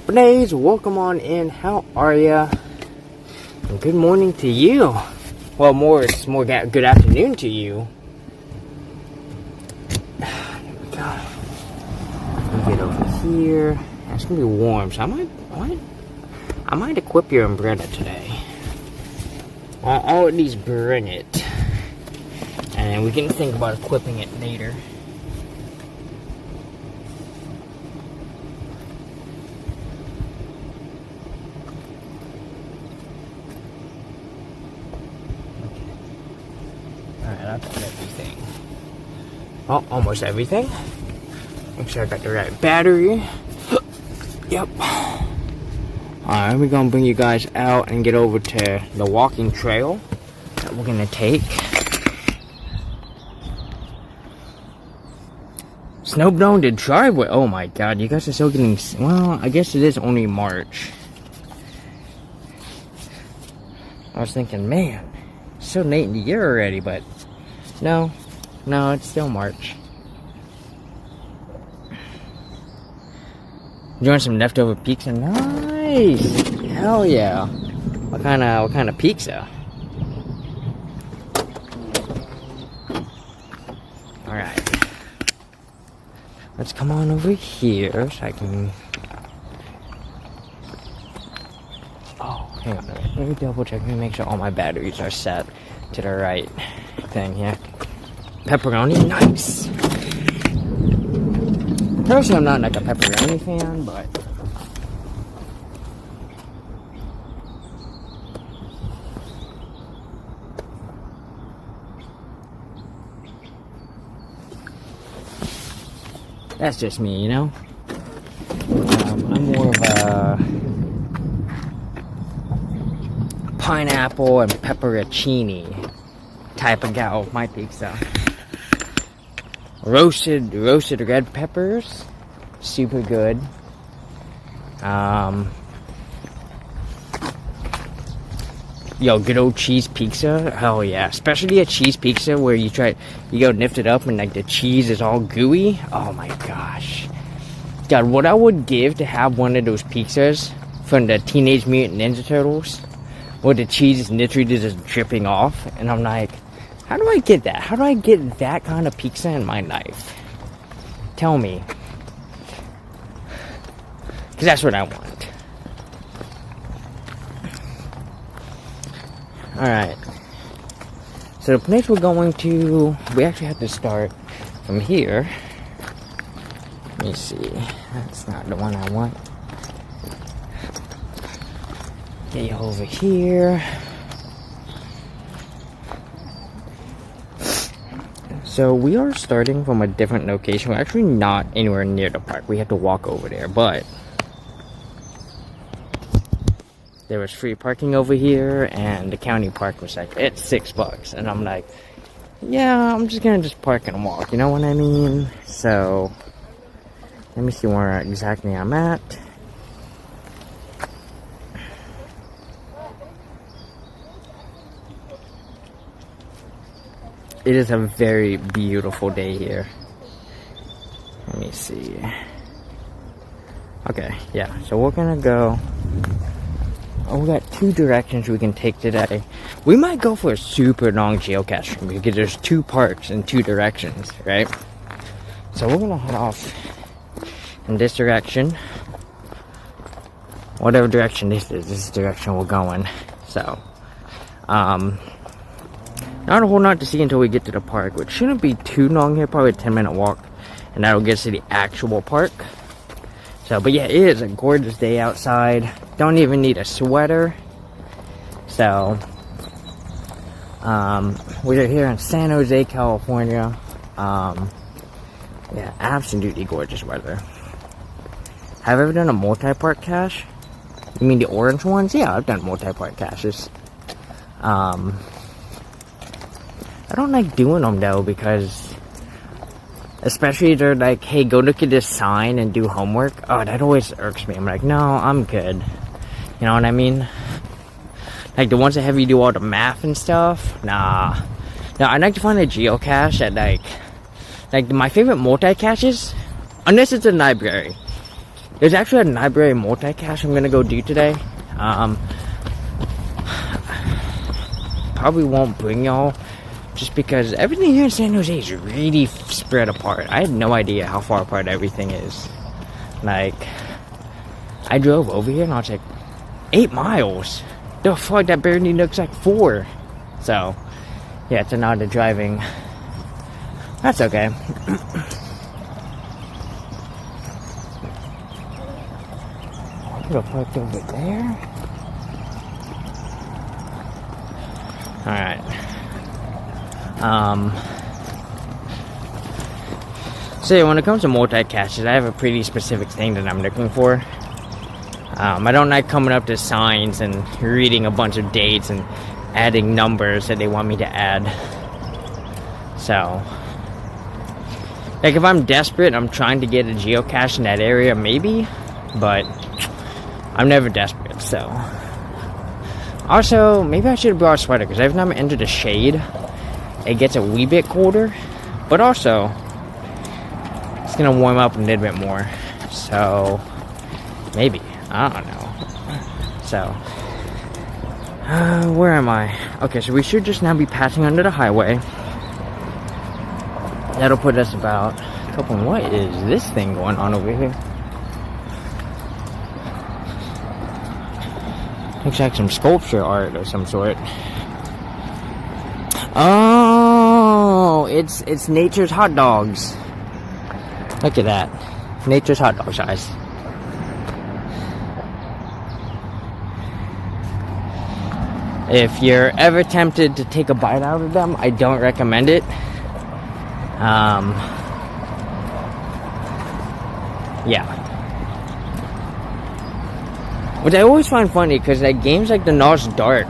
Blaze, welcome on in. How are ya? And good morning to you. Well, it's more good afternoon to you. There we go. Let me get over here. It's gonna be warm, so I might equip your umbrella today. I'll at least bring it, and we can think about equipping it later. Alright, that's everything. Oh, almost everything. Make sure I got the right battery. Yep. Alright, we're gonna bring you guys out and get over to the walking trail that we're gonna take. Snow-blinded driveway. Oh my god, you guys are still getting. Well, I guess it is only March. I was thinking, man, it's so late in the year already, but no, it's still March. You want some leftover pizza? Nice! Hell yeah! What kind of pizza? All right, let's come on over here so I can. Oh, hang on a minute. Let me double check. Let me make sure all my batteries are set to the right thing here. Pepperoni, nice. Personally, I'm not like a pepperoni fan, but that's just me, you know. I'm more of a pineapple and pepperoncini type of gal with my pizza. Roasted red peppers, super good. Good old cheese pizza, hell yeah. Especially a cheese pizza where you go lift it up and like the cheese is all gooey. Oh my gosh, God, what I would give to have one of those pizzas from the Teenage Mutant Ninja Turtles, where the cheese is literally just dripping off, and I'm like, how do I get that? How do I get that kind of pizza in my life? Tell me. Because that's what I want. Alright. So the place we're going to, we actually have to start from here. Let me see. That's not the one I want. Get you over here. So we are starting from a different location. We're actually not anywhere near the park. We have to walk over there, but there was free parking over here, and the county park was like, it's $6. And I'm like, yeah, I'm just gonna park and walk, you know what I mean? So let me see where exactly I'm at. It is a very beautiful day here. Let me see. Okay, yeah, so we're gonna go. Oh, we got 2 directions we can take today. We might go for a super long geocaching because there's 2 parks in 2 directions, right? So we're gonna head off in this direction. Whatever direction this is the direction we're going. So, not a whole lot to see until we get to the park, which shouldn't be too long here, probably a 10-minute walk, and that'll get us to the actual park. So, but yeah, it is a gorgeous day outside. Don't even need a sweater. So, we're here in San Jose, California. Yeah, absolutely gorgeous weather. Have I ever done a multi-park cache? You mean the orange ones? Yeah, I've done multi-park caches. I don't like doing them though, because especially they're like, hey, go look at this sign and do homework. Oh, that always irks me. I'm like, no, I'm good. You know what I mean? Like the ones that have you do all the math and stuff. Nah. No, I like to find a geocache that like my favorite multi-caches, unless it's a library, There's actually a library multi-cache I'm gonna go do today. Probably won't bring y'all, just because everything here in San Jose is really spread apart. I had no idea how far apart everything is. Like, I drove over here and I was like, 8 miles? The fuck, that barely looks like 4. So, yeah, it's an hour of driving. That's okay. I'm gonna park over there. Alright. So yeah, when it comes to multi-caches, I have a pretty specific thing that I'm looking for. I don't like coming up to signs and reading a bunch of dates and adding numbers that they want me to add. So, like, if I'm desperate and I'm trying to get a geocache in that area, maybe, but I'm never desperate. So, also, maybe I should have brought a sweater, because every time I enter the shade, it gets a wee bit colder, but also it's gonna warm up a little bit more. So, maybe. I don't know. So, where am I? Okay, so we should just now be passing under the highway. That'll put us about a couple. What is this thing going on over here? Looks like some sculpture art of some sort. Oh, it's Nature's Hot Dogs. Look at that. Nature's Hot Dogs, guys. If you're ever tempted to take a bite out of them, I don't recommend it. Yeah. Which I always find funny, because like games like the Lost Dark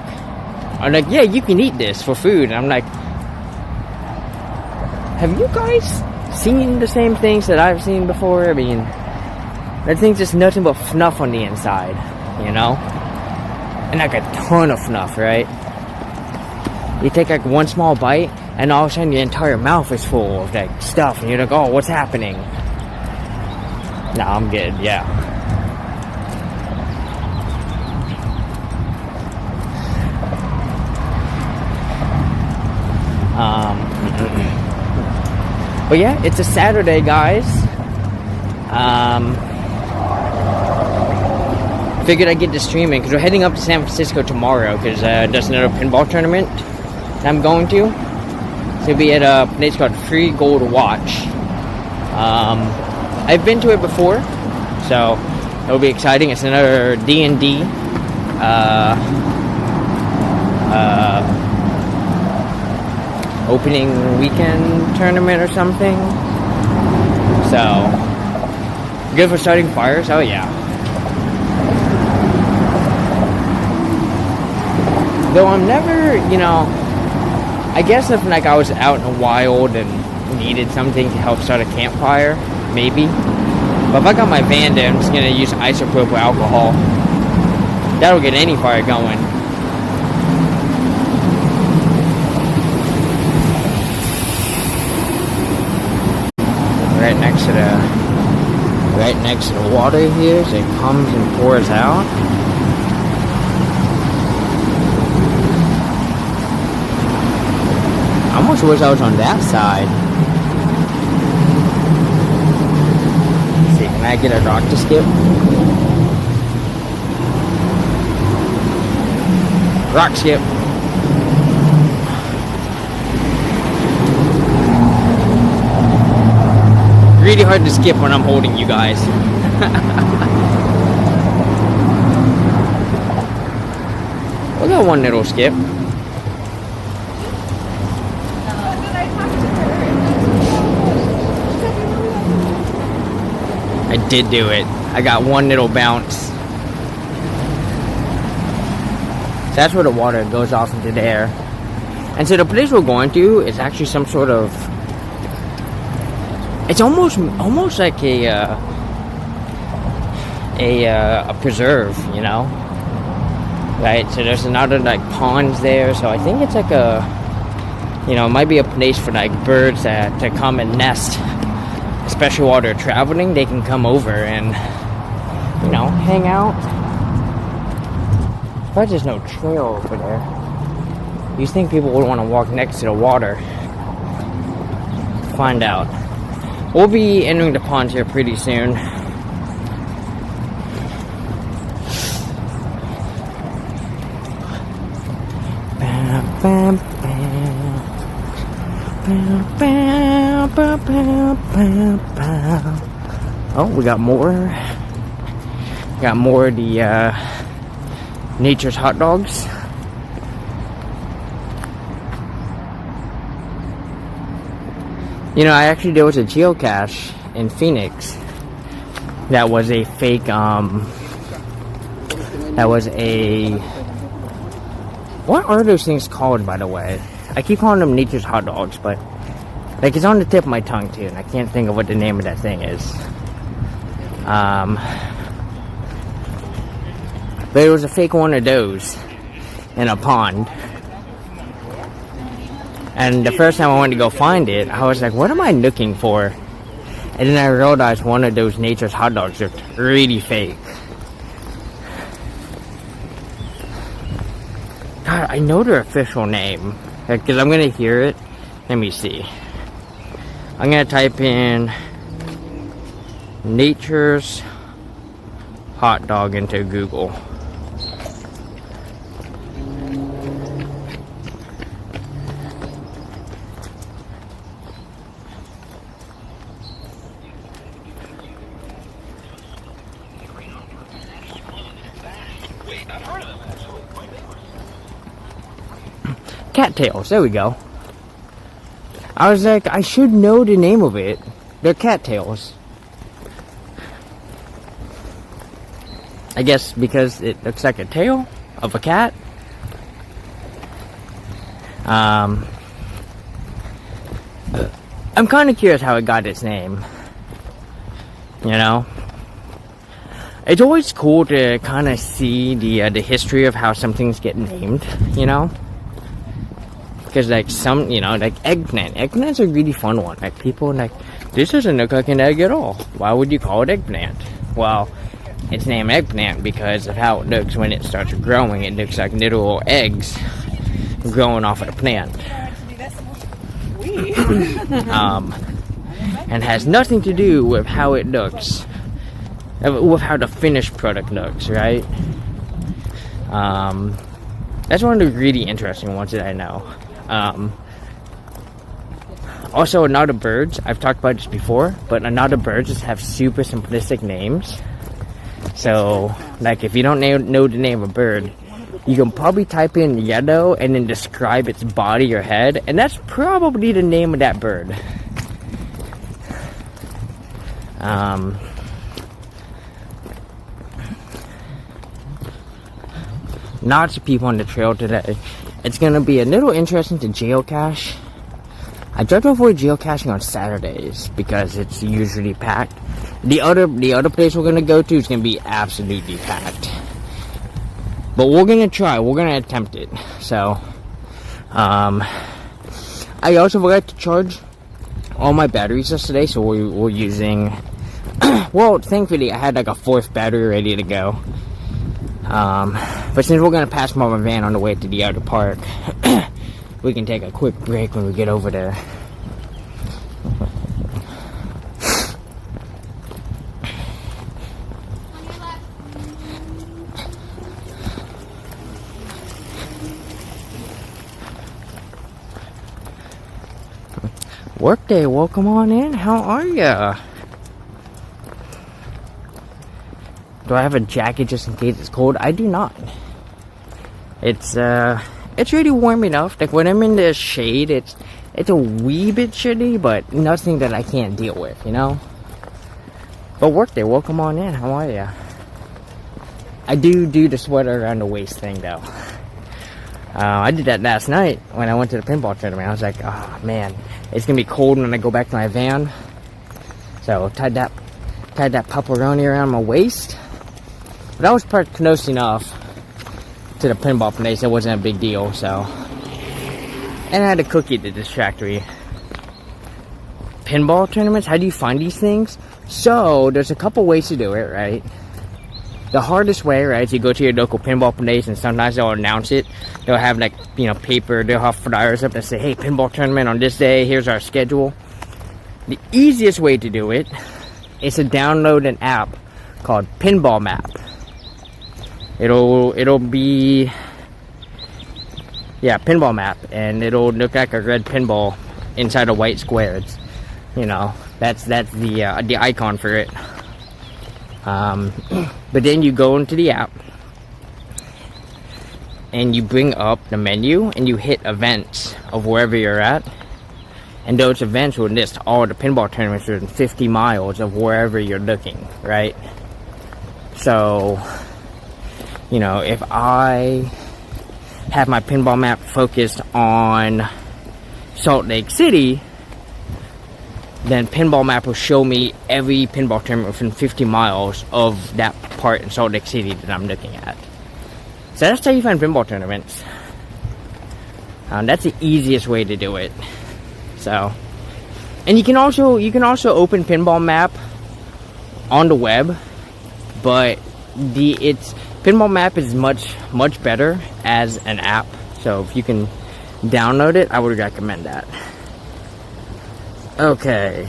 are like, yeah, you can eat this for food. And I'm like, have you guys seen the same things that I've seen before? I mean, that thing's just nothing but fluff on the inside, you know? And like a ton of fluff, right? You take like one small bite, and all of a sudden your entire mouth is full of like stuff, and you're like, oh, what's happening? Nah, I'm good, yeah. But yeah, it's a Saturday, guys. Figured I'd get to streaming, because we're heading up to San Francisco tomorrow, because there's another pinball tournament that I'm going to. So it'll be at a place called Free Gold Watch. I've been to it before, so it'll be exciting. It's another D&D opening weekend tournament or something. So, good for starting fires? Oh yeah. Though I'm never, you know, I guess if like I was out in the wild and needed something to help start a campfire, maybe. But if I got my van there, I'm just gonna use isopropyl alcohol. That'll get any fire going. Right next to the water here, so it comes and pours out. I almost wish I was on that side. Let's see, can I get a rock to skip? Rock skip. Really hard to skip when I'm holding you guys. We got one little skip. I did do it. I got one little bounce. So that's where the water goes off into the air. And so the place we're going to is actually some sort of... It's almost like a preserve, you know? Right? So there's another like ponds there. So I think it's like a... You know, it might be a place for like birds to come and nest. Especially while they're traveling, they can come over and you know, hang out. But there's no trail over there. You think people would want to walk next to the water? Find out. We'll be entering the ponds here pretty soon. Oh, we got more. Got more of the nature's hot dogs. You know, I actually there was a geocache in Phoenix that was a fake that was a, what are those things called, by the way? I keep calling them nature's hot dogs, but like it's on the tip of my tongue too, and I can't think of what the name of that thing is. But it was a fake one of those in a pond. And the first time I wanted to go find it, I was like, what am I looking for? And then I realized one of those nature's hot dogs looked really fake. God, I know their official name. Because I'm going to hear it. Let me see. I'm going to type in nature's hot dog into Google. Cattails, there we go. I was like, I should know the name of it. They're cattails. I guess because it looks like a tail of a cat. I'm kind of curious how it got its name. You know? It's always cool to kind of see the history of how some things get named, you know? Because, like, some, you know, like eggplant. Eggplant's a really fun one. Like, people like, this doesn't look like an egg at all. Why would you call it eggplant? Well, it's named eggplant because of how it looks when it starts growing. It looks like little eggs growing off of the plant. And has nothing to do with how it looks. With how the finished product looks, right? That's one of the really interesting ones that I know. Also, another birds, I've talked about this before, but another birds just have super simplistic names. So, like, if you don't know the name of a bird, you can probably type in yellow and then describe its body or head, and that's probably the name of that bird. Lots of people on the trail today. It's gonna be a little interesting to geocache. I try to avoid geocaching on Saturdays because it's usually packed. The other place we're gonna go to is gonna be absolutely packed. But we're gonna try. We're gonna attempt it. So, I also forgot to charge all my batteries yesterday, so we're using. Well, thankfully, I had like a fourth battery ready to go. But since we're gonna pass by my van on the way to the outer park, we can take a quick break when we get over there. Workday, welcome on in. How are ya? Do I have a jacket just in case it's cold? I do not. It's really warm enough. Like when I'm in the shade, it's a wee bit chilly, but nothing that I can't deal with, you know? But Workday, welcome on in. How are ya? I do the sweater around the waist thing though. I did that last night when I went to the pinball tournament. I was like, oh man, it's gonna be cold when I go back to my van. So tied that pepperoni around my waist. But I was parked close enough to the pinball place. It wasn't a big deal, so. And I had a cookie to distract me. Pinball tournaments, how do you find these things? So, there's a couple ways to do it, right? The hardest way, right, is you go to your local pinball place, and sometimes they'll announce it. They'll have, like, you know, paper, they'll have flyers up that say, hey, pinball tournament on this day, here's our schedule. The easiest way to do it is to download an app called Pinball Map. It'll be, yeah, Pinball Map, and it'll look like a red pinball inside a white square. It's, you know, that's the icon for it. But then you go into the app and you bring up the menu and you hit events of wherever you're at, and those events will list all the pinball tournaments within 50 miles of wherever you're looking, right? So, you know, if I have my pinball map focused on Salt Lake City, then Pinball Map will show me every pinball tournament within 50 miles of that part in Salt Lake City that I'm looking at. So that's how you find pinball tournaments. That's the easiest way to do it. So, and you can also open Pinball Map on the web, but Pinball Map is much better as an app. So if you can download it, I would recommend that. Okay,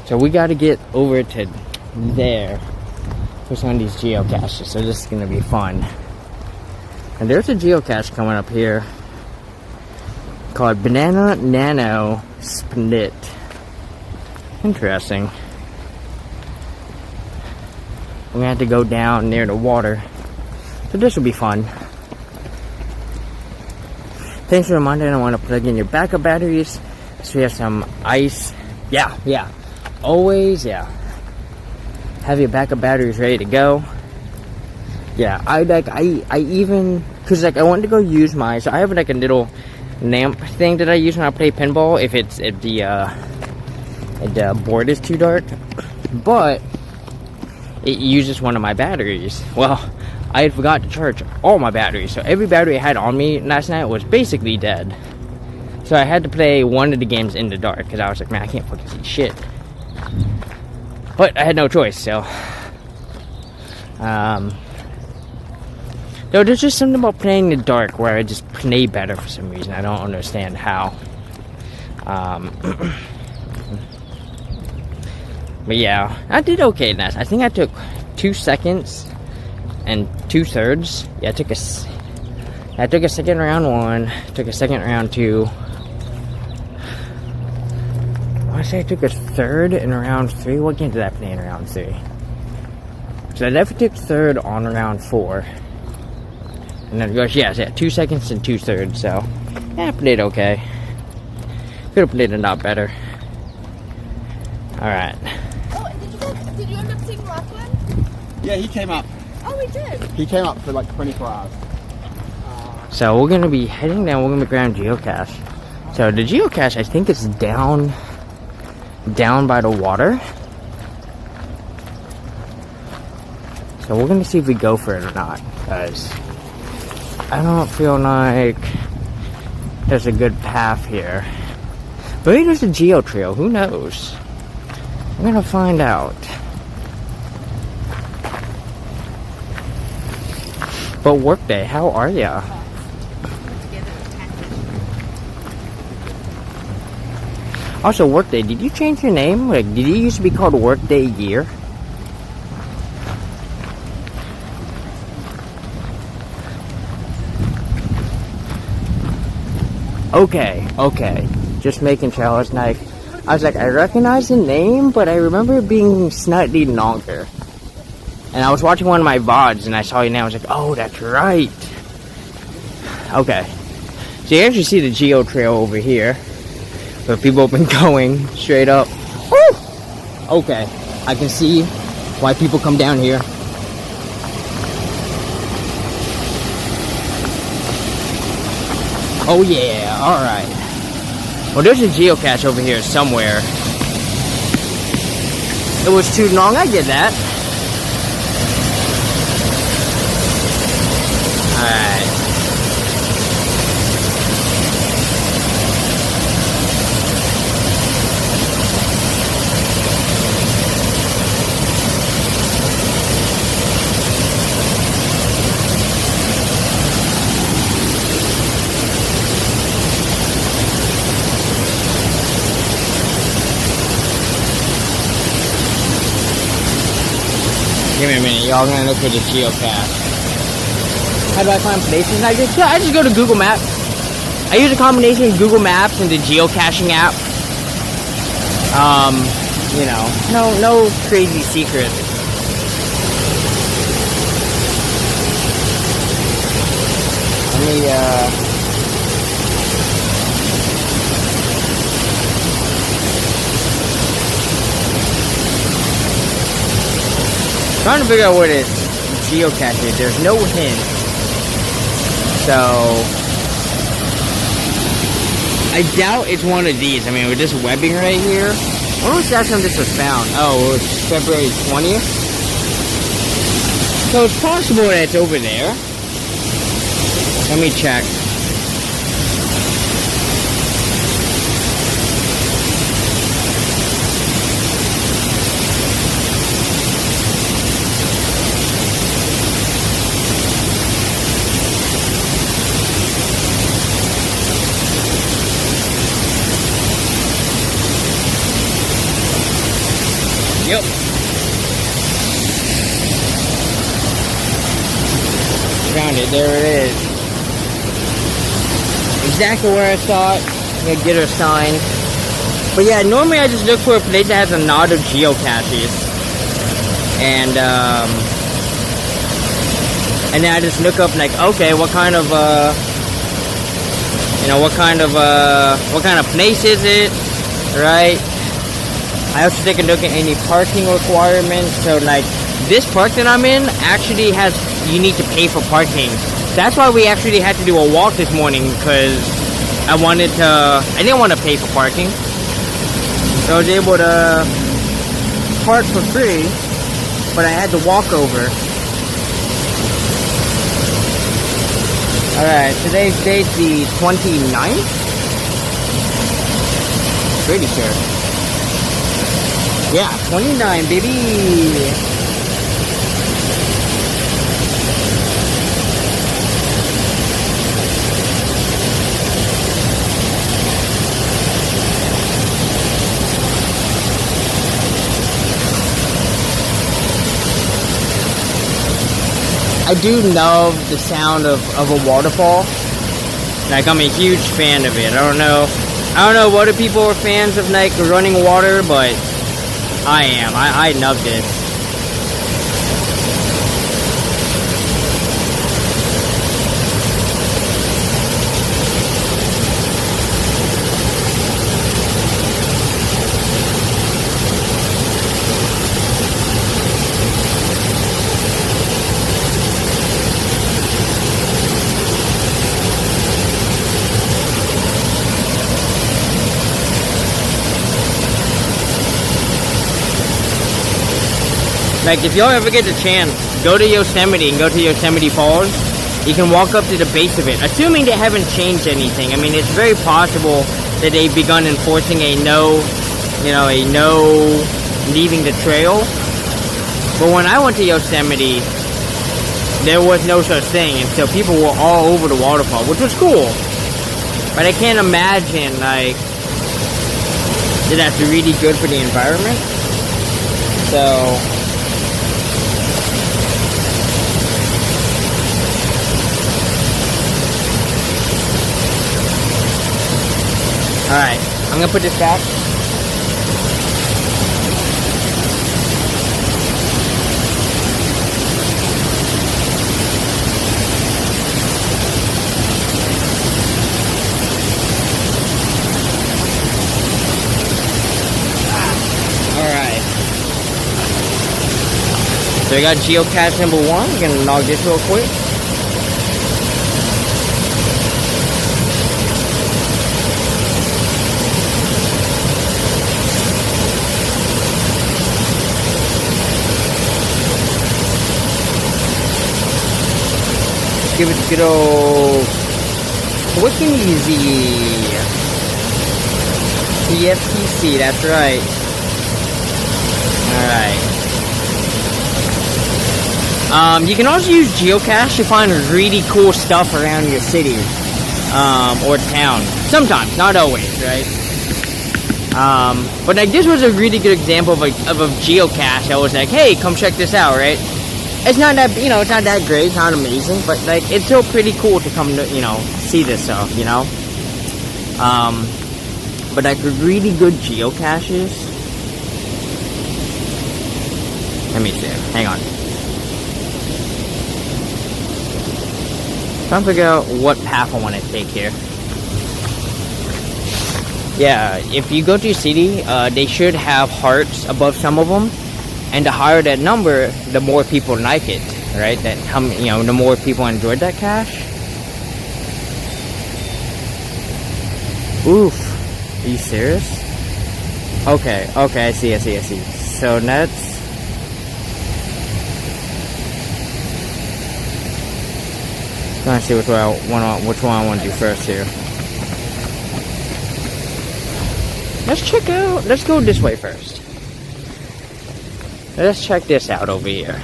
so we got to get over to there for some of these geocaches, so this is going to be fun. And there's a geocache coming up here called Banana Nano Split. Interesting. We're going to have to go down near the water, so this will be fun. Thanks for reminding, I want to plug in your backup batteries. So we have some ice. Yeah. Always, yeah. Have your backup batteries ready to go. Yeah, I even, cause like I wanted to go use my, so I have like a little lamp thing that I use when I play pinball if the board is too dark. But it uses one of my batteries. Well, I had forgot to charge all my batteries, so every battery I had on me last night was basically dead. So I had to play one of the games in the dark, because I was like, man, I can't fucking see shit. But I had no choice, so. No, there's just something about playing in the dark where I just play better for some reason. I don't understand how. But yeah, I did okay last. I think I took 2 seconds and 2/3. Yeah, I took a second round 1, took a second round 2. I say I took a third in round 3. What game did I play in round 3? So I definitely took third on round 4. And then it goes, yeah, 2 seconds and 2/3. So, yeah, I played okay. Could have played a lot better. Alright. Oh, did you end up seeing Lachlan? Yeah, he came up. Oh, he did? He came up for like 24 hours. So we're going to be heading down. We're going to be grabbing geocache. So the geocache, I think it's down by the water. So we're going to see if we go for it or not. Because I don't feel like there's a good path here. Maybe there's a geo trail. Who knows? I'm going to find out. But Workday, how are ya? Also, Workday, did you change your name? Like, did you used to be called Workday Year? Okay. Just making sure. I was like, I recognize the name, but I remember it being slightly longer. And I was watching one of my VODs, and I saw your name. I was like, oh, that's right. Okay. So you actually see the geo trail over here, where people have been going straight up. Woo! Okay, I can see why people come down here. Oh yeah, alright. Well, there's a geocache over here somewhere. It was too long, I get that. Alright. Give me a minute, y'all. Gonna look for the geocache. How do I find places like this? Yeah, I just go to Google Maps. I use a combination of Google Maps and the geocaching app. You know, no crazy secret. Let me, trying to figure out what it geocache is. There's no hint. So I doubt it's one of these. I mean, with this webbing right here. When was the last time this was found? Oh, it was February 20th. So it's possible that it's over there. Let me check. Yep. Found it. There it is. Exactly where I saw it. I'm gonna get her sign. But yeah, normally I just look for a place that has a lot of geocaches. And then I just look up like, okay, what kind of place is it, right? I also take a look at any parking requirements. So like this park that I'm in actually has, you need to pay for parking. That's why we actually had to do a walk this morning, because I didn't want to pay for parking. So I was able to park for free, but I had to walk over. Alright, today's date the 29th? Pretty sure. Yeah, 29, baby! I do love the sound of a waterfall. Like, I'm a huge fan of it. I don't know what other people are fans of, like, running water, but I am. I love this. Like, if y'all ever get the chance, go to Yosemite and go to Yosemite Falls. You can walk up to the base of it, assuming they haven't changed anything. I mean, it's very possible that they've begun enforcing a no leaving the trail. But when I went to Yosemite, there was no such thing, and so people were all over the waterfall, which was cool. But I can't imagine, like, that that's really good for the environment. So alright, I'm gonna put this back. Alright. So I got geocache number 1. I'm gonna log this real quick. Give it a good old quick and easy. TFTC, that's right. Alright. You can also use geocache to find really cool stuff around your city or town. Sometimes, not always, right? But like this was a really good example of a geocache. I was like, hey, come check this out, right? It's not that, you know, it's not that great, it's not amazing, but like it's still pretty cool to come to, you know, see this stuff, you know. But like really good geocaches. Let me see. Hang on. Trying to figure out what path I want to take here. Yeah, if you go to your city, they should have hearts above some of them, and the higher that number, the more people like it, right? That you know, the more people enjoyed that cache. Oof, are you serious? Okay, I see. So that's. Trying to see which one I want to do first here. Let's go this way first. Let's check this out over here.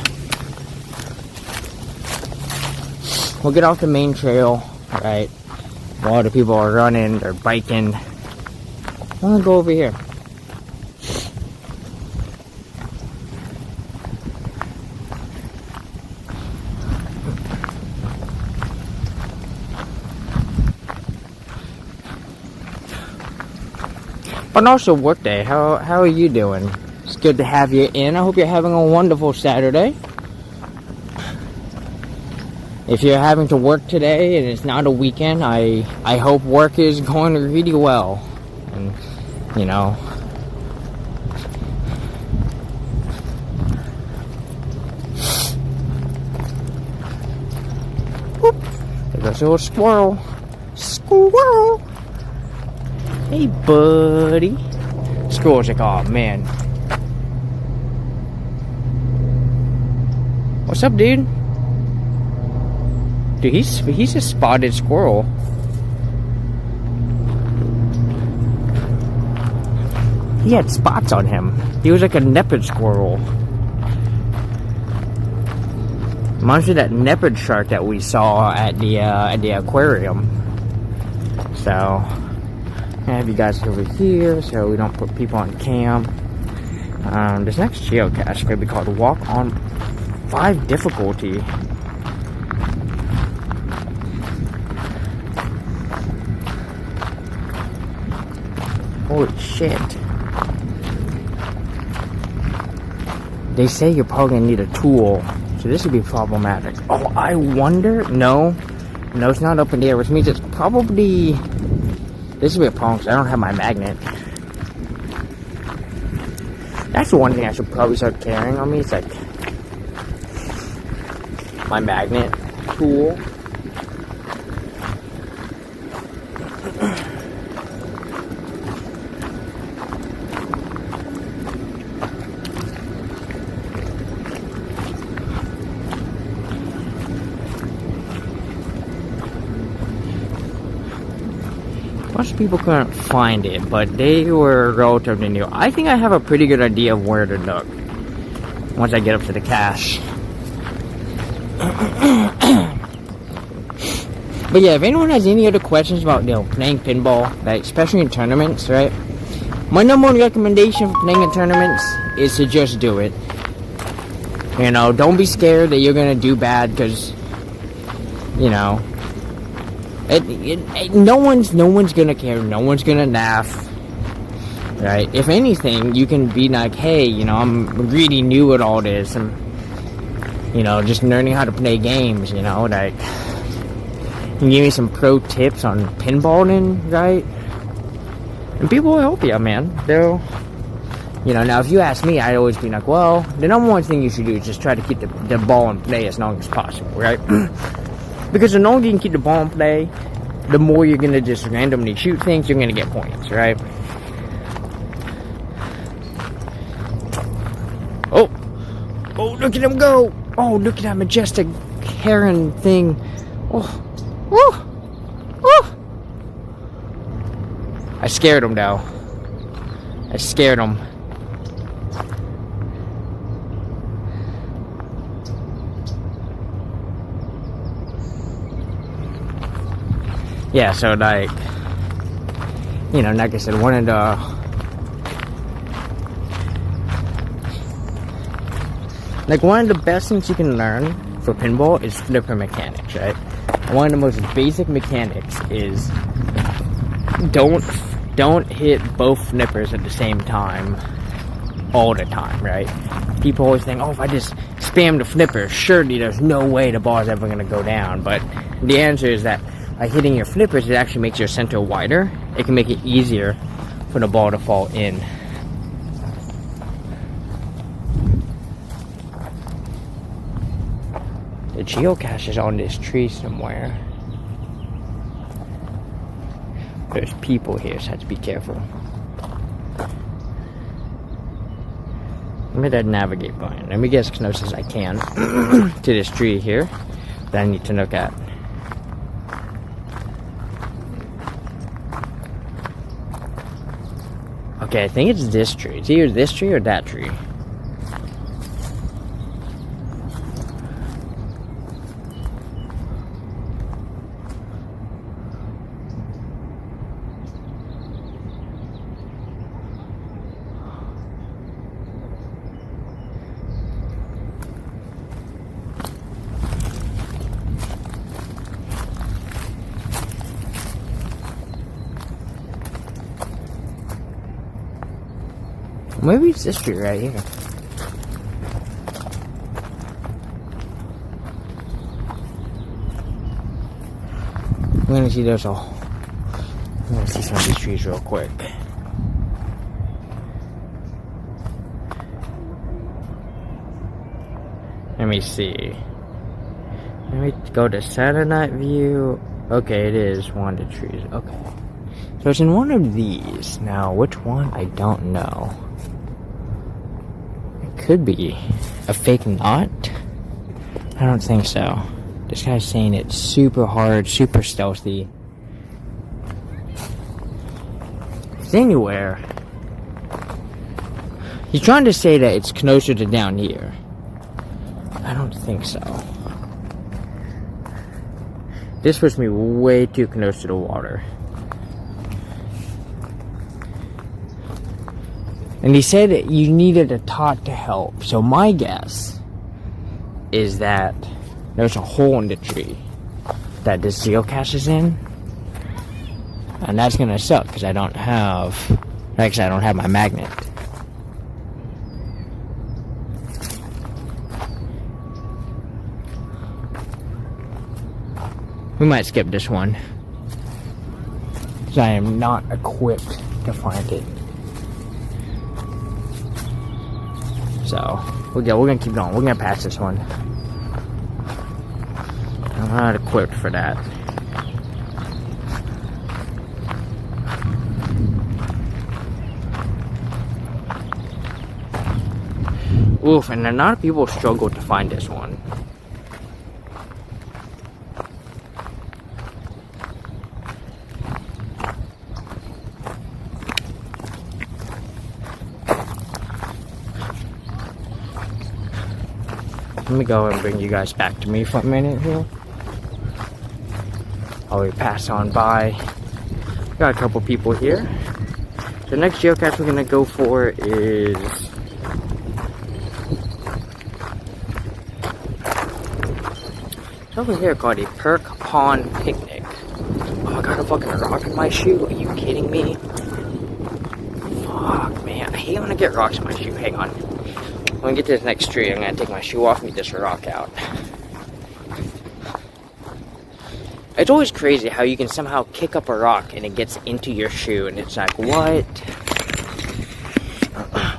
We'll get off the main trail, right? While the people are running or biking. I'm gonna go over here. And also workday, how are you doing? It's good to have you in. I hope you're having a wonderful Saturday. If you're having to work today and it's not a weekend, I hope work is going really well. And, you know. Whoop. There's a little squirrel. Squirrel! Hey, buddy. Squirrel's like, oh man. What's up, dude? Dude, he's a spotted squirrel. He had spots on him. He was like a leopard squirrel. Reminds me of that leopard shark that we saw at the aquarium. So. I have you guys over here so we don't put people on cam. This next geocache is going to be called Walk on 5 Difficulty. Holy shit. They say you're probably going to need a tool, so this would be problematic. Oh, I wonder? No, it's not up in the air, which means it's probably... This would be a problem because I don't have my magnet. That's the one thing I should probably start carrying on me. It's like my magnet tool. Most people couldn't find it, but they were relatively new. I think I have a pretty good idea of where to look once I get up to the cache. But yeah, if anyone has any other questions about, you know, playing pinball, like especially in tournaments, right? My number one recommendation for playing in tournaments is to just do it. You know, don't be scared that you're gonna do bad because, you know. No one's gonna care. No one's gonna laugh, right? If anything, you can be like, hey, you know, I'm really new at all this, and you know, just learning how to play games. You know, like, you can give me some pro tips on pinballing, right? And people will help you, man. They'll, you know. Now, if you ask me, I'd always be like, well, the number one thing you should do is just try to keep the ball in play as long as possible, right? Because the longer you can keep the ball in play, the more you're going to just randomly shoot things, you're going to get points, right? Oh, look at him go. Oh, look at that majestic heron thing. Oh. I scared him, though. I scared him. Yeah, so like, you know, like I said, one of the Like, one of the best things you can learn for pinball is flipper mechanics, right? One of the most basic mechanics is don't hit both flippers at the same time all the time, right? People always think, oh, if I just spam the flipper, surely there's no way the ball is ever going to go down. But the answer is that by hitting your flippers, it actually makes your center wider. It can make it easier for the ball to fall in. The geocache is on this tree somewhere. There's people here, so I have to be careful. Let me hit that navigate button. Let me get as close as I can to this tree here that I need to look at. Okay, I think it's this tree. It's either this tree or that tree. Maybe it's this tree right here. I'm gonna see those all. I'm gonna see some of these trees real quick. Let me see. Let me go to satellite view. Okay, it is one of the trees. Okay. So it's in one of these. Now, which one? I don't know. Could be a fake knot. I don't think so. This guy's saying it's super hard, super stealthy. If it's anywhere. He's trying to say that it's closer to down here. I don't think so. This puts me way too close to the water. And he said that you needed a tot to help. So my guess is that there's a hole in the tree that this geocache is in. And that's gonna suck because I don't have my magnet. We might skip this one because I am not equipped to find it. So, we're gonna keep going. We're gonna pass this one. I'm not equipped for that. Oof, and a lot of people struggle to find this one. Let me go and bring you guys back to me for a minute here. While we pass on by. Got a couple people here. The next geocache we're gonna go for is over here called a Perk Pond Picnic. Oh, I got a fucking rock in my shoe. Are you kidding me? Fuck, man. I hate when I get rocks in my shoe. Hang on. When I get to this next tree, I'm gonna take my shoe off and get this rock out. It's always crazy how you can somehow kick up a rock and it gets into your shoe, and it's like, what?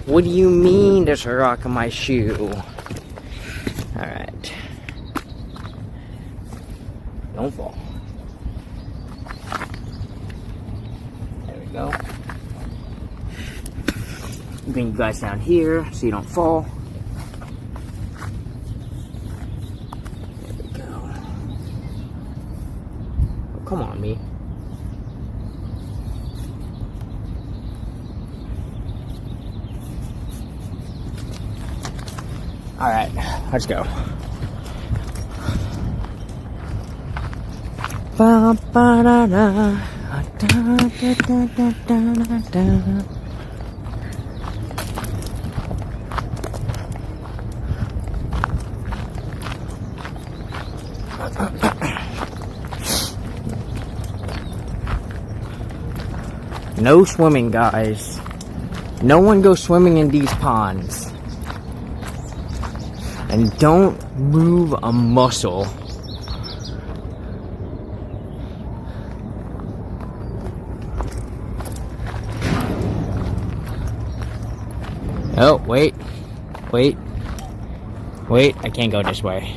What do you mean there's a rock in my shoe? Alright. Don't fall. There we go. Bring you guys down here so you don't fall. There we go. Oh, come on, me. Alright, let's go. Ba ba da da da da da da da da. No swimming, guys. No one go swimming in these ponds. And don't move a muscle. Oh, wait. Wait. Wait, I can't go this way.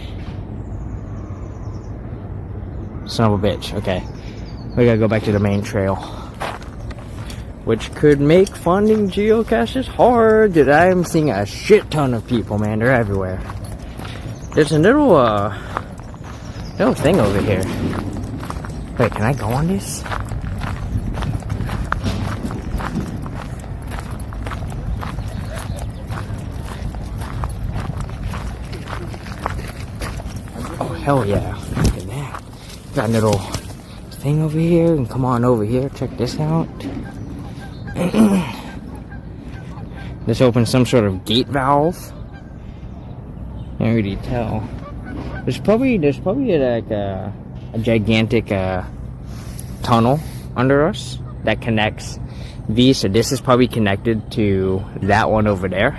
Son of a bitch. Okay. We gotta go back to the main trail. Which could make finding geocaches hard. Dude, I'm seeing a shit ton of people, man. They're everywhere. There's a little thing over here. Wait, can I go on this? Oh, hell yeah. Look at that. Got a little thing over here. And come on over here. Check this out. This opens some sort of gate valve. Can't really tell. There's probably like a gigantic tunnel under us that connects these. So this is probably connected to that one over there.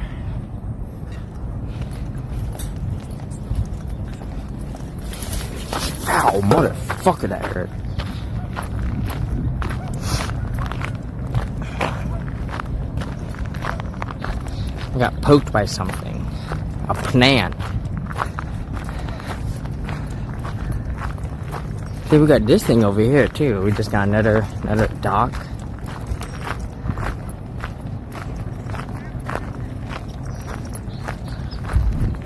Ow, motherfucker, that hurt. I got poked by something. A plant. See, we got this thing over here too. We just got another dock.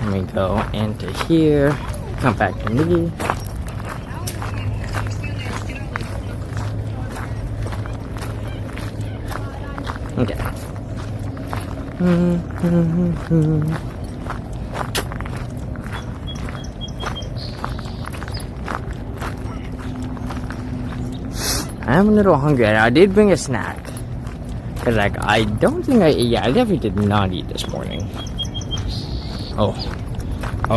Let me go into here. Come back to me. Okay. I'm a little hungry. I did bring a snack. Cause like I don't think I definitely did not eat this morning. Oh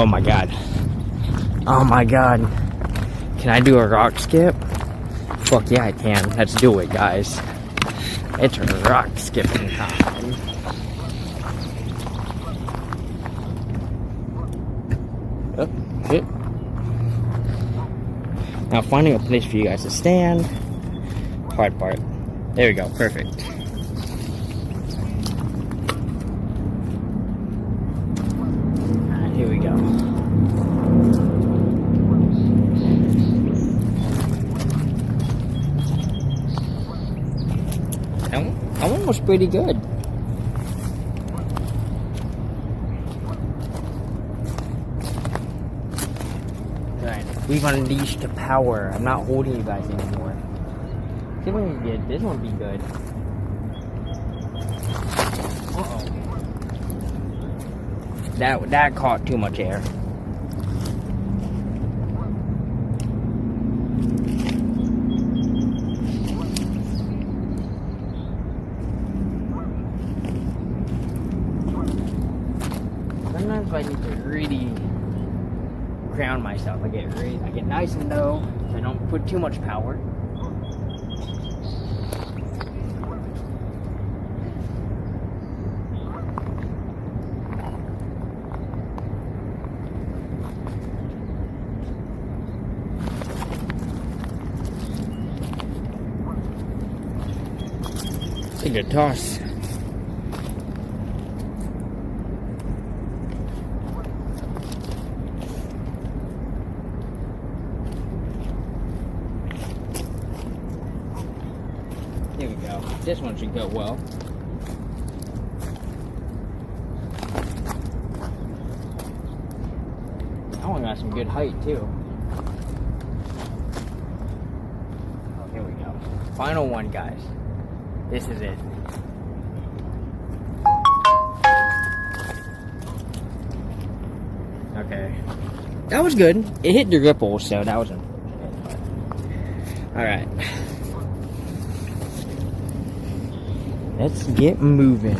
my god. Oh my god. Can I do a rock skip? Fuck yeah, I can. Let's do it, guys. It's rock skipping time. Oh, shit. Now finding a place for you guys to stand. Hard part. There we go. Perfect. Alright, here we go. That one was pretty good. Alright, we've unleashed the power. I'm not holding you guys anymore. See if we can get this one be good. Uh-oh. That caught too much air. Sometimes I need to really ground myself. I get nice and low, so I don't put too much power. It's a good toss. Here we go. This one should go well. That one got some good height too. Oh, here we go. Final one, guys. This is it. Okay. That was good. It hit the ripples, so that was unfortunate. Alright. Let's get moving.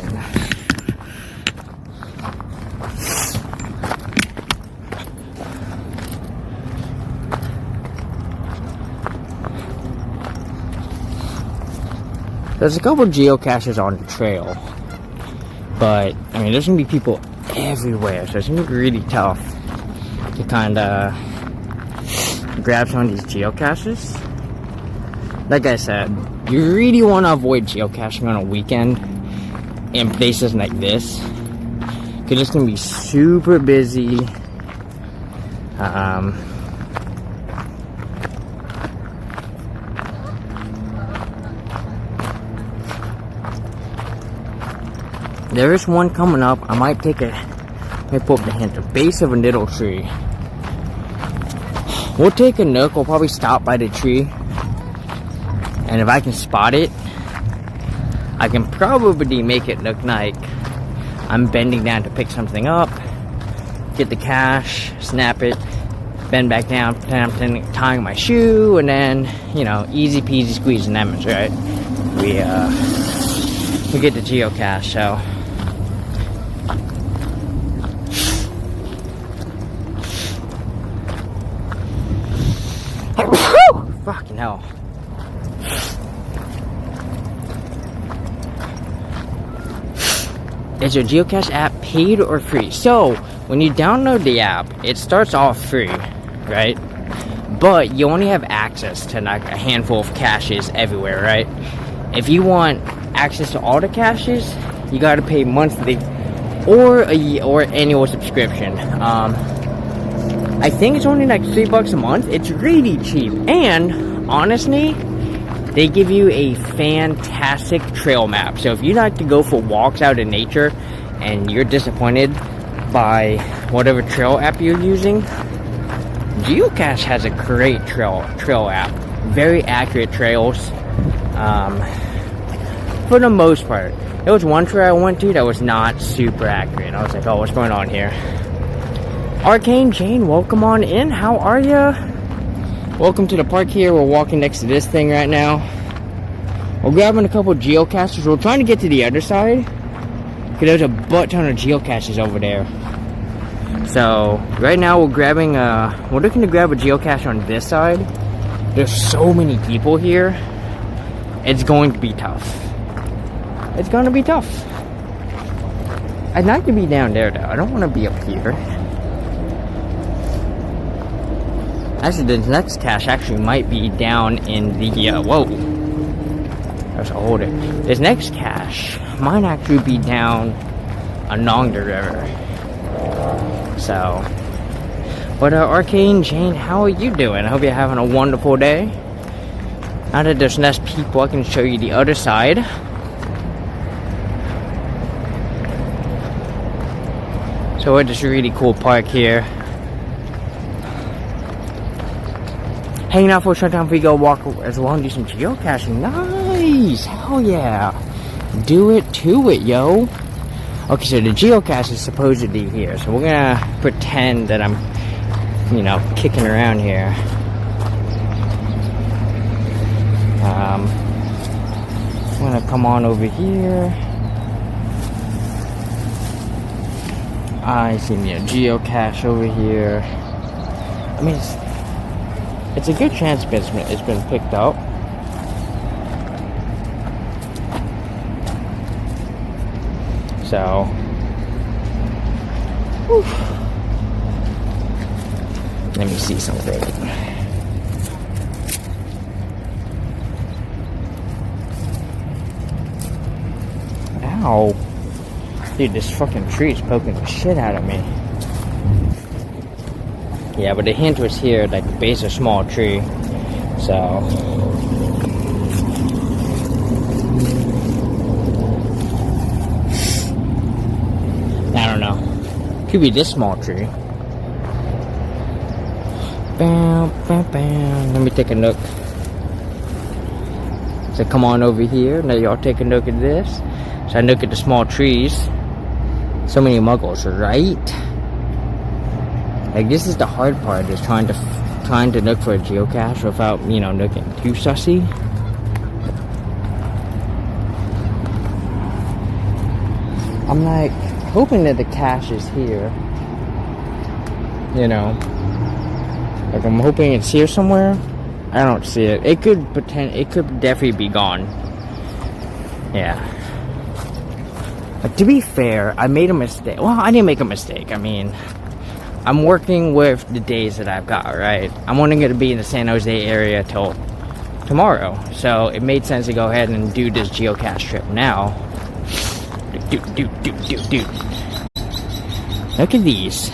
There's a couple geocaches on the trail, but I mean, there's gonna be people everywhere, so it's gonna be really tough to kind of grab some of these geocaches. Like I said, you really want to avoid geocaching on a weekend in places like this, because it's gonna be super busy. There is one coming up. I might take let me pull up the hint, the base of a little tree. We'll take a look. We'll probably stop by the tree, and if I can spot it, I can probably make it look like I'm bending down to pick something up, get the cache, snap it, bend back down, pretend I'm tying my shoe, and then, you know, easy peasy squeezing lemons, right? We get the geocache, so. Fucking hell. Is your geocache app paid or free? So, when you download the app, it starts off free, right? But you only have access to like a handful of caches everywhere, right? If you want access to all the caches, you gotta pay monthly or annual subscription. I think it's only like $3 a month. It's really cheap, and honestly, they give you a fantastic trail map. So if you like to go for walks out in nature and you're disappointed by whatever trail app you're using, Geocache has a great trail app. Very accurate trails, for the most part. There was one trail I went to that was not super accurate. I was like, oh, what's going on here? Arcane Jane, welcome on in. How are ya? Welcome to the park here. We're walking next to this thing right now. We're grabbing a couple geocaches. We're trying to get to the other side, because there's a butt ton of geocaches over there. So right now we're looking to grab a geocache on this side. There's so many people here. It's going to be tough. It's going to be tough. I'd like to be down there though. I don't want to be up here. Actually, the next cache actually might be down in the, whoa. Let's hold it. This next cache might actually be down along the river. So, but Arcane Jane, how are you doing? I hope you're having a wonderful day. Now that there's less people, I can show you the other side. So we're at this really cool park here. Hanging out for a short time before we go walk as well and do some geocaching. Nice! Hell yeah! Do it to it, yo! Okay, so the geocache is supposedly here. So we're gonna pretend that I'm, you know, kicking around here. I'm gonna come on over here. I see me a geocache over here. I mean, it's a good chance it's been picked up. So, whew. Let me see something. Ow. Dude, this fucking tree is poking the shit out of me. Yeah, but the hint was here, like the base of a small tree. So, I don't know. Could be this small tree. Bam, bam, bam. Let me take a look. So come on over here. Now y'all take a look at this. So I look at the small trees. So many muggles, right? Like, this is the hard part, is trying to look for a geocache without, you know, looking too sussy. I'm like hoping that the cache is here. You know, like I'm hoping it's here somewhere. I don't see it. It could definitely be gone. Yeah. But to be fair, I made a mistake. Well, I didn't make a mistake. I mean, I'm working with the days that I've got, right? I'm only going to be in the San Jose area till tomorrow. So it made sense to go ahead and do this geocache trip now. Dude. Look at these.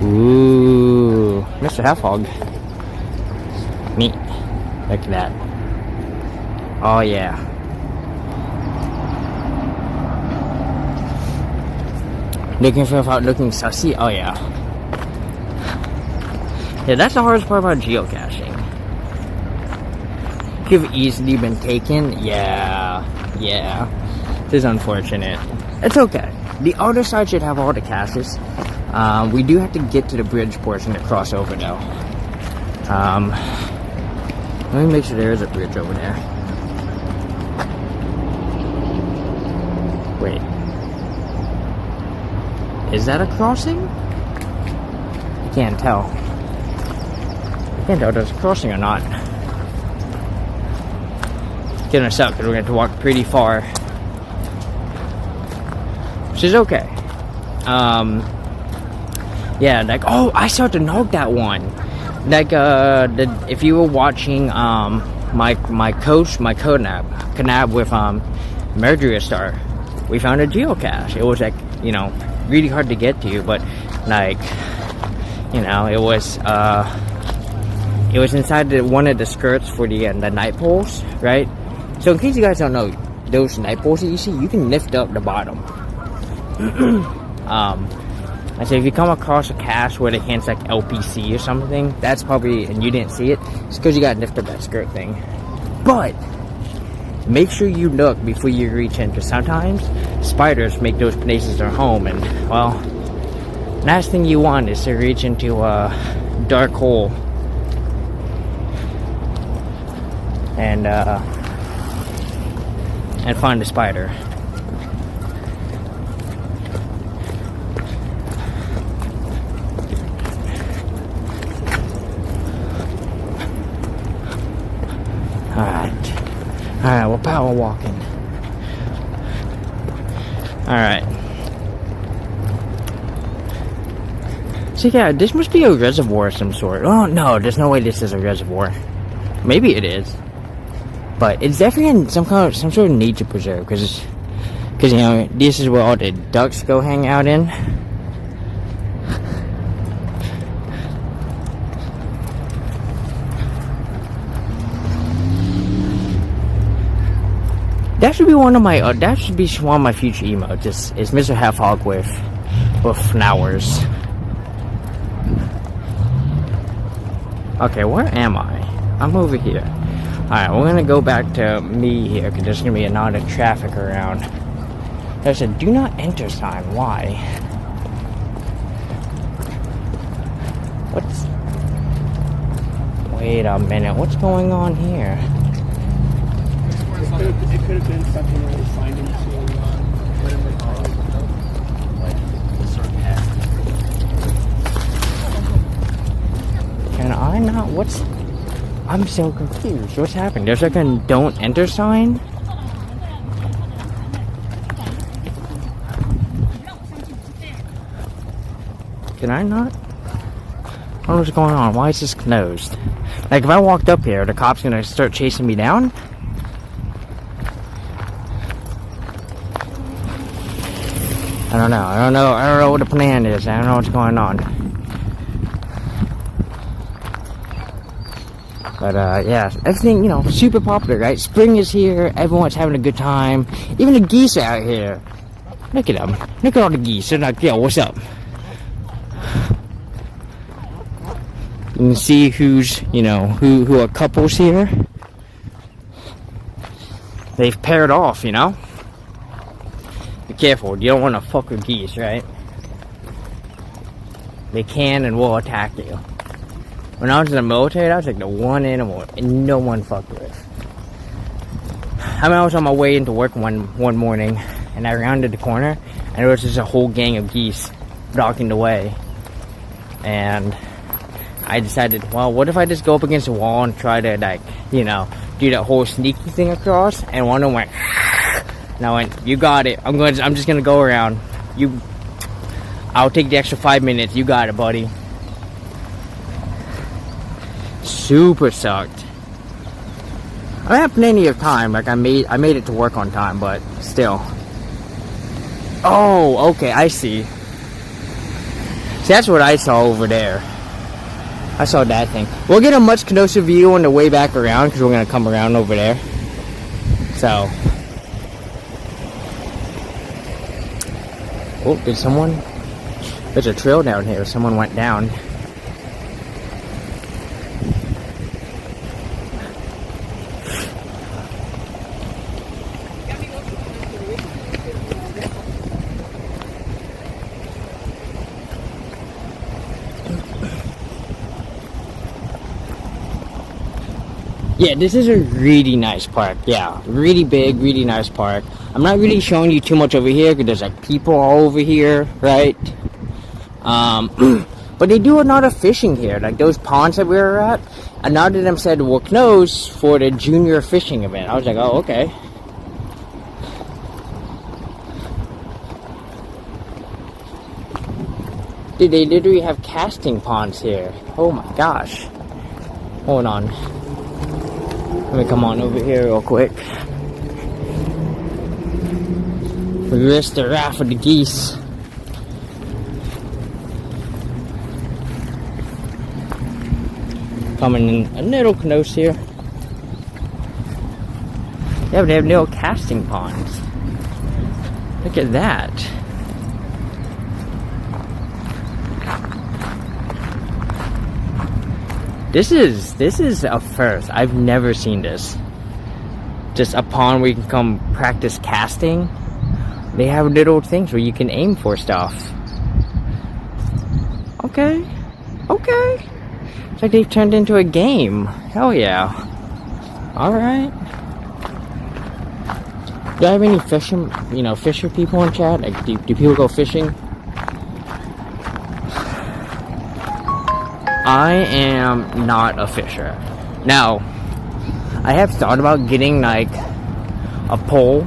Ooh, Mr. Half Hog. Neat. Look at that. Oh yeah. Looking for without looking sussy? Oh yeah. Yeah, that's the hardest part about geocaching. Could have easily been taken. Yeah. This is unfortunate. It's okay. The other side should have all the caches. We do have to get to the bridge portion to cross over though. Let me make sure there is a bridge over there. Wait. Is that a crossing? I can't tell. I can't tell if there's a crossing or not. It's gonna suck because we're gonna have to walk pretty far. Which is okay. Yeah, like, oh, I started to knock that one. Like, if you were watching, my collab with, Mercury Star, we found a geocache. It was like, you know, really hard to get to, but like, you know, it was inside one of the skirts for the night poles, right? So in case you guys don't know, those night poles that you see, you can lift up the bottom. I say if you come across a cache where the hand's like LPC or something, that's probably, and you didn't see it, it's because you gotta lift up that skirt thing. But make sure you look before you reach in, because sometimes spiders make those places their home, and well, last thing you want is to reach into a dark hole and find a spider. Alright, we're power walking. Alright. So yeah, this must be a reservoir of some sort. Oh no, there's no way this is a reservoir. Maybe it is. But it's definitely in some sort of nature preserve, because you know, this is where all the ducks go hang out in. That should be one of my future emotes. Is Mr. Half Hog with flowers. Okay, where am I? I'm over here. Alright, we're gonna go back to me here, because there's gonna be a lot of traffic around. There's a do not enter sign. Why? Wait a minute, what's going on here? It could have been something that was signed into Can I not? I'm so confused. What's happening? There's like a don't enter sign? Can I not? I don't know what's going on. Why is this closed? Like, if I walked up here, the cop's gonna start chasing me down? I don't know what the plan is. I don't know what's going on. But yeah, everything, you know, super popular, right? Spring is here, everyone's having a good time. Even the geese are out here. Look at them. Look at all the geese. They're like, yo, what's up? You can see who's, you know, who are couples here. They've paired off, you know? Be careful, you don't want to fuck with geese, right? They can and will attack you. When I was in the military, that was like the one animal and no one fucked with. I mean, I was on my way into work one morning, and I rounded the corner, and there was just a whole gang of geese blocking the way. And I decided, well, what if I just go up against the wall and try to, like, you know, do that whole sneaky thing across? And one of them went, and I went, you got it. I'm just gonna go around. I'll take the extra 5 minutes. You got it, buddy. Super sucked. I had plenty of time. Like I made it to work on time, but still. Oh, okay, I see. See, that's what I saw over there. I saw that thing. We'll get a much closer view on the way back around because we're gonna come around over there. So. Oh, did someone? There's a trail down here. Someone went down. Yeah, this is a really nice park. Yeah, really big, really nice park. I'm not really showing you too much over here because there's like people all over here, right? But they do a lot of fishing here. Like those ponds that we were at, a lot of them said we're closed for the junior fishing event. I was like, oh, okay. Dude, they literally have casting ponds here. Oh my gosh. Hold on. Let me come on over here real quick. We risked the raft with the geese. Coming in a little close here. Yeah, but they have little casting ponds. Look at that. This is a first. I've never seen this. Just a pond where you can come practice casting. They have little things where you can aim for stuff. Okay. Okay. It's like they've turned into a game. Hell yeah. Alright. Do I have any fisher people in chat? Like, do people go fishing? I am not a fisher. Now, I have thought about getting like a pole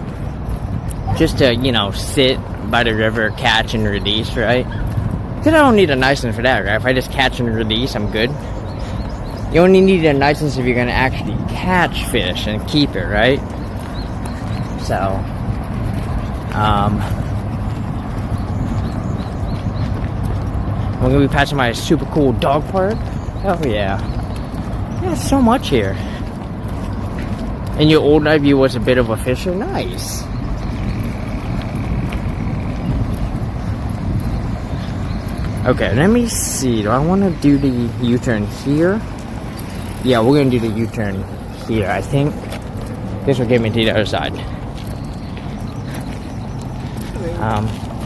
just to, sit by the river, catch and release, right? Because I don't need a license for that, right? If I just catch and release, I'm good. You only need a license if you're going to actually catch fish and keep it, right? So, we're gonna be passing by a super cool dog park. Oh yeah. Yeah, so much here. In your old life, you was a bit of a fisher. Nice. Okay, let me see. Do I want to do the U-turn here? Yeah, we're gonna do the U-turn here. I think this will get me to the other side.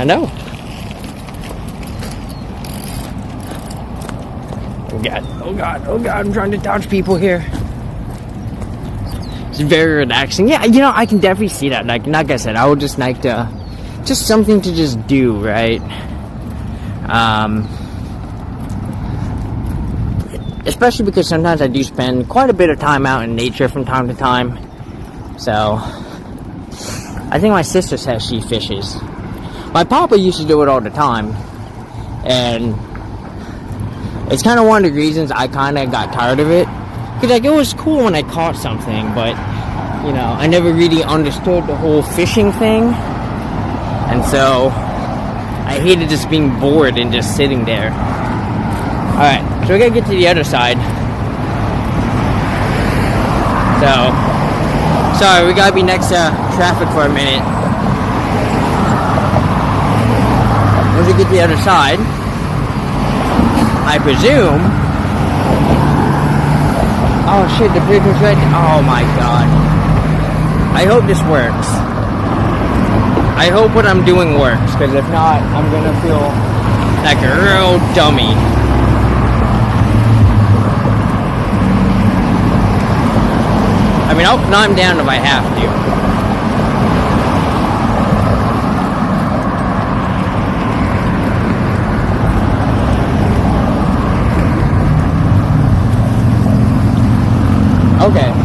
I know. Oh god, I'm trying to dodge people here. It's very relaxing. Yeah, I can definitely see that. Like I said, I would just like to, just something to just do, right? Especially because sometimes I do spend quite a bit of time out in nature from time to time. So, I think my sister says she fishes. My papa used to do it all the time. And it's kind of one of the reasons I kind of got tired of it. Because, like, it was cool when I caught something, but, I never really understood the whole fishing thing. And so, I hated just being bored and just sitting there. Alright, so we gotta get to the other side. So, sorry, we gotta be next to traffic for a minute. Once we get to the other side, I presume... Oh shit, the bridge was red. Oh my god. I hope this works. I hope what I'm doing works, because if not, I'm gonna feel like a real dummy. I mean, I'll climb down if I have to.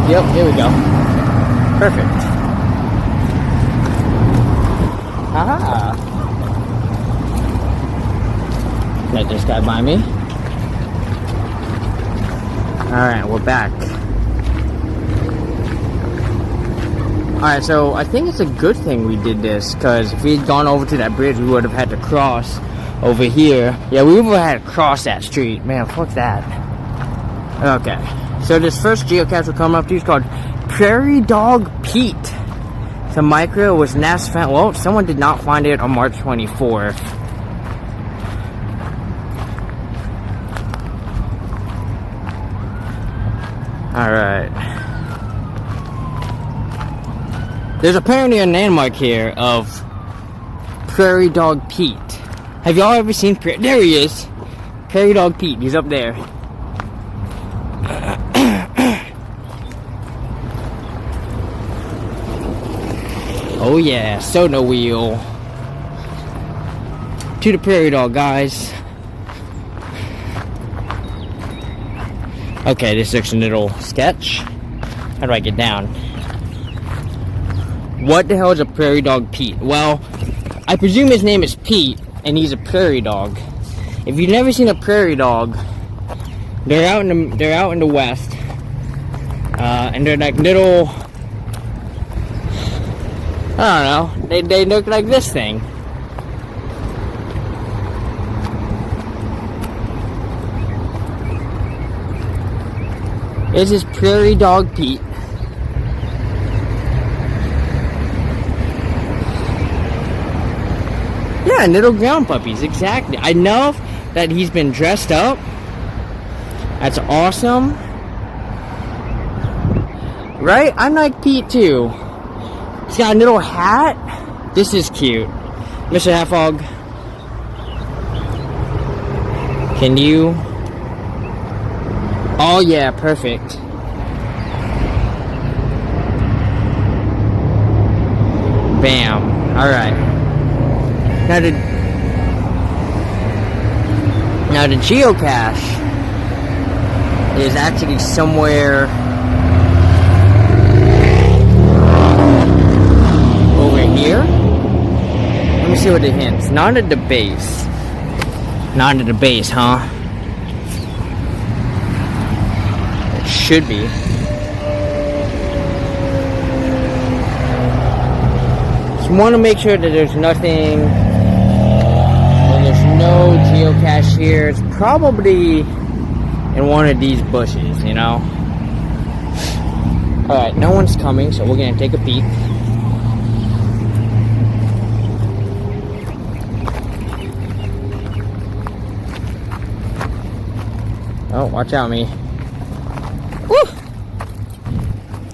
Yep, here we go. Perfect. Aha! Let this guy by me. Alright, we're back. Alright, so I think it's a good thing we did this, because if we had gone over to that bridge, we would have had to cross over here. Yeah, we would have had to cross that street. Man, fuck that. Okay. So this first geocache we're coming up to is called Prairie Dog Pete. The micro was last found. Well, someone did not find it on March 24th. Alright. There's apparently a landmark here of Prairie Dog Pete. Have y'all ever seen there he is. Prairie Dog Pete. He's up there. Oh yeah, soda wheel. To the prairie dog, guys. Okay, this looks a little sketch. How do I get down? What the hell is a prairie dog Pete? Well, I presume his name is Pete, and he's a prairie dog. If you've never seen a prairie dog, they're out in the west, and they're like little. I don't know. They look like this thing. This is Prairie Dog Pete. Yeah, little ground puppies, exactly. I know that he's been dressed up. That's awesome. Right? I'm like Pete too. He's got a little hat. This is cute. Mr. Halfhog. Can you? Oh yeah, perfect. Bam. Alright. Now the geocache is actually somewhere over here. Let me see what it hints. Not at the base. Not at the base, huh? It should be. Just want to make sure that there's nothing. There's no geocache here. It's probably in one of these bushes, you know. Alright, no one's coming, so we're gonna take a peek. Oh, watch out, me. Woo!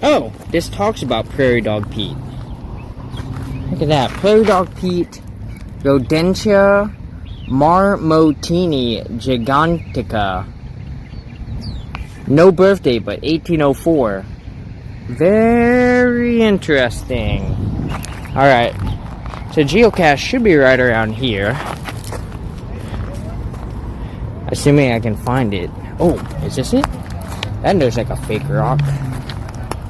Oh, this talks about Prairie Dog Pete. Look at that. Prairie Dog Pete, Rodentia Marmotini Gigantica. No birthday, but 1804. Very interesting. Alright. So geocache should be right around here. Assuming I can find it. Oh, is this it? That looks like a fake rock.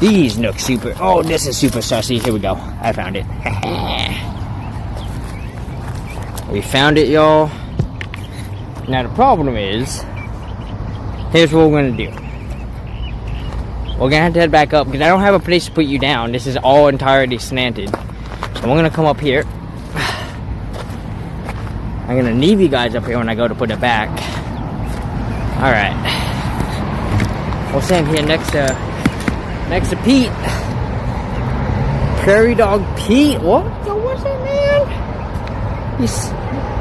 These look super. Oh, this is super sussy. Here we go. I found it. We found it, y'all. Now the problem is, here's what we're gonna do. We're gonna have to head back up because I don't have a place to put you down. This is all entirely slanted. So we're gonna come up here. I'm gonna leave you guys up here when I go to put it back. Alright. We'll stand here next to Pete. Prairie Dog Pete. What was it, man?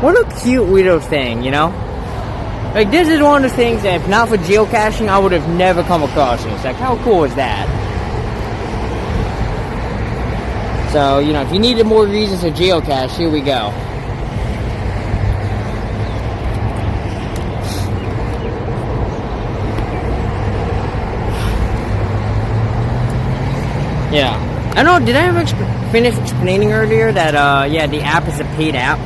What a cute little thing, you know? Like, this is one of the things that if not for geocaching, I would have never come across this. Like, how cool is that? So, you know, if you needed more reasons to geocache, here we go. Yeah. I don't know, did I ever finish explaining earlier that, yeah, the app is a paid app?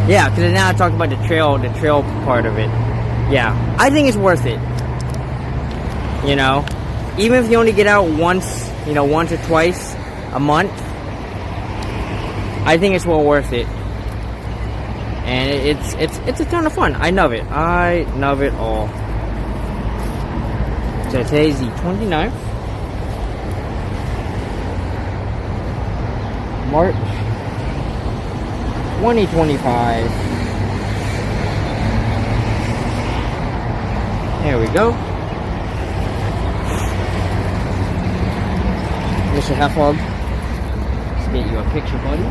Yeah, because now I talked about the trail part of it. Yeah, I think it's worth it. You know? even if you only get out once, you know, once or twice a month, I think it's well worth it. And it's a ton of fun. I love it. I love it all. So today's the 29th. March 2025. There we go. Mr. Half-Hog. Let's get you a picture, buddy.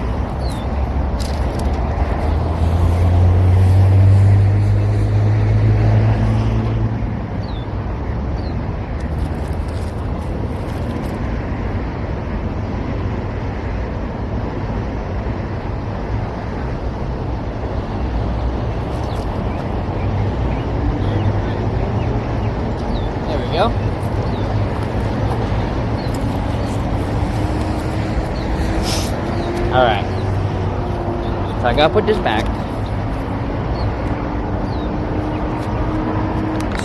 Go. Alright. So I gotta put this back.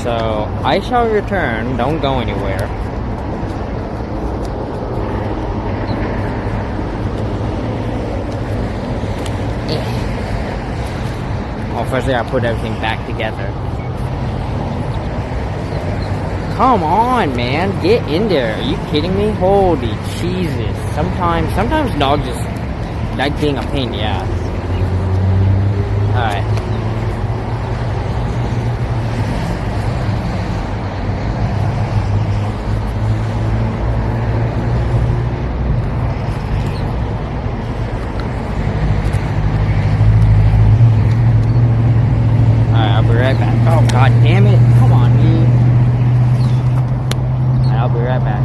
So I shall return. Don't go anywhere. Well, first I gotta put everything back together. Come on, man. Get in there. Are you kidding me? Holy Jesus. Sometimes dogs just like being a pain in the ass. Alright. Alright, I'll be right back. Oh, god damn it. Come on, me. I'll be right back.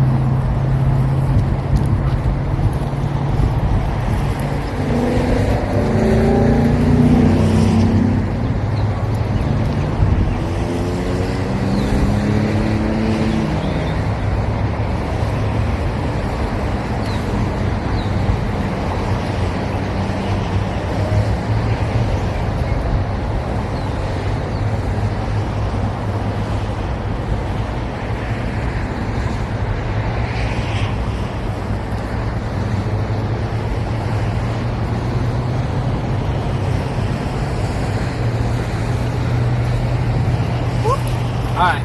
Alright.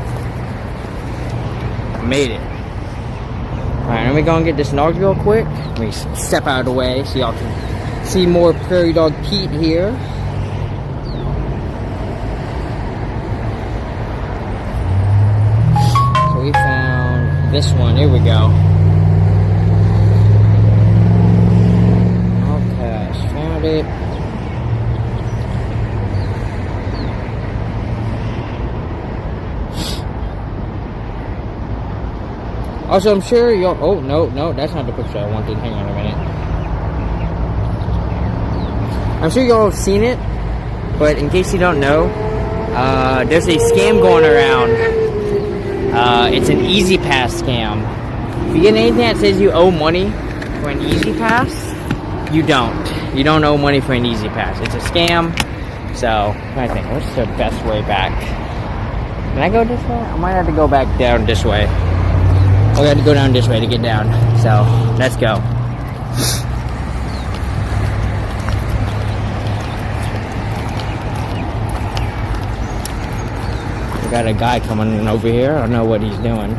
Made it. Alright, let me go and get this nog real quick. Let me step out of the way so y'all can see more Prairie Dog Pete here. So we found this one. Here we go. Okay, found it. Also, I'm sure you'll... Oh, no, that's not the picture I wanted. Hang on a minute. I'm sure y'all have seen it, but in case you don't know, there's a scam going around. It's an Easy Pass scam. If you get anything that says you owe money for an Easy Pass, you don't. You don't owe money for an Easy Pass. It's a scam. So, I think, what's the best way back? Can I go this way? I might have to go back down this way. Oh, we have to go down this way to get down. So, let's go. We got a guy coming over here. I don't know what he's doing.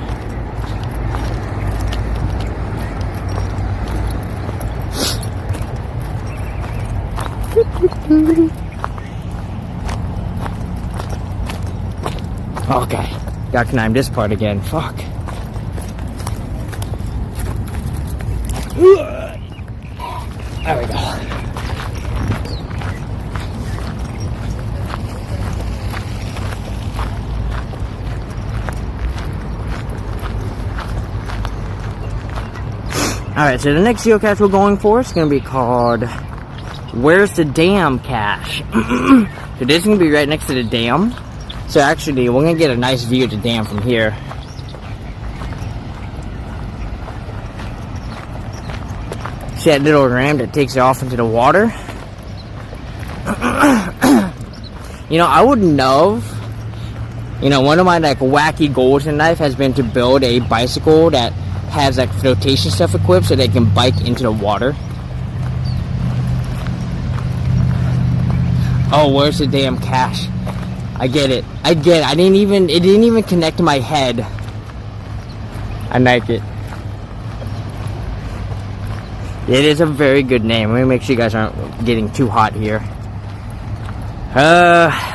Okay. Gotta climb this part again. Fuck. There we go. Alright, so the next geocache we're going for is going to be called Where's the Dam Cache? So this is going to be right next to the dam. So actually, we're going to get a nice view of the dam from here. See that little ram that takes it off into the water? You know, I would love You know, one of my like wacky goals in life has been to build a bicycle that has like flotation stuff equipped so they can bike into the water. Oh, where's the damn cache? I get it. I get it. It didn't even connect to my head. I like it. It is a very good name. Let me make sure you guys aren't getting too hot here.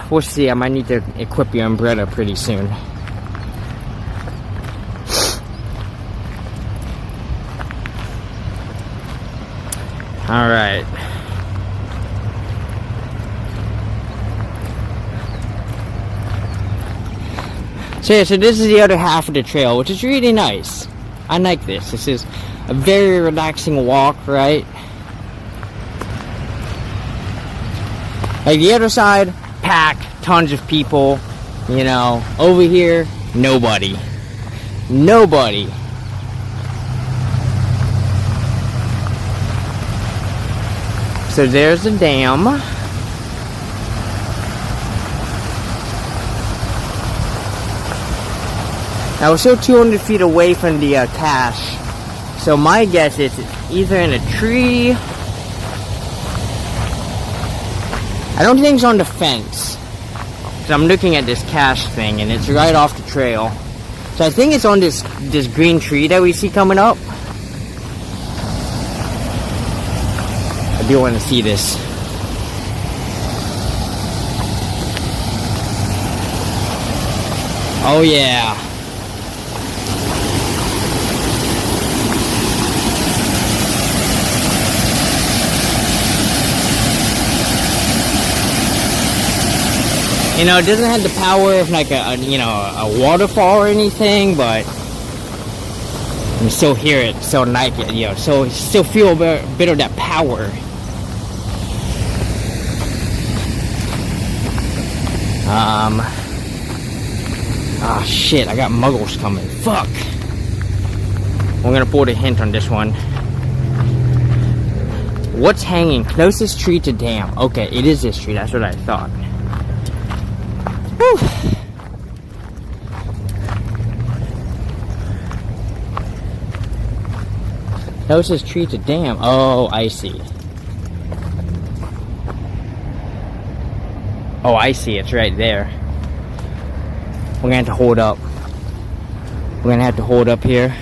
We'll see. I might need to equip your umbrella pretty soon. Alright. So yeah, so this is the other half of the trail, which is really nice. I like this. This is a very relaxing walk, right? Like the other side, packed, tons of people, you know. Over here, nobody. Nobody. So there's the dam. Now we're still 200 feet away from the cache. So my guess is it's either in a tree. I don't think it's on the fence. So I'm looking at this cache thing and it's right off the trail. So I think it's on this green tree that we see coming up. I do want to see this. Oh yeah. You know, it doesn't have the power of like a waterfall or anything, but you can still hear it, still like it, you know, so still feel a bit of that power. Ah shit, I got muggles coming. Fuck. We're gonna pull the hint on this one. What's hanging? Closest tree to dam. Okay, it is this tree, that's what I thought. Whew. Closest tree to dam. Oh, I see. Oh, I see. It's right there. We're gonna have to hold up. We're gonna have to hold up here.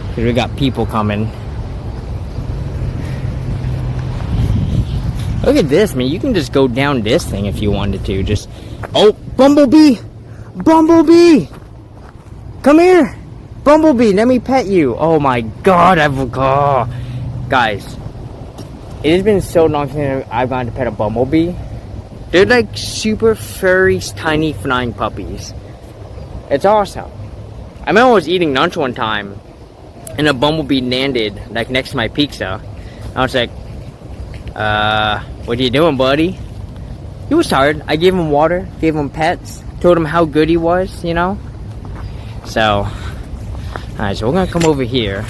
Because we got people coming. Look at this, man. You can just go down this thing if you wanted to. Just... Oh, Bumblebee! Bumblebee! Come here! Bumblebee, let me pet you. Oh my god, guys, it has been so long since I've gone to pet a bumblebee. They're like super furry, tiny flying puppies. It's awesome. I remember I was eating lunch one time and a bumblebee landed like next to my pizza. I was like, what are you doing, buddy? He was tired. I gave him water, gave him pets, told him how good he was, you know? So, alright, so we're gonna come over here.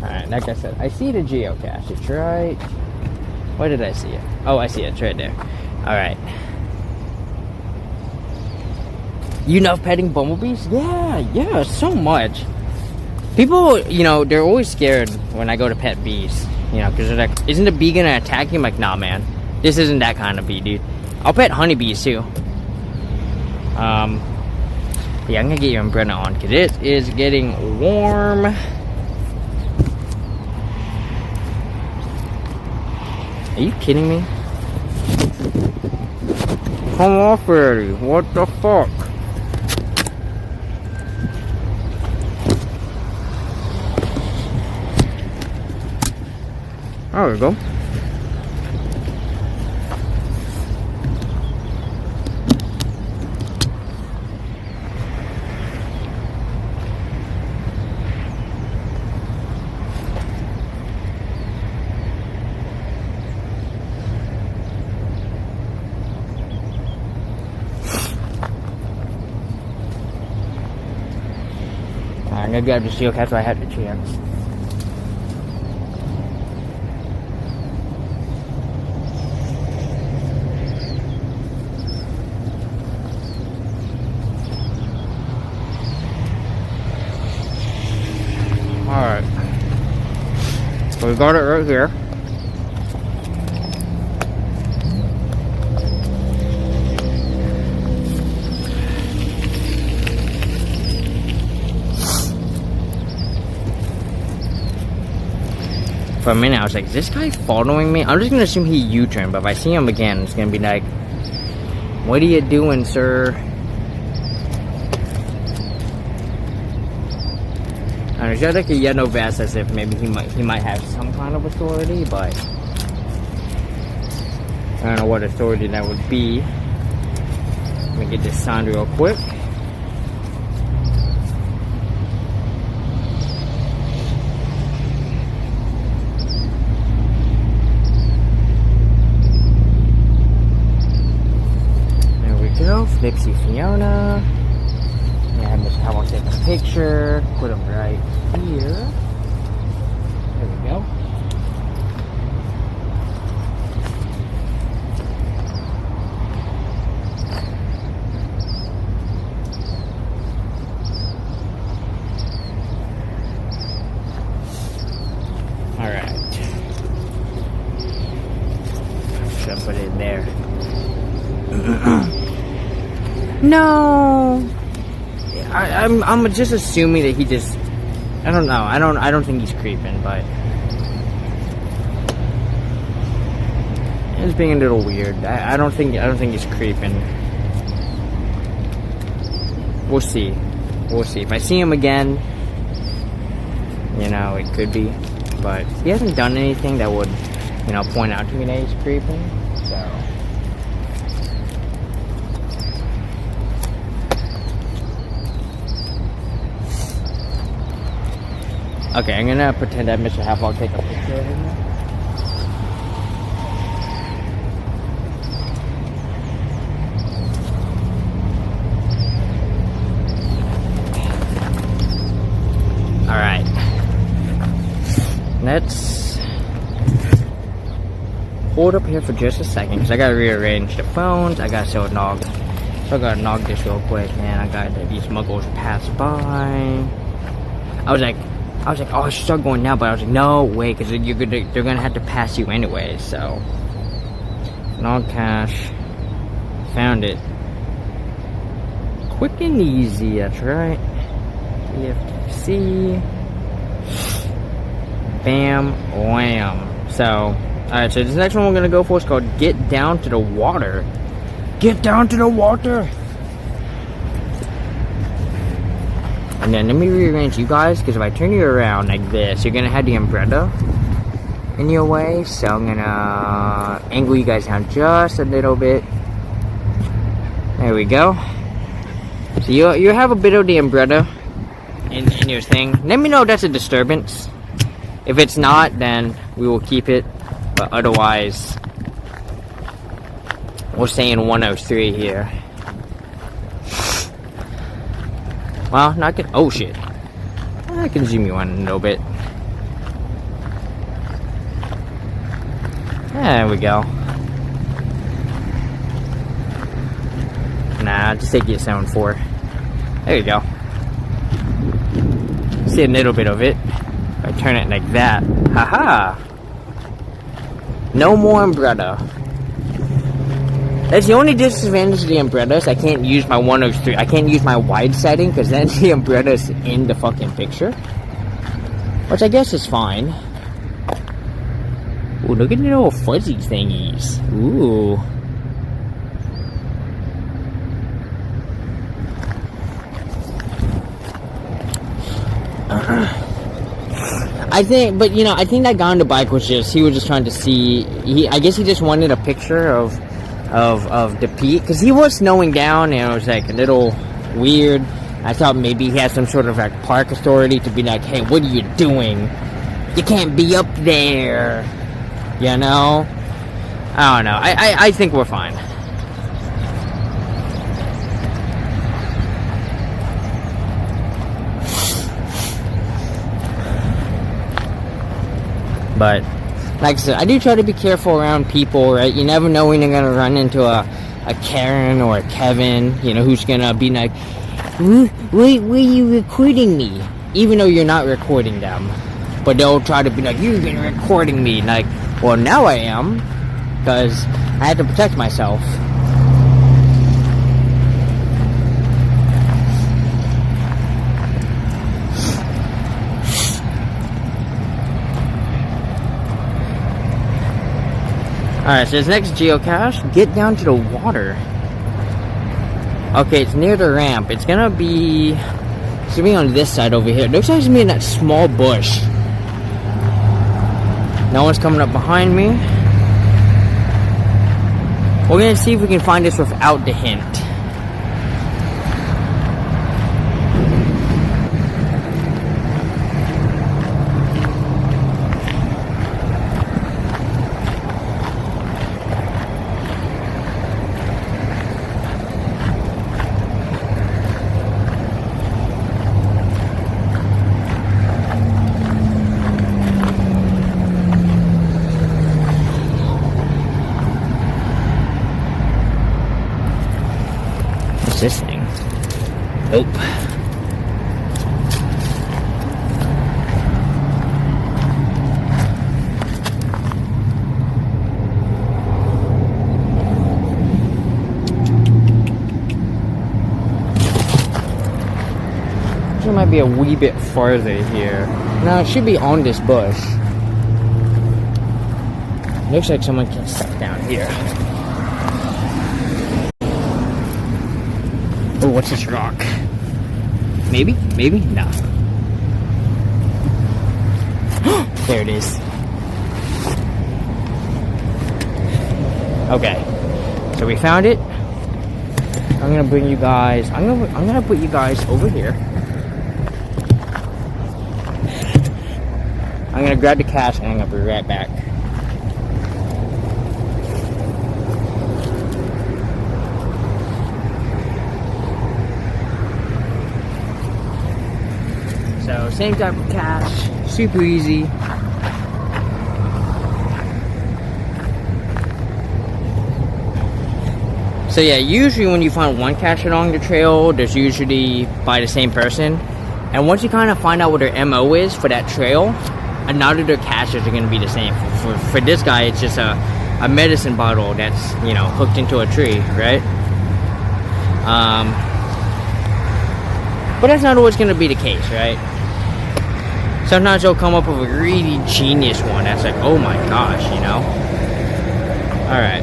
Alright, like I said, I see the geocache. It's right... Where did I see it? Oh, I see it. It's right there. Alright. You love petting bumblebees? Yeah, so much. People, you know, they're always scared when I go to pet bees. You know, because they're like, isn't the bee gonna attack you? I'm like, nah, man. This isn't that kind of bee, dude. I'll pet honeybees, too. Yeah, I'm gonna get your umbrella on, because it is getting warm. Are you kidding me? Come off already. What the fuck? There we go. I'm gonna grab the geocache so I had the chance. Alright. So we got it right here. For a minute, I was like, is this guy following me? I'm just gonna assume he U-turned, but if I see him again, it's gonna be like, what are you doing, sir? And he's got like a yellow vest as if maybe he might have some kind of authority, but I don't know what authority that would be. Let me get this signed real quick. Flipsy Fiona. Yeah, Mr. How I'll take a picture. Put him right here. There we go. Alright. Should put it in there. No, I'm just assuming that he just, I don't know. I don't think he's creeping, but it's being a little weird. I don't think he's creeping. We'll see. If I see him again, you know, it could be, but he hasn't done anything that would, you know, point out to me that he's creeping. So. Okay, I'm gonna pretend that Mr. Half, I'll take a picture of him. Alright. Let's hold up here for just a second, because I gotta rearrange the phones. I gotta sell a nog. So I gotta nog this real quick, and I gotta these muggles pass by. I was like, oh, I should start going now, but I was like, no, wait, because they're gonna have to pass you anyway. So, log cache, found it, quick and easy. That's right. EFTC, bam, wham. So, all right. So this next one we're gonna go for is called "Get Down to the Water." Get down to the water. And then let me rearrange you guys, because if I turn you around like this, you're gonna have the umbrella in your way. So I'm gonna angle you guys down just a little bit. There we go. So you have a bit of the umbrella in your thing. Let me know if that's a disturbance. If it's not, then we will keep it. But otherwise, we'll stay in 103 here. Well, no, I can. Oh shit! I can zoom you in a little bit. There we go. Nah, just take you a 7.4. There you go. See a little bit of it. If I turn it like that, haha! No more umbrella. That's the only disadvantage of the umbrellas. I can't use my 103. I can't use my wide setting, because then the umbrella's in the fucking picture. Which I guess is fine. Ooh, look at the little fuzzy thingies. Ooh. I think, but you know, I think that guy on the bike was just, he was just trying to see, I guess he just wanted a picture of the Pete, because he was snowing down, and it was like a little weird. I thought maybe he had some sort of like park authority to be like, hey, what are you doing? You can't be up there, you know? I don't know. I think we're fine. But like I said, I do try to be careful around people, right? You never know when you're gonna run into a Karen or a Kevin, you know, who's gonna be like, why are you recording me? even though you're not recording them. But they'll try to be like, you've been recording me. Like, well, now I am, because I had to protect myself. Alright, so this next geocache, get down to the water. Okay, it's near the ramp. It's gonna be on this side over here. It looks like it's gonna be in that small bush. No one's coming up behind me. We're gonna see if we can find this without the hint. This thing. Nope. It might be a wee bit farther here. No, it should be on this bush. Looks like someone can sit down here. Oh, what's this rock? Maybe? Maybe? No. There it is. Okay. So we found it. I'm gonna bring you guys. I'm gonna put you guys over here. I'm gonna grab the cache and I'm gonna be right back. So, same type of cache, super easy. So yeah, usually when you find one cache along the trail, there's usually by the same person. And once you kind of find out what their MO is for that trail, none of their caches are going to be the same. For this guy, it's just a medicine bottle that's, you know, hooked into a tree, right? But that's not always going to be the case, right? Sometimes they'll come up with a really genius one that's like, oh my gosh, you know? Alright.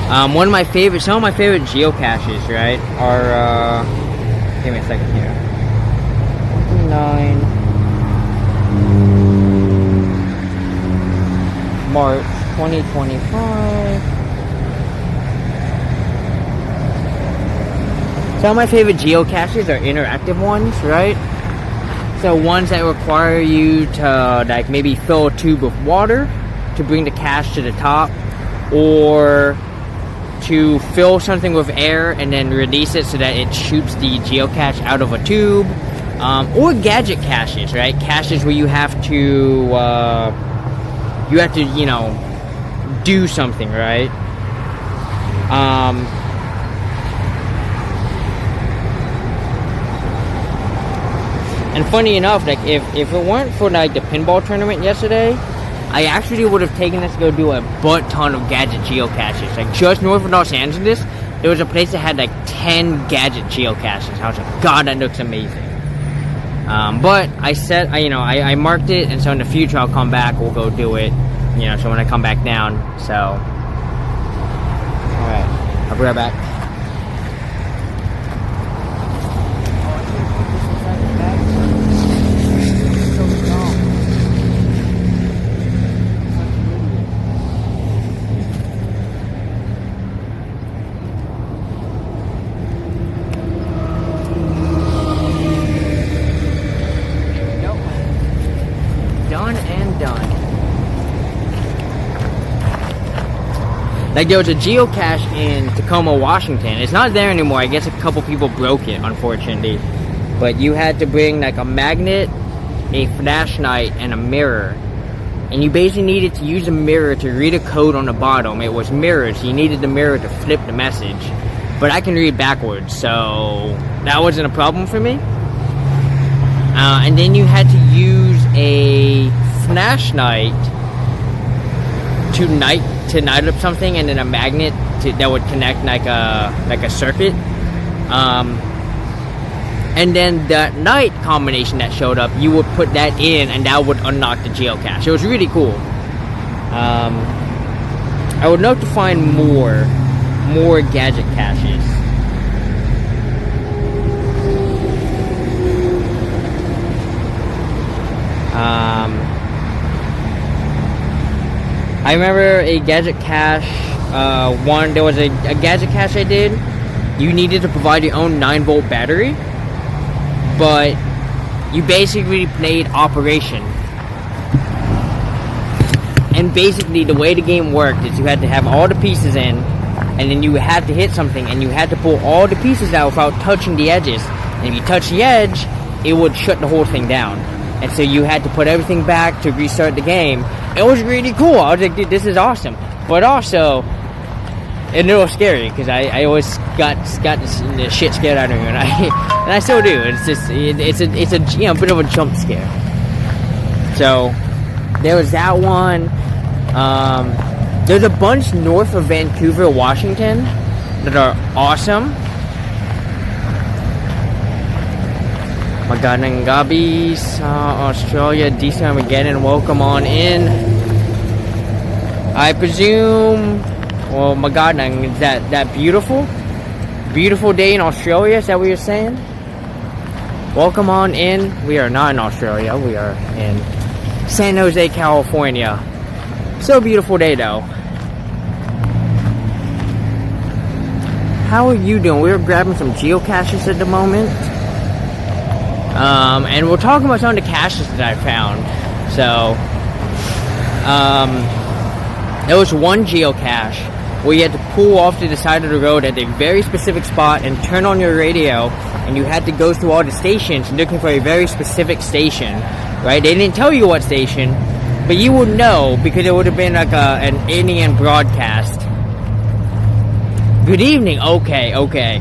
Some of my favorite geocaches, right, are, give me a second here. 9 March 2025. Some of my favorite geocaches are interactive ones, right? So ones that require you to like maybe fill a tube with water to bring the cache to the top, or to fill something with air and then release it so that it shoots the geocache out of a tube, or gadget caches, right? Caches where you have to you know, do something, right? And funny enough, like if it weren't for like the pinball tournament yesterday, I actually would have taken this to go do a butt ton of gadget geocaches. Like just north of Los Angeles, there was a place that had like 10 gadget geocaches. I was like, God, that looks amazing. But I said, I marked it, and so in the future I'll come back. We'll go do it. You know, so when I come back down. So, all right, I'll be right back. Like there was a geocache in Tacoma, Washington. It's not there anymore. I guess a couple people broke it, unfortunately. But you had to bring like a magnet, a flashlight, and a mirror. And you basically needed to use a mirror to read a code on the bottom. It was mirrored, so you needed the mirror to flip the message. But I can read backwards, so that wasn't a problem for me. And then you had to use a flashlight to light up something, and then a magnet that would connect like a circuit. And then the night combination that showed up, you would put that in, and that would unlock the geocache. It was really cool. I would love to find more gadget caches. I remember a gadget cache. There was a gadget cache I did. You needed to provide your own 9-volt battery, but you basically played Operation. And basically, the way the game worked is you had to have all the pieces in, and then you had to hit something, and you had to pull all the pieces out without touching the edges. And if you touch the edge, it would shut the whole thing down. And so you had to put everything back to restart the game. It was really cool. I was like, dude, this is awesome. But also, a little scary, because I always got the shit scared out of me, and I still do. It's just it's a bit of a jump scare. So there was that one. There's a bunch north of Vancouver, Washington, that are awesome. Magandang Australia, decent again, welcome on in. I presume, well, Magandang, is that beautiful day in Australia? Is that what you're saying? Welcome on in. We are not in Australia. We are in San Jose, California. So beautiful day though. How are you doing? We're grabbing some geocaches at the moment. And we're talking about some of the caches that I found. So, there was one geocache where you had to pull off to the side of the road at a very specific spot and turn on your radio, and you had to go through all the stations looking for a very specific station, right? They didn't tell you what station, but you would know because it would have been like an alien broadcast. Good evening. Okay,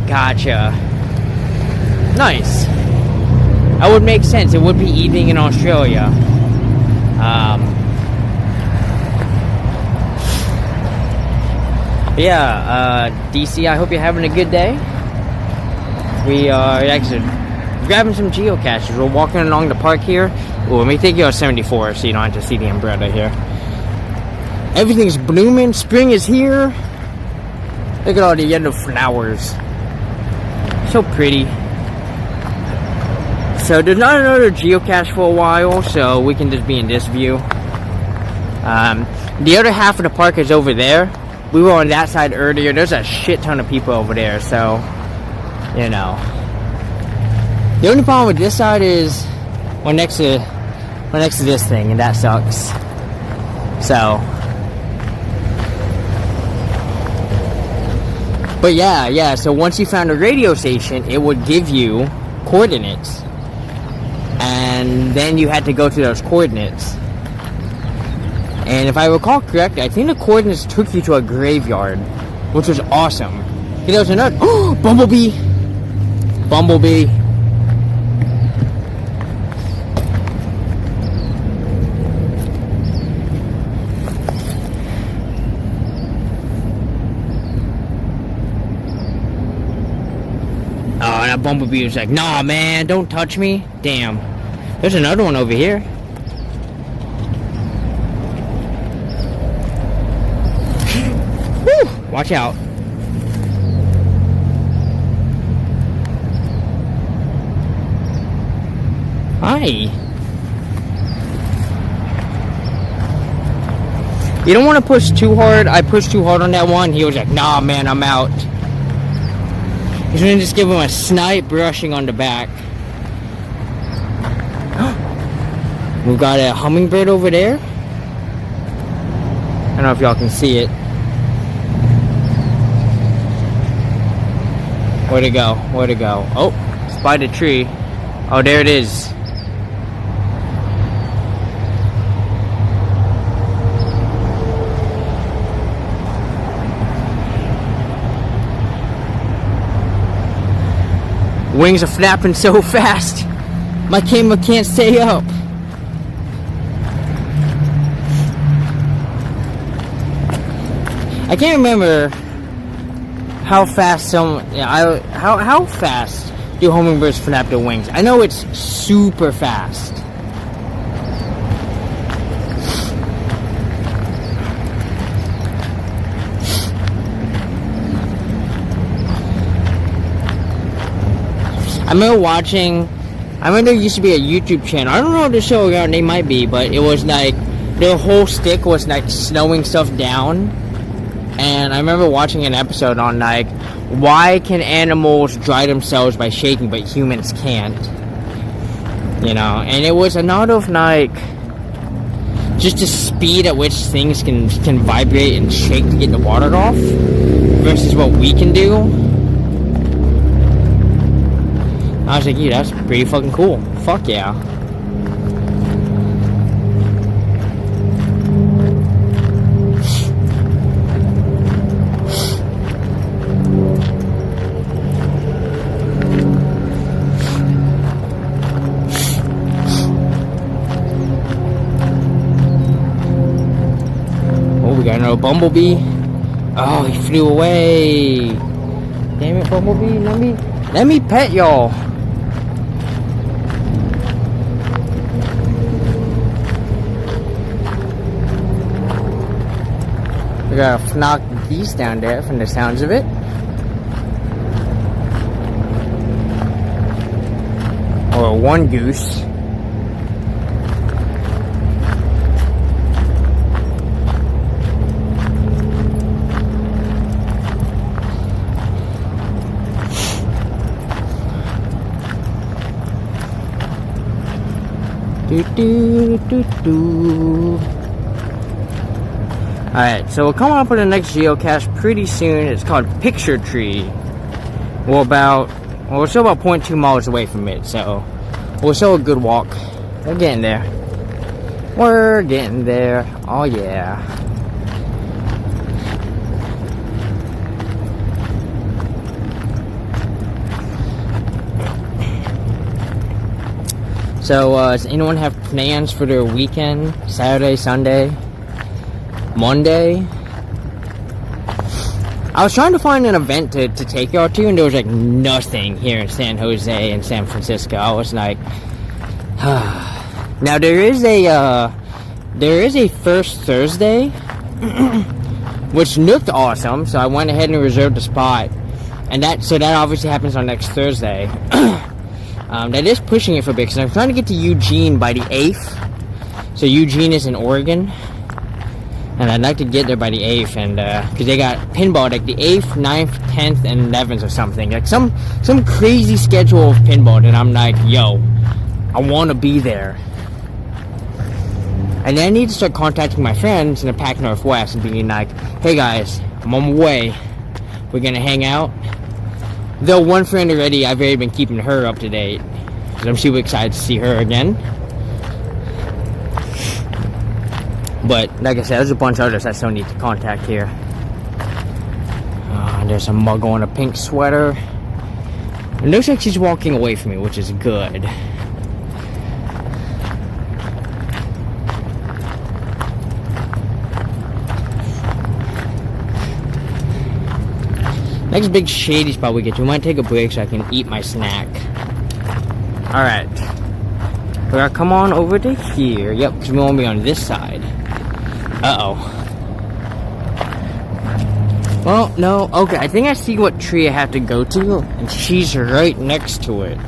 gotcha. Nice. That would make sense. It would be evening in Australia. DC, I hope you're having a good day. We are actually grabbing some geocaches. We're walking along the park here. Ooh, let me take you on 74 so you don't have to see the umbrella here. Everything's blooming. Spring is here. Look at all the yellow flowers. So pretty. So there's not another geocache for a while, so we can just be in this view. The other half of the park is over there. We were on that side earlier. There's a shit ton of people over there, so, you know. The only problem with this side is we're next to this thing, and that sucks. So, but yeah, so once you found a radio station, it would give you coordinates. And then you had to go to those coordinates. And if I recall correctly, I think the coordinates took you to a graveyard, which was awesome. There was another... Oh! Bumblebee! Oh, that bumblebee was like, nah, man, don't touch me. Damn. There's another one over here. Woo! Watch out. Hi. You don't want to push too hard. I pushed too hard on that one. He was like, nah, man, I'm out. He's gonna just give him a snipe brushing on the back. We've got a hummingbird over there. I don't know if y'all can see it. Where'd it go? Oh, it's by the tree. Oh, there it is. Wings are flapping so fast. My camera can't stay up. I can't remember how fast how fast do hummingbirds flap their wings. I know it's super fast. I remember there used to be a YouTube channel. I don't know what the show name might be, but it was like their whole stick was like slowing stuff down. And I remember watching an episode on like why can animals dry themselves by shaking but humans can't? You know, and it was a lot of like just the speed at which things can vibrate and shake to get the water off versus what we can do. I was like, yeah, that's pretty fucking cool. Fuck yeah. Oh, we got another bumblebee. Oh, he flew away. Damn it, bumblebee. Let me pet y'all. We got a flock of geese down there from the sounds of it. Or one goose. Alright, so we're coming up with the next geocache pretty soon. It's called Picture Tree. We're still about 0.2 miles away from it, so we're still a good walk. We're getting there. We're getting there. Oh yeah. So, does anyone have plans for their weekend? Saturday, Sunday, Monday? I was trying to find an event to take y'all to, and there was like nothing here in San Jose and San Francisco. I was like, now there is a First Thursday, which looked awesome. So I went ahead and reserved a spot, and that obviously happens on next Thursday. That is pushing it for a bit, because I'm trying to get to Eugene by the 8th. So Eugene is in Oregon. And I'd like to get there by the 8th, and, because they got pinball, like the 8th, 9th, 10th, and 11th or something. Like some crazy schedule of pinball that I'm like, yo, I want to be there. And then I need to start contacting my friends in the Pac Northwest and being like, hey guys, I'm on my way. We're going to hang out. Though one friend already, I've already been keeping her up to date, because I'm super excited to see her again. But, like I said, there's a bunch of others I still need to contact here. There's a muggle in a pink sweater. It looks like she's walking away from me, which is good. Next big shady spot we get to, we might take a break so I can eat my snack. Alright. We're gonna come on over to here. Yep, because we want to be on this side. Uh-oh. Well, no. Okay, I think I see what tree I have to go to, and she's right next to it.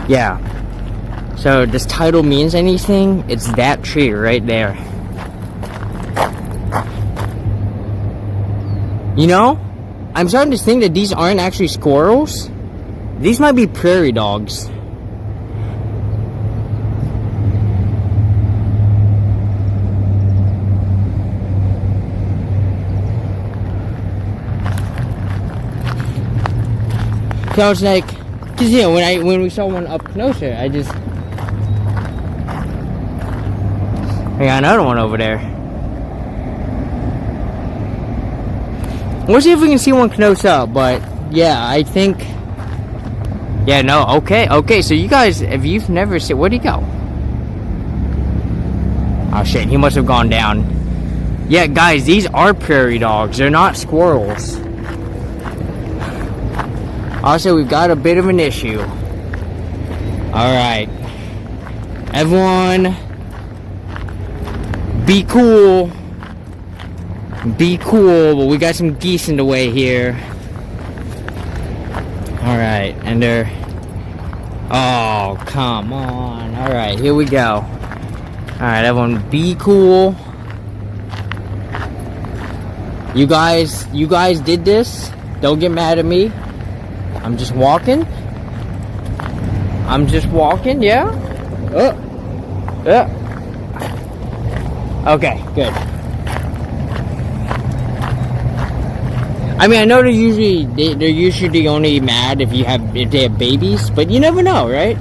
Yeah. So, this title means anything? It's that tree right there. You know, I'm starting to think that these aren't actually squirrels. These might be prairie dogs. So I was like, cause you know, when we saw one up closer, I just, I got another one over there. We'll see if we can see one close up, but yeah, I think Yeah, no, okay, so you guys, if you've never seen, where'd he go? Oh shit, he must have gone down. Yeah, guys, these are prairie dogs. They're not squirrels. Also, we've got a bit of an issue. Alright. Everyone, be cool. Be cool, but we got some geese in the way here. Alright, and they're... Oh, come on. Alright, here we go. Alright, everyone, be cool. You guys did this. Don't get mad at me. I'm just walking. Yeah? Okay, good. I mean, I know they're usually only mad if they have babies, but you never know, right?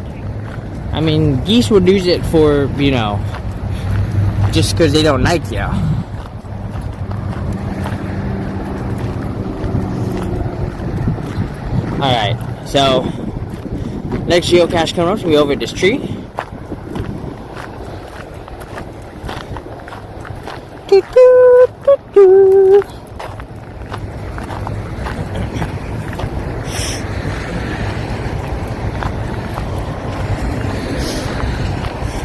I mean, geese would use it for, you know, just because they don't like you. Alright, so next geocache coming up is going to be over at this tree.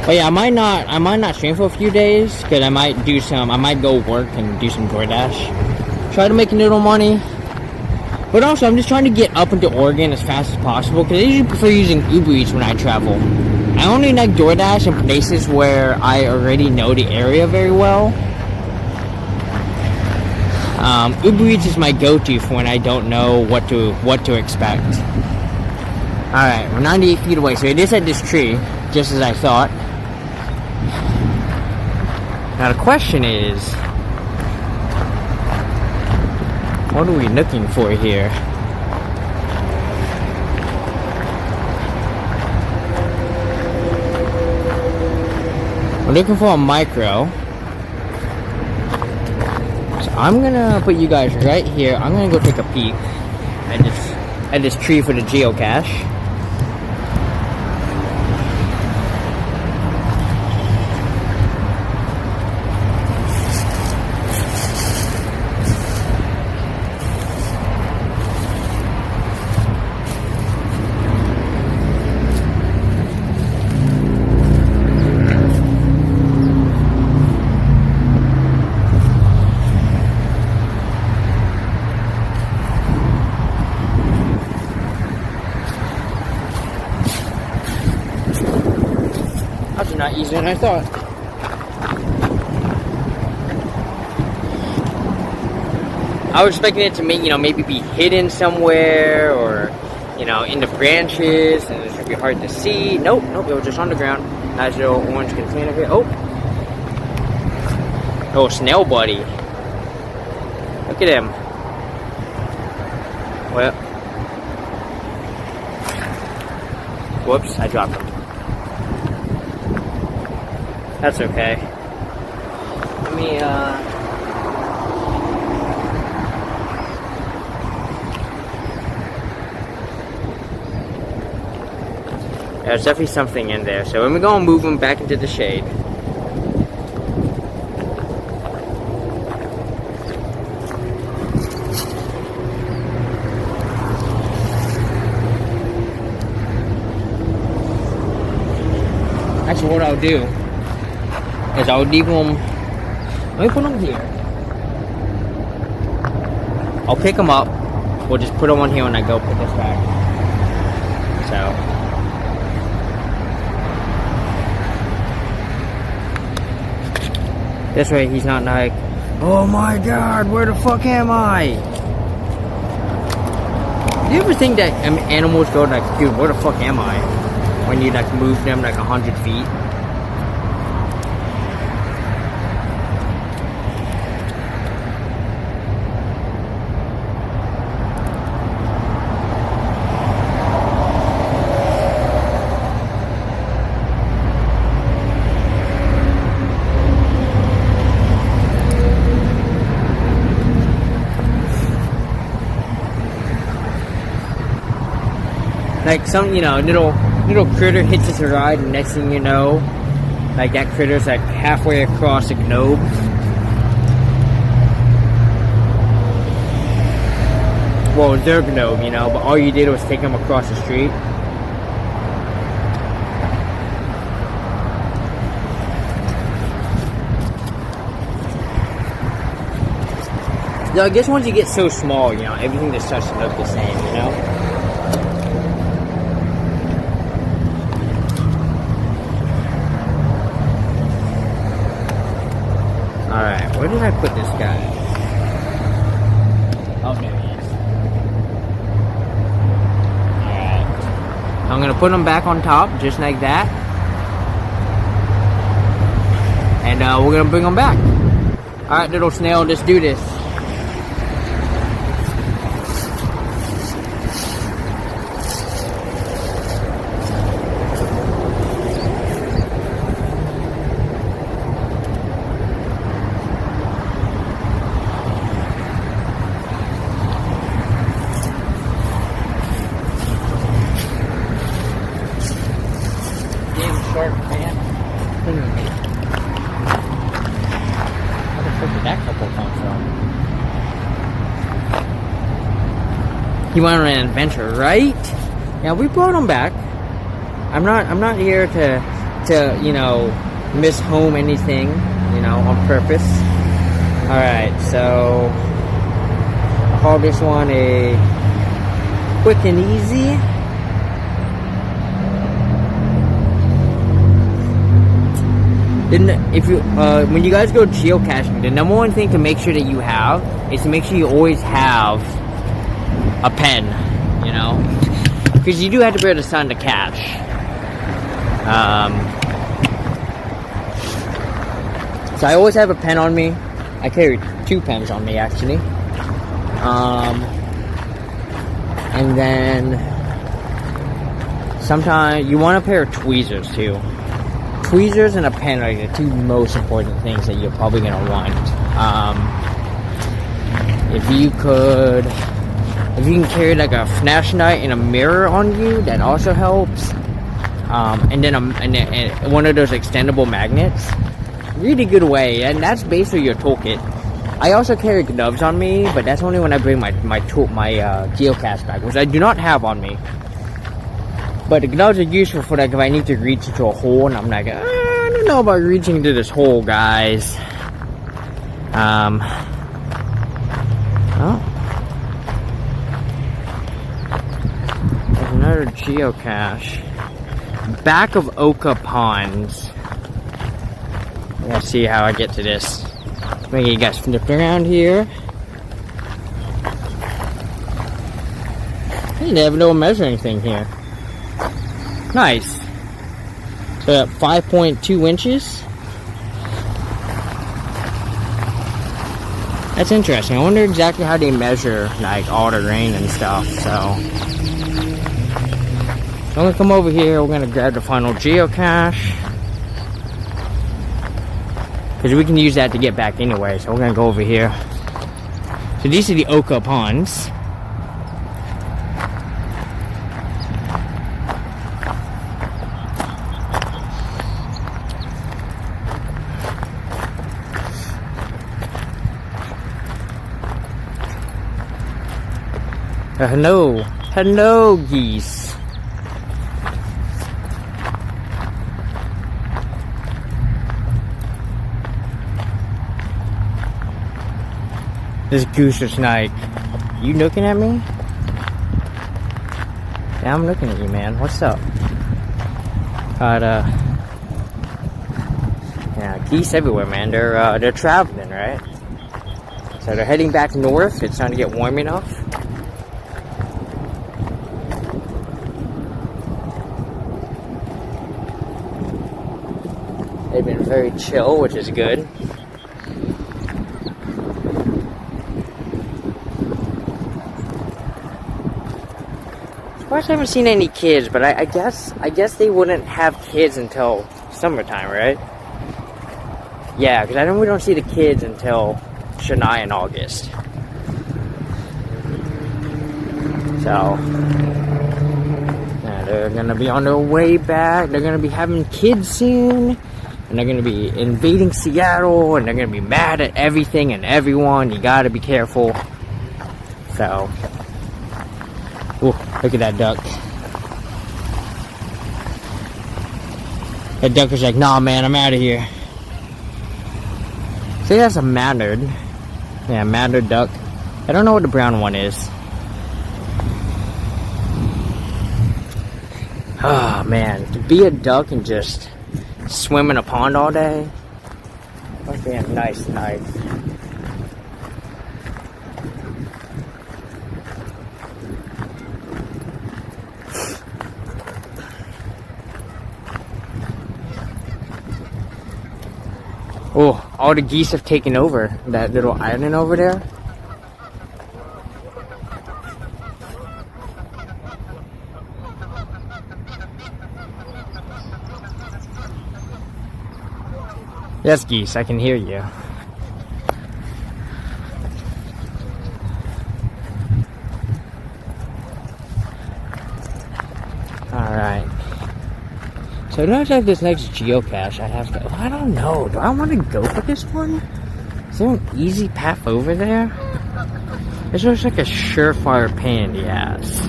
But yeah, I might not stream for a few days because I might go work and do some DoorDash. Try to make a little money. But also, I'm just trying to get up into Oregon as fast as possible because I usually prefer using Uber Eats when I travel. I only like DoorDash in places where I already know the area very well. Uber Eats is my go-to for when I don't know what to expect. Alright, we're 98 feet away, so it is at this tree, just as I thought. Now the question is, what are we looking for here? We're looking for a micro. So I'm gonna put you guys right here. I'm gonna go take a peek at this tree for the geocache. Not easier than I thought. I was expecting it to maybe be hidden somewhere or, in the branches and it should be hard to see. Nope, it was just on the ground. Nice little orange container here. Oh, snail buddy. Look at him. Well. Whoops, I dropped him. That's okay. Let me, yeah, there's definitely something in there. So let me go and move him back into the shade. Actually, what I'll do is I'll leave them. Let me put them here. I'll pick them up. We'll just put them on here when I go put this back. So this way he's not like, oh my god, where the fuck am I? Do you ever think that animals go like, dude, where the fuck am I? When you like move them like 100 feet? Like some, little critter hitches a ride, and next thing you know, like that critter's like halfway across the globe. Well, it's their globe, but all you did was take them across the street. So I guess once you get so small, everything just starts to look the same, Alright, where did I put this guy? Oh, there he is. Alright. I'm gonna put him back on top, just like that. And we're gonna bring him back. Alright, little snail, let's do this. Where the frick did that couple come from? He went on an adventure, right? Yeah, we brought him back. I'm not here to miss home anything, on purpose. Alright, so I'll call this one a quick and easy. Then if you when you guys go geocaching, the number one thing to make sure that you have is to make sure you always have a pen, because you do have to be able to sign the cache. So I always have a pen on me. I carry 2 pens on me actually. And then sometimes you want a pair of tweezers too. Tweezers and a pen are the 2 most important things that you're probably going to want. If you can carry like a flashlight and a mirror on you, that also helps. And then one of those extendable magnets, really good way. And that's basically your toolkit. I also carry gloves on me, but that's only when I bring my geocache bag, which I do not have on me. But the gloves are useful for like if I need to reach into a hole and I'm like, I don't know about reaching into this hole, guys. Oh. There's another geocache. Back of Oka Ponds. Let's see how I get to this. Maybe you guys flip around here. Hey, they have a little measuring thing here. Nice. So 5.2 inches. That's interesting. I wonder exactly how they measure like all the rain and stuff. So I'm gonna come over here. We're gonna grab the final geocache because we can use that to get back anyway. So we're gonna go over here. So these are the Oka Ponds. Hello geese. This goose is like, you looking at me? Yeah, I'm looking at you, man. What's up? But yeah, geese everywhere, man. They're traveling, right? So they're heading back north. It's starting to get warm enough. They've been very chill, which is good. Surprised I haven't seen any kids, but I guess they wouldn't have kids until summertime, right? Yeah, because we don't see the kids until July and August. So they're gonna be on their way back. They're gonna be having kids soon. And they're gonna be invading Seattle. And they're gonna be mad at everything and everyone. You gotta be careful. So. Ooh, look at that duck. That duck was like, nah man, I'm out of here. See, that's a mallard. Yeah, mallard duck. I don't know what the brown one is. Oh man, to be a duck and just swim in a pond all day. Okay, nice. Oh, all the geese have taken over that little island over there. Yes, geese, I can hear you. Alright. So it looks like this next geocache I have to... I don't know. Do I want to go for this one? Is there an easy path over there? This looks like a surefire pain in the ass.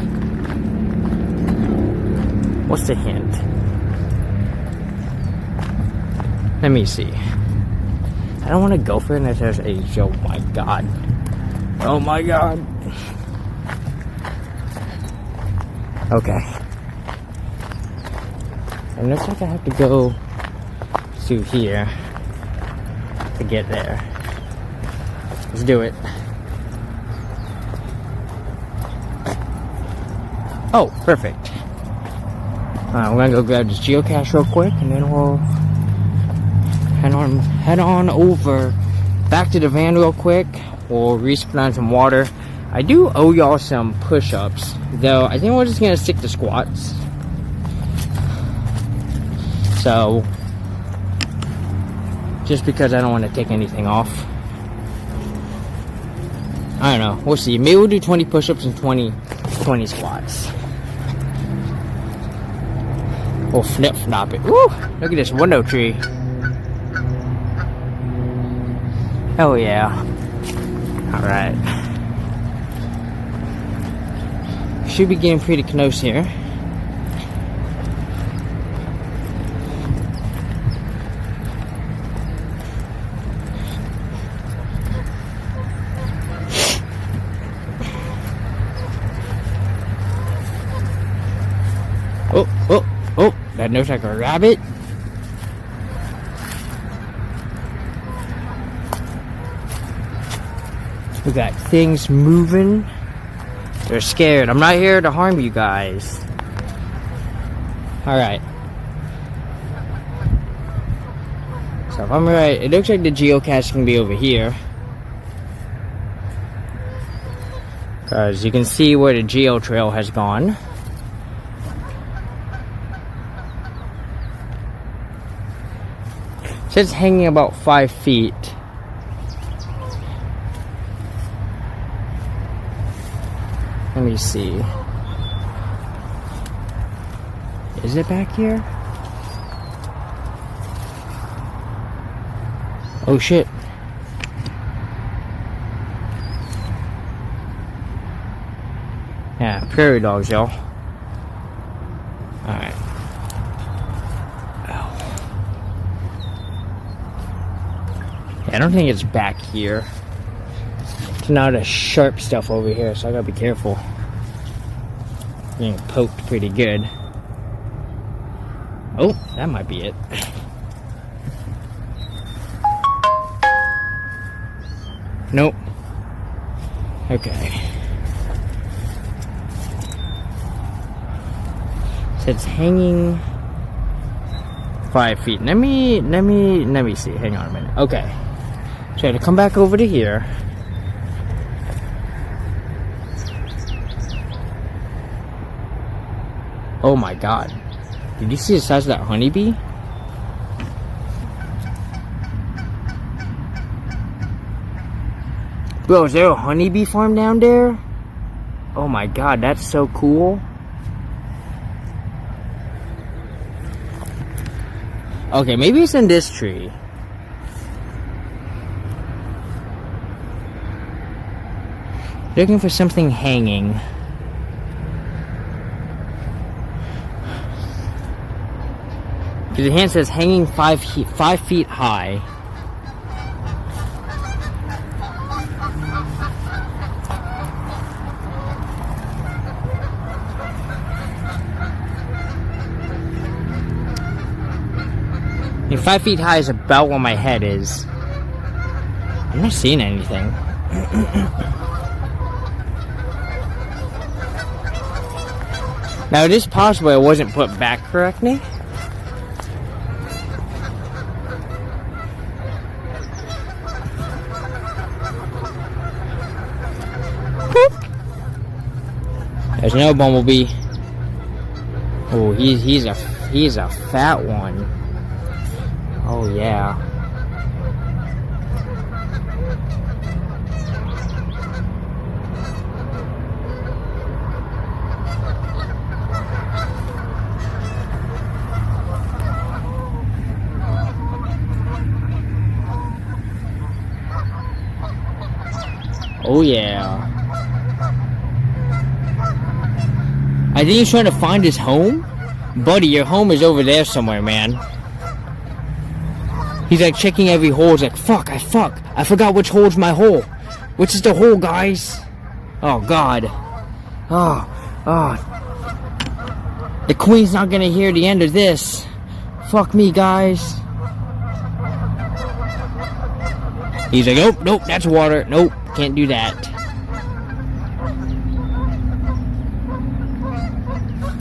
What's the hint? Let me see. I don't want to go for it unless there's a... Oh my god. Oh my god. Okay. It looks like I have to go through here to get there. Let's do it. Oh, perfect. Alright, we're gonna go grab this geocache real quick and then we'll head on over back to the van real quick. We'll resupply some water. I do owe y'all some push-ups, though I think we're just gonna stick to squats. So, just because I don't want to take anything off. I don't know, we'll see. Maybe we'll do 20 push-ups and 20 squats. Oh, flip-flop it. Woo! Look at this window tree. Oh yeah. Alright. Should be getting pretty close here. Oh, that looks like a rabbit. We got things moving. They're scared. I'm not here to harm you guys. Alright. So if I'm right, it looks like the geocache can be over here. Because you can see where the geo trail has gone. It says hanging about 5 feet. Let me see. Is it back here? Oh shit. Yeah, prairie dogs, y'all. Alright. I don't think it's back here. It's not a sharp stuff over here, so I gotta be careful. Getting poked pretty good. Oh, that might be it. Nope. Okay. So it's hanging 5 feet. Let me see. Hang on a minute. Okay. So I had to come back over to here. Oh my god. Did you see the size of that honeybee? Bro, is there a honeybee farm down there? Oh my god, that's so cool. Okay, maybe it's in this tree. Looking for something hanging. Because the hand says hanging 5 feet high. I mean, 5 feet high is about where my head is. I'm not seeing anything. Now it is possible it wasn't put back correctly. There's no bumblebee. Oh, he's a fat one. Oh yeah. Oh yeah. I think he's trying to find his home. Buddy, your home is over there somewhere, man. He's like checking every hole. He's like, fuck. I forgot which hole's my hole. Which is the hole, guys? Oh, God. Oh. The queen's not gonna hear the end of this. Fuck me, guys. He's like, nope, that's water. Nope, can't do that.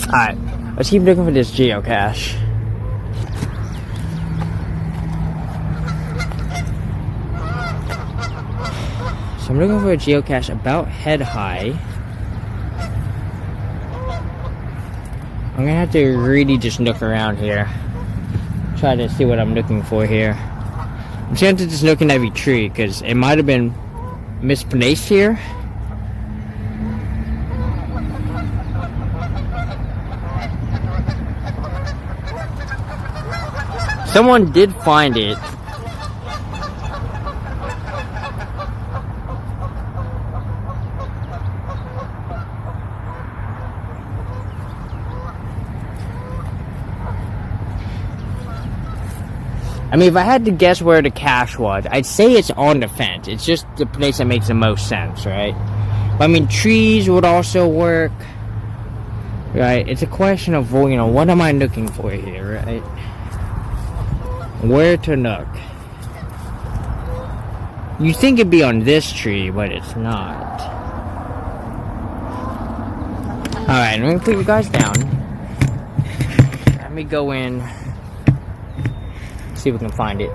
Alright, let's keep looking for this geocache. So I'm looking for a geocache about head high. I'm gonna have to really just look around here. Try to see what I'm looking for here. I'm trying to just look in every tree because it might have been misplaced here. Someone did find it. I mean, if I had to guess where the cache was, I'd say it's on the fence. It's just the place that makes the most sense, right? But, I mean, trees would also work, right? It's a question of, well, you know, what am I looking for here, right? Where to look? You think it'd be on this tree, but it's not. Alright, I'm gonna put you guys down. Let me go in. See if we can find it.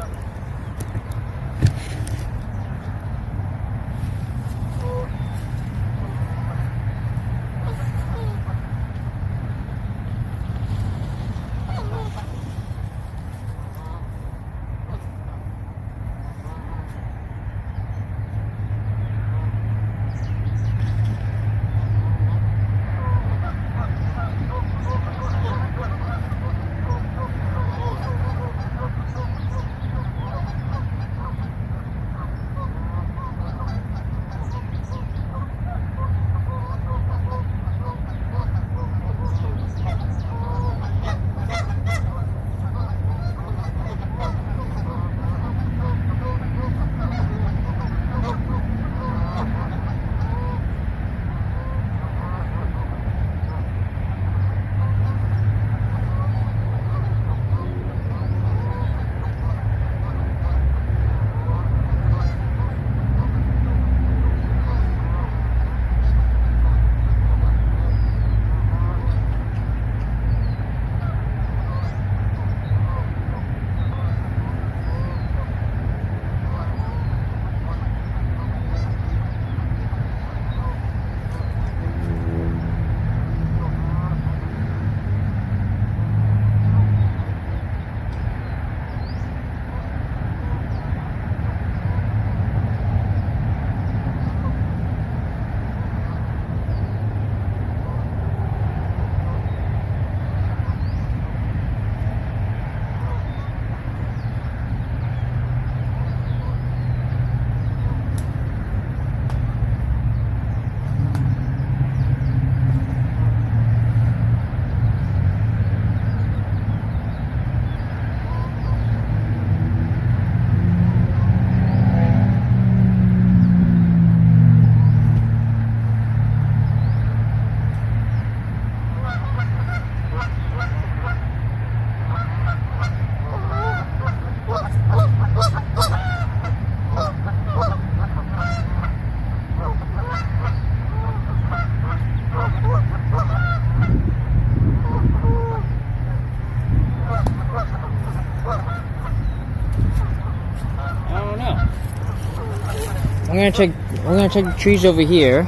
We're gonna check the trees over here.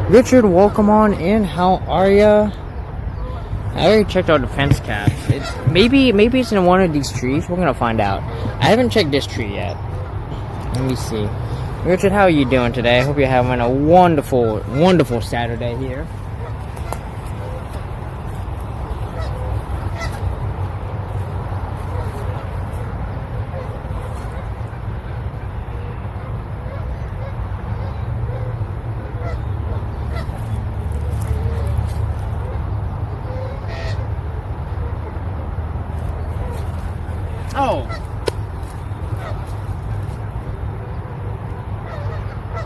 Richard, welcome on in. How are ya? I already checked out the fence caps. Maybe it's in one of these trees. We're gonna find out. I haven't checked this tree yet. Let me see. Richard, how are you doing today? I hope you're having a wonderful, wonderful Saturday here. Oh!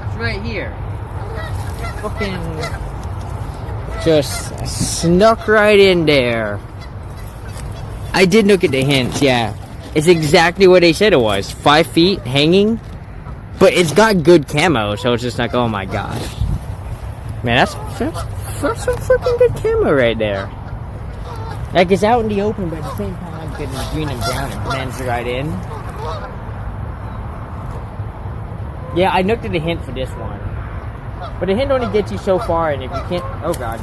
It's right here. Fucking just snuck right in there. I did look at the hints, yeah. It's exactly what they said it was. 5 feet hanging. But it's got good camo, so it's just like, oh my gosh. Man, that's some freaking good camo right there. Like, it's out in the open, but at the same time, I'm getting green and brown and blends right in. Yeah, I looked at the hint for this one. But the hint only gets you so far, and if you can't... Oh, God.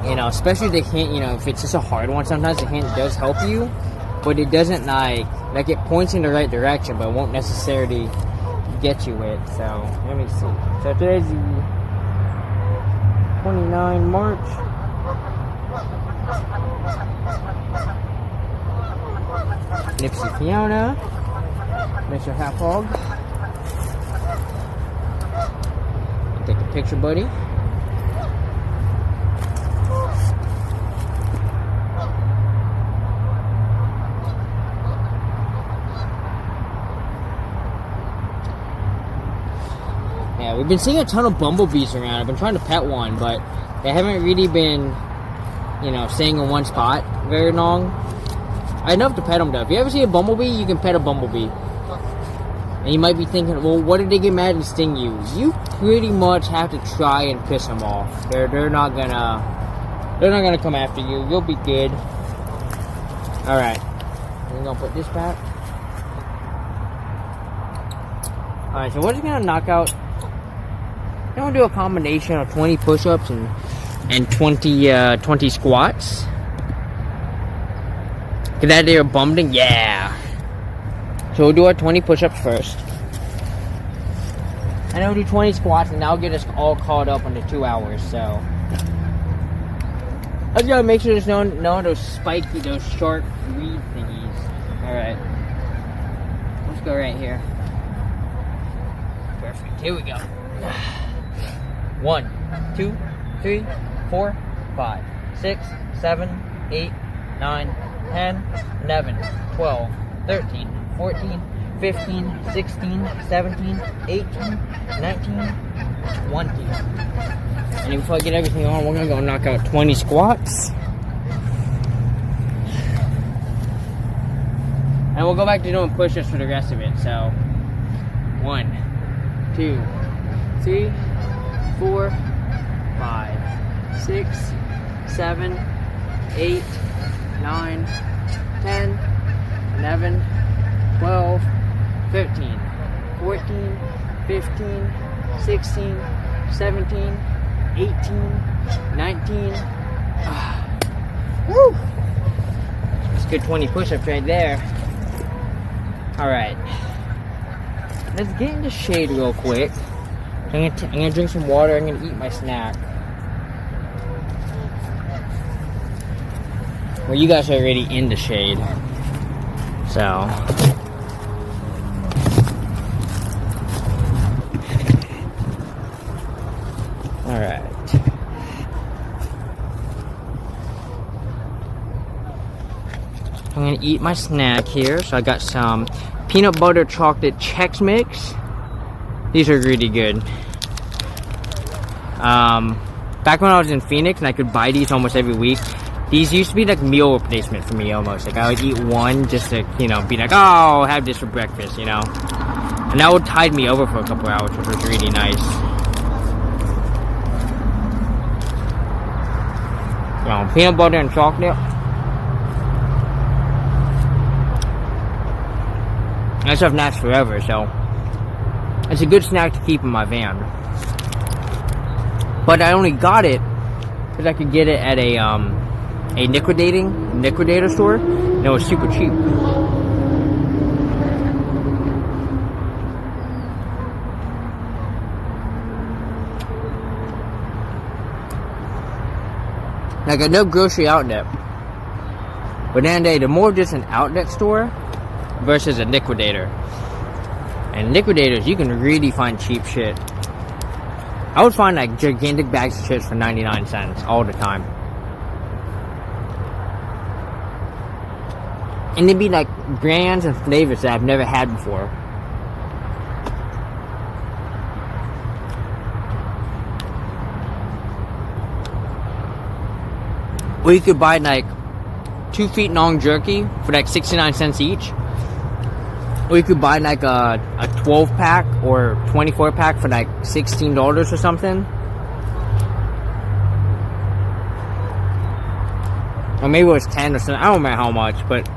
You know, especially the hint, you know, if it's just a hard one, sometimes the hint does help you. But it doesn't, like it points in the right direction, but it won't necessarily get you it. So, let me see. So, today's the 29 March. Nipsey Fiona, Mr. Half Hog. Take a picture, buddy. Yeah, we've been seeing a ton of bumblebees around. I've been trying to pet one, but they haven't really been, you know, staying in one spot very long. I enough to pet them though. If you ever see a bumblebee, you can pet a bumblebee. And you might be thinking, well, what if they get mad and sting you? You pretty much have to try and piss them off. They're not gonna come after you. You'll be good. All right, we're gonna put this back. All right, so we're just gonna knock out. I'm gonna do a combination of 20 push-ups and 20 squats. Get that there bumping? Yeah. So we'll do our 20 push-ups first. And then we'll do 20 squats, and that'll get us all caught up on the 2 hours, so. I just gotta make sure there's no those spiky, those sharp weed thingies. Alright. Let's go right here. Perfect. Here we go. 1, 2, 3, 4, 5, 6, 7, 8, 9, 10, 11, 12, 13, 14, 15, 16, 17, 18, 19, 20. And before I get everything on, we're gonna go knock out 20 squats. And we'll go back to doing push-ups for the rest of it. So, 1, 2, 3, 4, 5, 6, 7, 8, 9, 10, 11, 12, 13, 14, 15, 16, 17, 18, 19. Woo! That's a good 20 push-ups right there. Alright. Let's get in the shade real quick. I'm gonna drink some water. I'm gonna eat my snack. Well, you guys are already in the shade. So. Alright. I'm gonna eat my snack here. So I got some peanut butter chocolate Chex Mix. These are really good. Back when I was in Phoenix and I could buy these almost every week, these used to be like meal replacement for me almost. Like I would eat one just to, you know, be like, oh, I'll have this for breakfast, you know. And that would tide me over for a couple hours, which was really nice. Peanut butter and chocolate. That stuff lasts forever, so it's a good snack to keep in my van. But I only got it because I could get it at a liquidator store, and it was super cheap. Like a no grocery outlet. But then they're more just an outlet store versus a liquidator. And liquidators, you can really find cheap shit. I would find like gigantic bags of chips for 99 cents all the time. And they'd be like brands and flavors that I've never had before. Or you could buy like 2 feet long jerky for like 69 cents each. Or you could buy like a 12 pack or 24 pack for like $16 or something. Or maybe it was 10 or something. I don't remember how much, but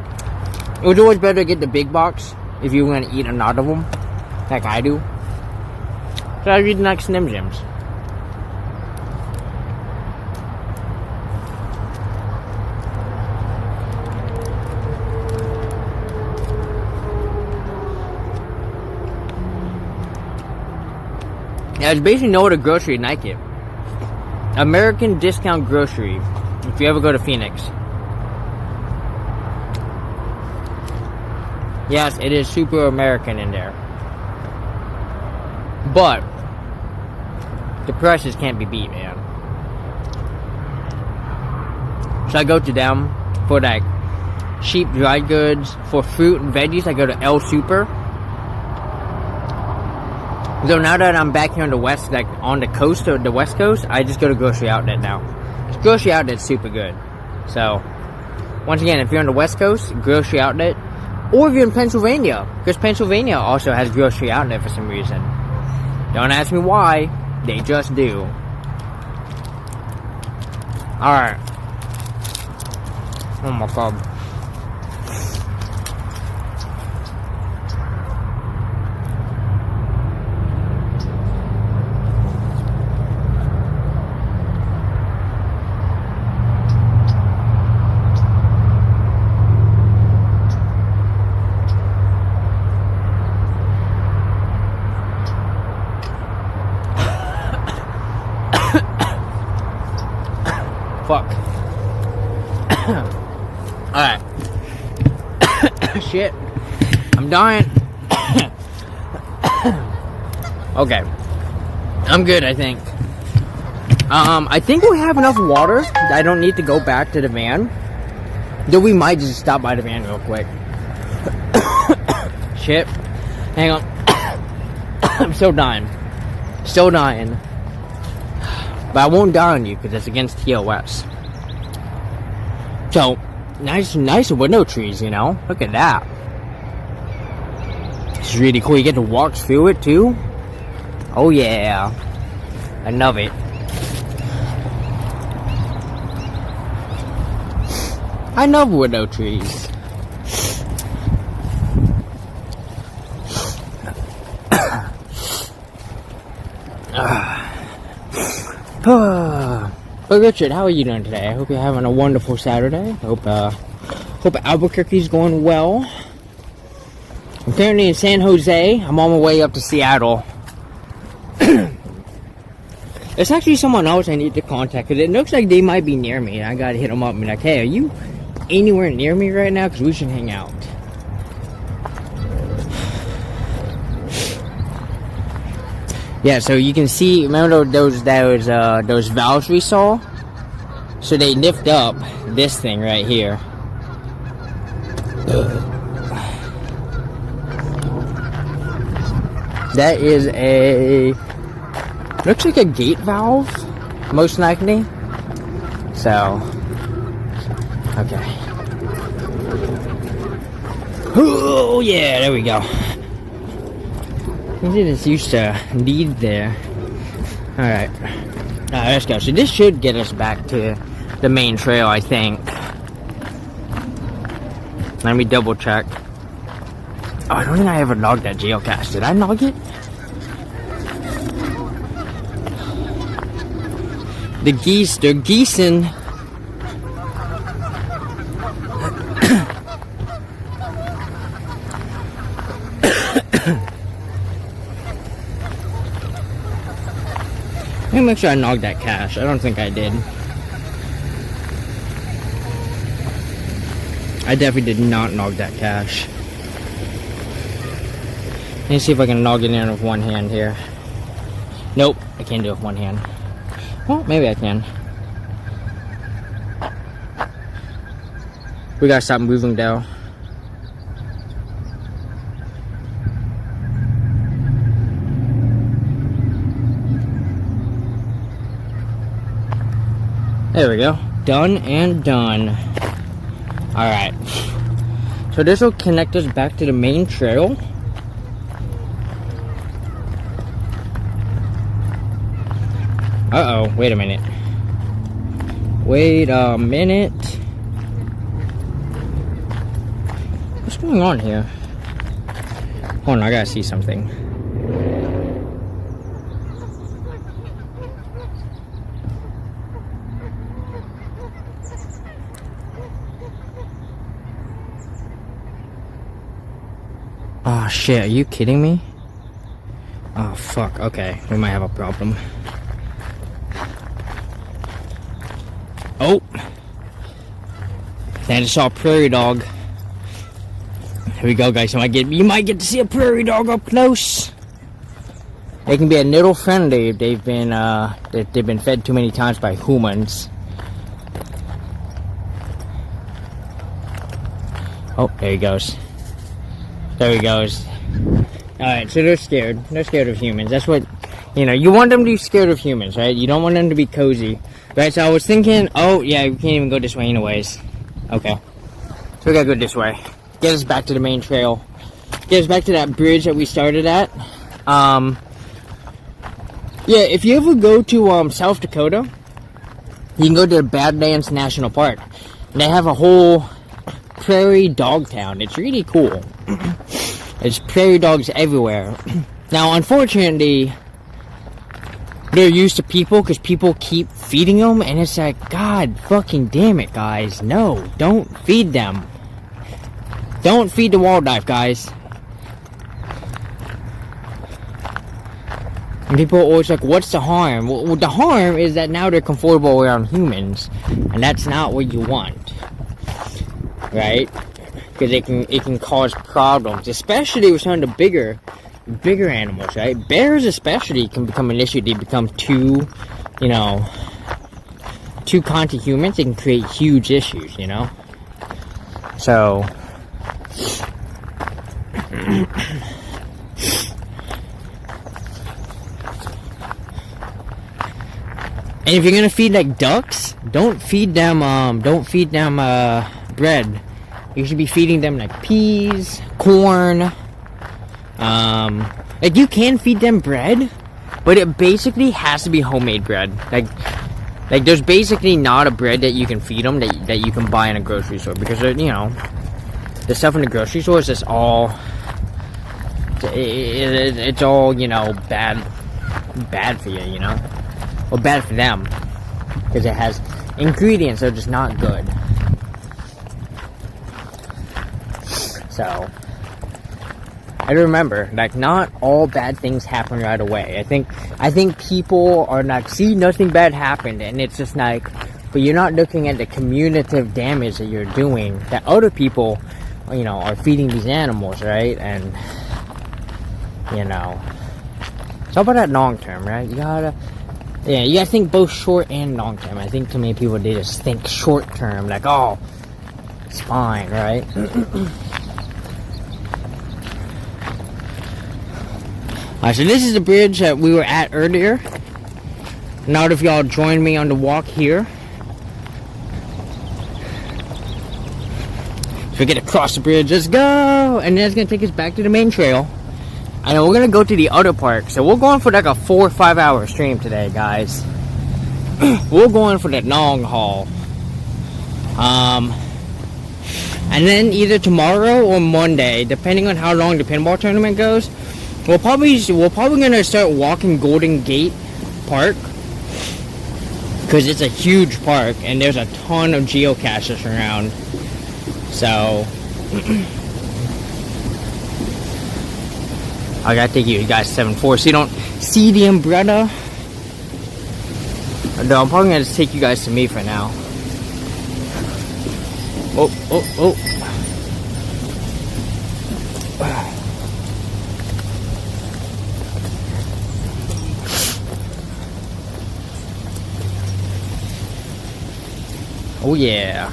it was always better to get the big box if you were going to eat a lot of them, like I do. So I was eating like Slim Jims. Yeah, there's basically no other grocery like it. American Discount Grocery, if you ever go to Phoenix. Yes, it is super American in there. But the prices can't be beat, man. So I go to them for like cheap dry goods. For fruit and veggies, I go to El Super. So now that I'm back here on the west, like on the coast or the west coast, I just go to Grocery Outlet now. Grocery Outlet's super good. So, once again, if you're on the west coast, Grocery Outlet. Or if you're in Pennsylvania, because Pennsylvania also has Grocery Outlet for some reason. Don't ask me why, they just do. Alright. Oh my god. Fuck. Alright. Shit. I'm dying. Okay. I'm good, I think. I think we have enough water that I don't need to go back to the van. Though we might just stop by the van real quick. Shit. Hang on. I'm still dying. Still dying. But I won't die on you because it's against TOS. So, nice window trees, you know? Look at that. It's really cool. You get to walk through it too. Oh yeah. I love it. I love window trees. But Richard, how are you doing today? I hope you're having a wonderful Saturday. Hope Albuquerque's going well. I'm currently in San Jose. I'm on my way up to Seattle. It's actually someone else I need to contact because it looks like they might be near me. And I gotta hit them up and be like, hey, are you anywhere near me right now? Because we should hang out. Yeah, so you can see, remember those valves we saw? So they lift up this thing right here. That is looks like a gate valve, most likely. So, okay. Oh yeah, there we go. I just used to lead there. Alright. Let's go. So this should get us back to the main trail, I think. Let me double check. Oh, I don't think I ever logged that geocache. Did I log it? The geese, they're geesing. Let me make sure I logged that cache. I don't think I did. I definitely did not log that cache. Let me see if I can log it in with one hand here. Nope, I can't do it with one hand. Well, maybe I can. We gotta stop moving though. There we go. Done and done. Alright. So this will connect us back to the main trail. Uh-oh, wait a minute. Wait a minute. What's going on here? Hold on, I gotta see something. Oh shit, are you kidding me? Oh fuck, okay, we might have a problem. Oh! I just saw a prairie dog. Here we go, guys. You might get to see a prairie dog up close. They can be a little friendly if they've been fed too many times by humans. Oh, there he goes. There he goes. Alright, so they're scared. They're scared of humans. That's what, you know, you want them to be scared of humans, right? You don't want them to be cozy. Right, so I was thinking, oh, yeah, we can't even go this way anyways. Okay. So we gotta go this way. Get us back to the main trail. Get us back to that bridge that we started at. Yeah, if you ever go to, South Dakota, you can go to the Badlands National Park. They have a whole prairie dog town. It's really cool. There's prairie dogs everywhere. Now, unfortunately, they're used to people because people keep feeding them, and it's like, God fucking damn it, guys. No, don't feed them. Don't feed the wildlife, guys. And people are always like, what's the harm? Well, the harm is that now they're comfortable around humans, and that's not what you want, right? Because it can cause problems, especially with some of the bigger animals, right? Bears especially can become an issue. They become too kind to humans. It can create huge issues, you know? So and if you're gonna feed like ducks, don't feed them bread. You should be feeding them like peas, corn. Like you can feed them bread, but it basically has to be homemade bread. Like there's basically not a bread that you can feed them that you can buy in a grocery store, because you know, the stuff in the grocery store is just all it's all, you know, bad for you, you know, or bad for them, because it has ingredients that are just not good. So I remember, like, not all bad things happen right away. I think people are like, see, nothing bad happened, and it's just like, but you're not looking at the cumulative damage that you're doing, that other people, you know, are feeding these animals, right? And, you know, it's all about that long term, right? You gotta think both short and long term. I think too many people, they just think short term, like, oh, it's fine, right? Alright, so this is the bridge that we were at earlier. Now if y'all join me on the walk here. So we get across the bridge, let's go! And then it's gonna take us back to the main trail. And then we're gonna go to the other park. So we're going for like a 4 or 5 hour stream today, guys. We're going for the long haul. And then either tomorrow or Monday, depending on how long the pinball tournament goes, we're probably gonna start walking Golden Gate Park, because it's a huge park and there's a ton of geocaches around. So I gotta take you guys 7-4 so you don't see the umbrella. No, I'm probably gonna just take you guys to me for now. Oh. Oh yeah.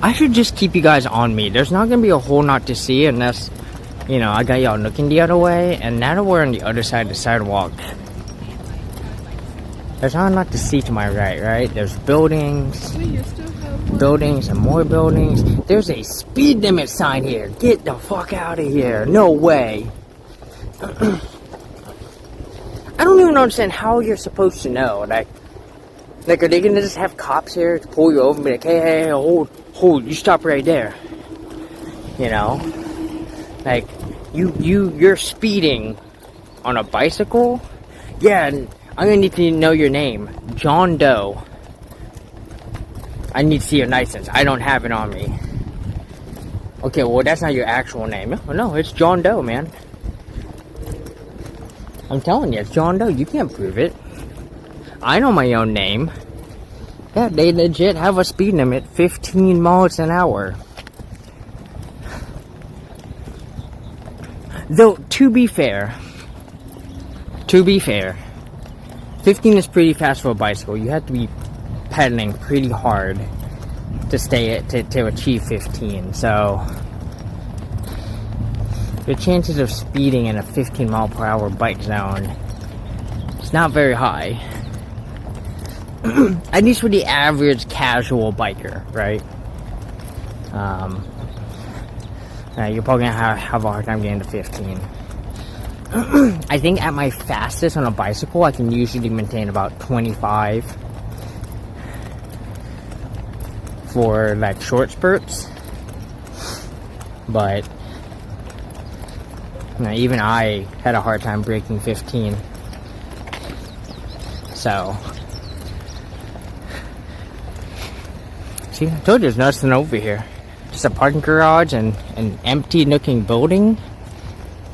I should just keep you guys on me. There's not gonna be a whole lot to see unless, you know, I got y'all looking the other way. And now that we're on the other side of the sidewalk, there's not a lot to see to my right? There's buildings. Buildings and more buildings. There's a speed limit sign here. Get the fuck out of here. No way. I don't even understand how you're supposed to know. Like, are they gonna just have cops here to pull you over and be like, hey, hold, you stop right there. You know? Like, you're speeding on a bicycle? Yeah, and I'm gonna need to know your name. John Doe. I need to see your license. I don't have it on me. Okay, well, that's not your actual name. No, it's John Doe, man. I'm telling you, it's John Doe. You can't prove it. I know my own name. Yeah, they legit have a speed limit, 15 miles an hour. Though, to be fair, 15 is pretty fast for a bicycle. You have to be pedaling pretty hard to achieve 15. So the chances of speeding in a 15 mile per hour bike zone is not very high. At least for the average casual biker, right? You're probably gonna have a hard time getting to 15. I think at my fastest on a bicycle, I can usually maintain about 25 for like short spurts. But even I had a hard time breaking 15. So, see, I told you there's nothing over here. Just a parking garage and an empty looking building.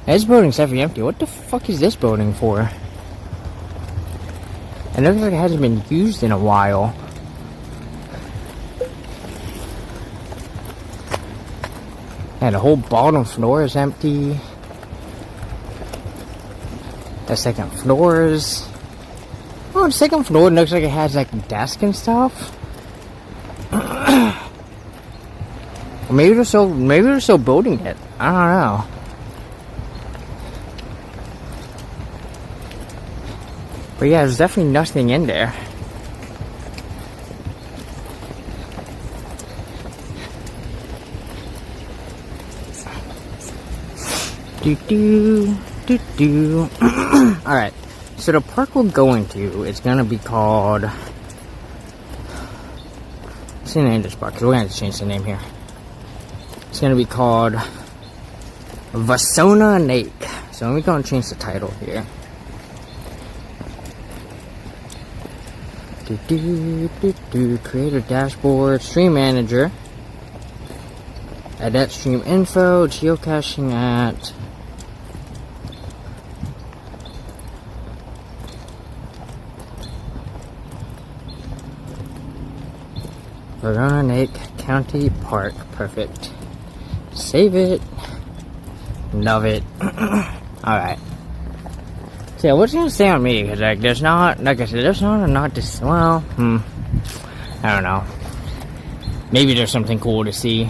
This building's definitely empty. What the fuck is this building for? It looks like it hasn't been used in a while. And the whole bottom floor is empty. The second floor is... Oh, the second floor looks like it has like a desk and stuff. Maybe they're still building it. I don't know. But yeah, there's definitely nothing in there. Alright, so the park we're going to is gonna be called... What's the name of this park? Because we're gonna have to change the name here. It's gonna be called Vasona Lake. So let me go and change the title here. Create a dashboard, stream manager, edit stream info, geocaching at Prairie Dog County Park. Perfect. Save it. Love it. Alright. So yeah, what's gonna stay on me? Because like, there's not, like I said, there's not a lot to, well, I don't know. Maybe there's something cool to see.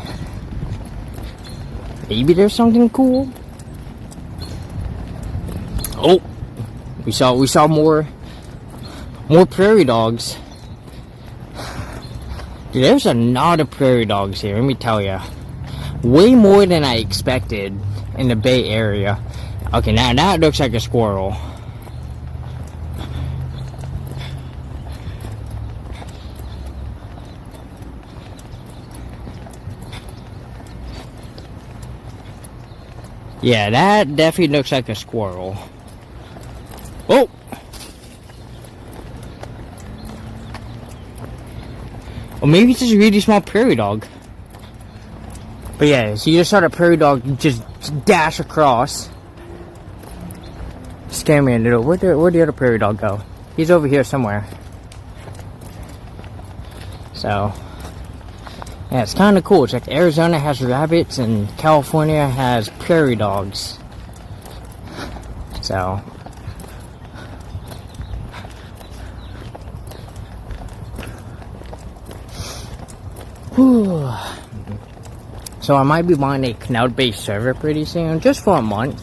Maybe there's something cool. Oh, we saw more prairie dogs. Dude, there's a lot of prairie dogs here. Let me tell you, way more than I expected in the Bay Area. Okay, now that looks like a squirrel. Yeah, that definitely looks like a squirrel. Oh! Or maybe it's just a really small prairie dog. But yeah, so you just saw the prairie dog just dash across. Scare me a little. Where'd the other prairie dog go? He's over here somewhere. So, yeah, it's kind of cool. It's like Arizona has rabbits and California has prairie dogs. So, whew. So I might be buying a cloud-based server pretty soon, just for a month.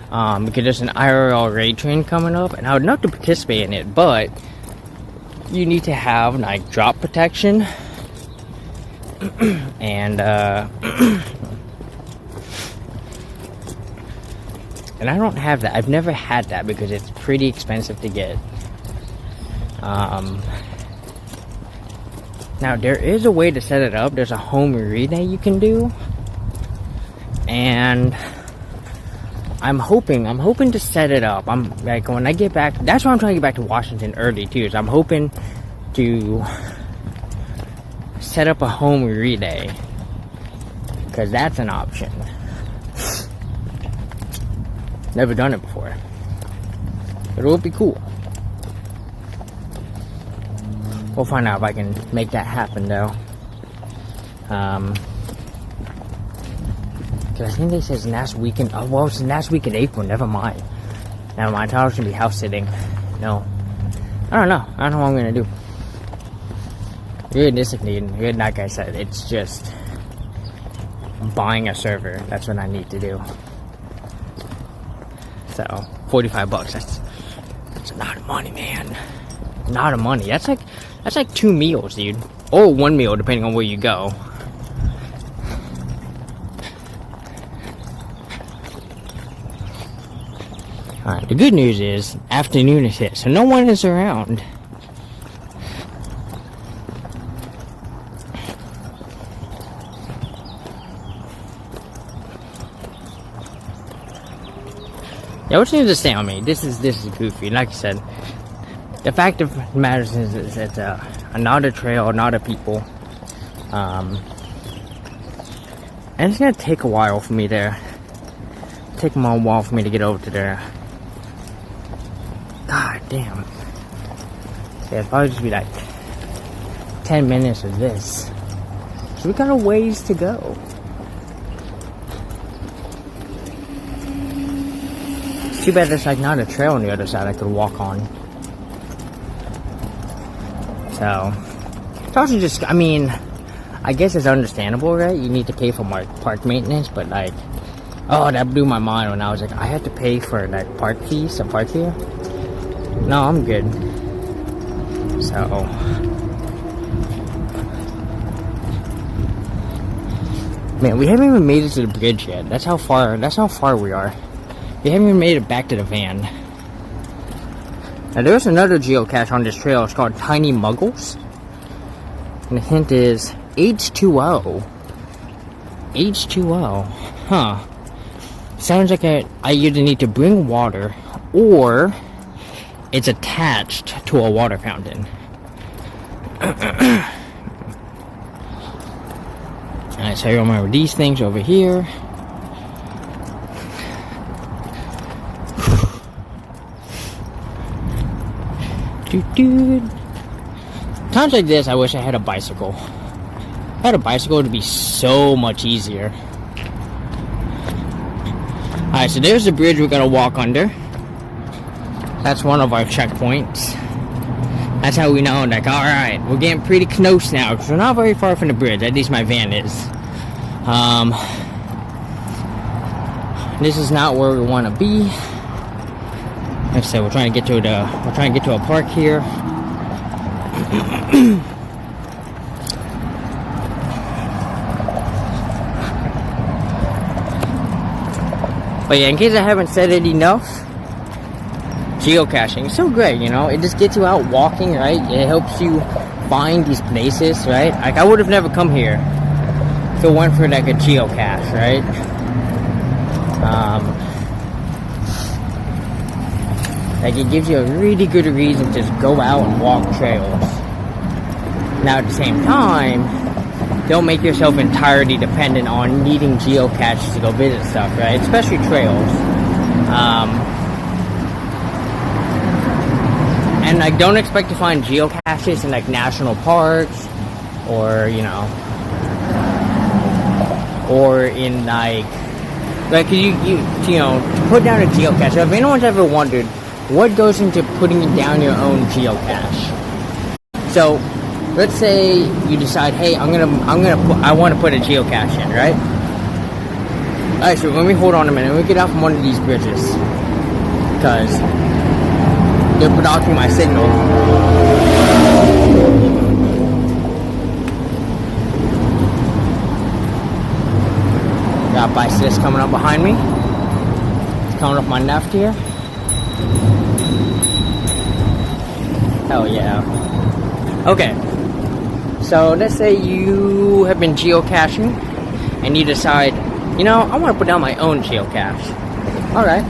Because there's an IRL raid train coming up, and I would love to participate in it, but you need to have like drop protection and and I don't have that. I've never had that because it's pretty expensive to get. Now there is a way to set it up. There's a home relay you can do, and I'm hoping to set it up. I'm like, when I get back, that's why I'm trying to get back to Washington early too. Is I'm hoping to set up a home relay, because that's an option. Never done it before, but it would be cool. We'll find out if I can make that happen though. Cause I think they said it's last weekend. Oh well, it's last week in April. Never mind. Never mind. I thought I was gonna be house sitting. No, I don't know. I don't know what I'm gonna do. Realistically, like I said, it's just buying a server. That's what I need to do. So $45. That's a lot of money, man. A lot of money. That's like 2 meals, dude, or 1 meal depending on where you go. Alright, the good news is afternoon is hit, so no one is around. Yeah, what seems to stay on me? This is goofy. Like I said, the fact of the matter is it's not a trail, not a people. And it's gonna take a while for me to take a while for me to get over to there. God damn. Yeah, it'll probably just be like 10 minutes of this. So we got a ways to go. It's too bad there's like not a trail on the other side I could walk on. So it's also just, I mean, I guess it's understandable, right? You need to pay for park maintenance, but like, oh, that blew my mind when I was like, I have to pay for that park fees to park here. No, I'm good. So, man, we haven't even made it to the bridge yet. That's how far we are. We haven't even made it back to the van. Now, there's another geocache on this trail. It's called Tiny Muggles. And the hint is H2O. H2O. Huh. Sounds like I either need to bring water or it's attached to a water fountain. Alright, so you remember these things over here. Times like this, I wish I had a bicycle. If I had a bicycle, it would be so much easier. Alright, so there's the bridge we're gonna walk under. That's one of our checkpoints. That's how we know, like, alright, we're getting pretty close now, because we're not very far from the bridge. At least my van is. This is not where we want to be. Like I said, we're trying to get to a park here. But yeah, in case I haven't said it enough, geocaching is so great, you know. It just gets you out walking, right? It helps you find these places, right? Like, I would have never come here if it weren't for like a geocache, right? Like, it gives you a really good reason to just go out and walk trails. Now, at the same time, don't make yourself entirely dependent on needing geocaches to go visit stuff, right? Especially trails. And, like, don't expect to find geocaches in, like, national parks or, you know, or in, like, you know, to put down a geocache. If anyone's ever wondered what goes into putting down your own geocache. So, let's say you decide, hey, I want to put a geocache in, right? Alright, so let me hold on a minute. Let me get off one of these bridges. Because they're blocking my signal. Got bicyclists coming up behind me. It's coming up my left here. Hell yeah. Okay. So let's say you have been geocaching and you decide, you know, I want to put down my own geocache. Alright.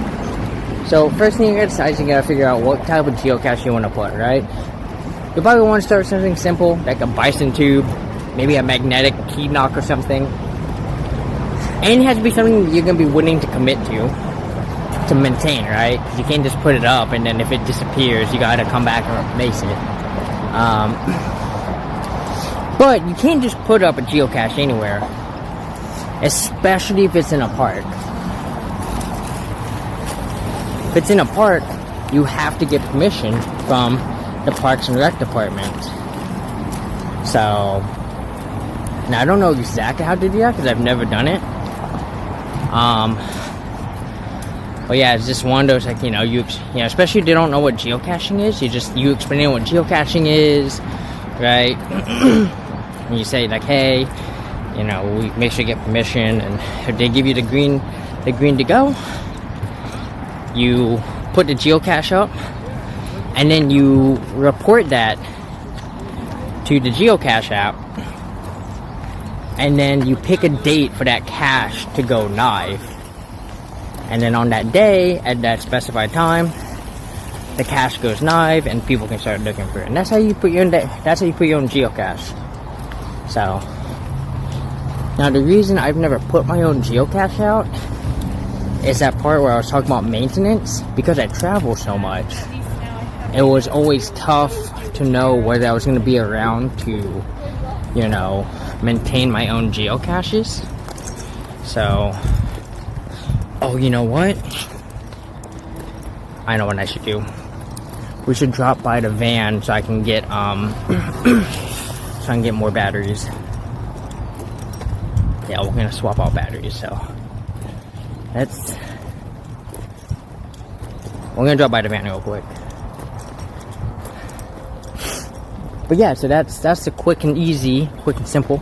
So first thing you gotta decide is you gotta figure out what type of geocache you want to put, right? You probably want to start with something simple, like a bison tube, maybe a magnetic key knock or something. And it has to be something you're gonna be willing to commit to maintain, right? You can't just put it up and then if it disappears, you gotta come back and replace it. But you can't just put up a geocache anywhere, especially if it's in a park. If it's in a park, you have to get permission from the Parks and Rec department. So, now I don't know exactly how to do that because I've never done it. But yeah, it's just one of those, like, you know, especially if they don't know what geocaching is, you explain what geocaching is, right? And you say, like, hey, you know, we make sure you get permission, and if they give you the green to go, you put the geocache up, and then you report that to the geocache app, and then you pick a date for that cache to go live. And then on that day, at that specified time, the cache goes live and people can start looking for it. And that's how you put your own geocache. So, now the reason I've never put my own geocache out is that part where I was talking about maintenance. Because I travel so much, it was always tough to know whether I was going to be around to, you know, maintain my own geocaches. So, oh, you know what? I know what I should do. We should drop by the van so I can get so I can get more batteries. Yeah, we're gonna swap out batteries, so we're gonna drop by the van real quick. But yeah, so that's the quick and simple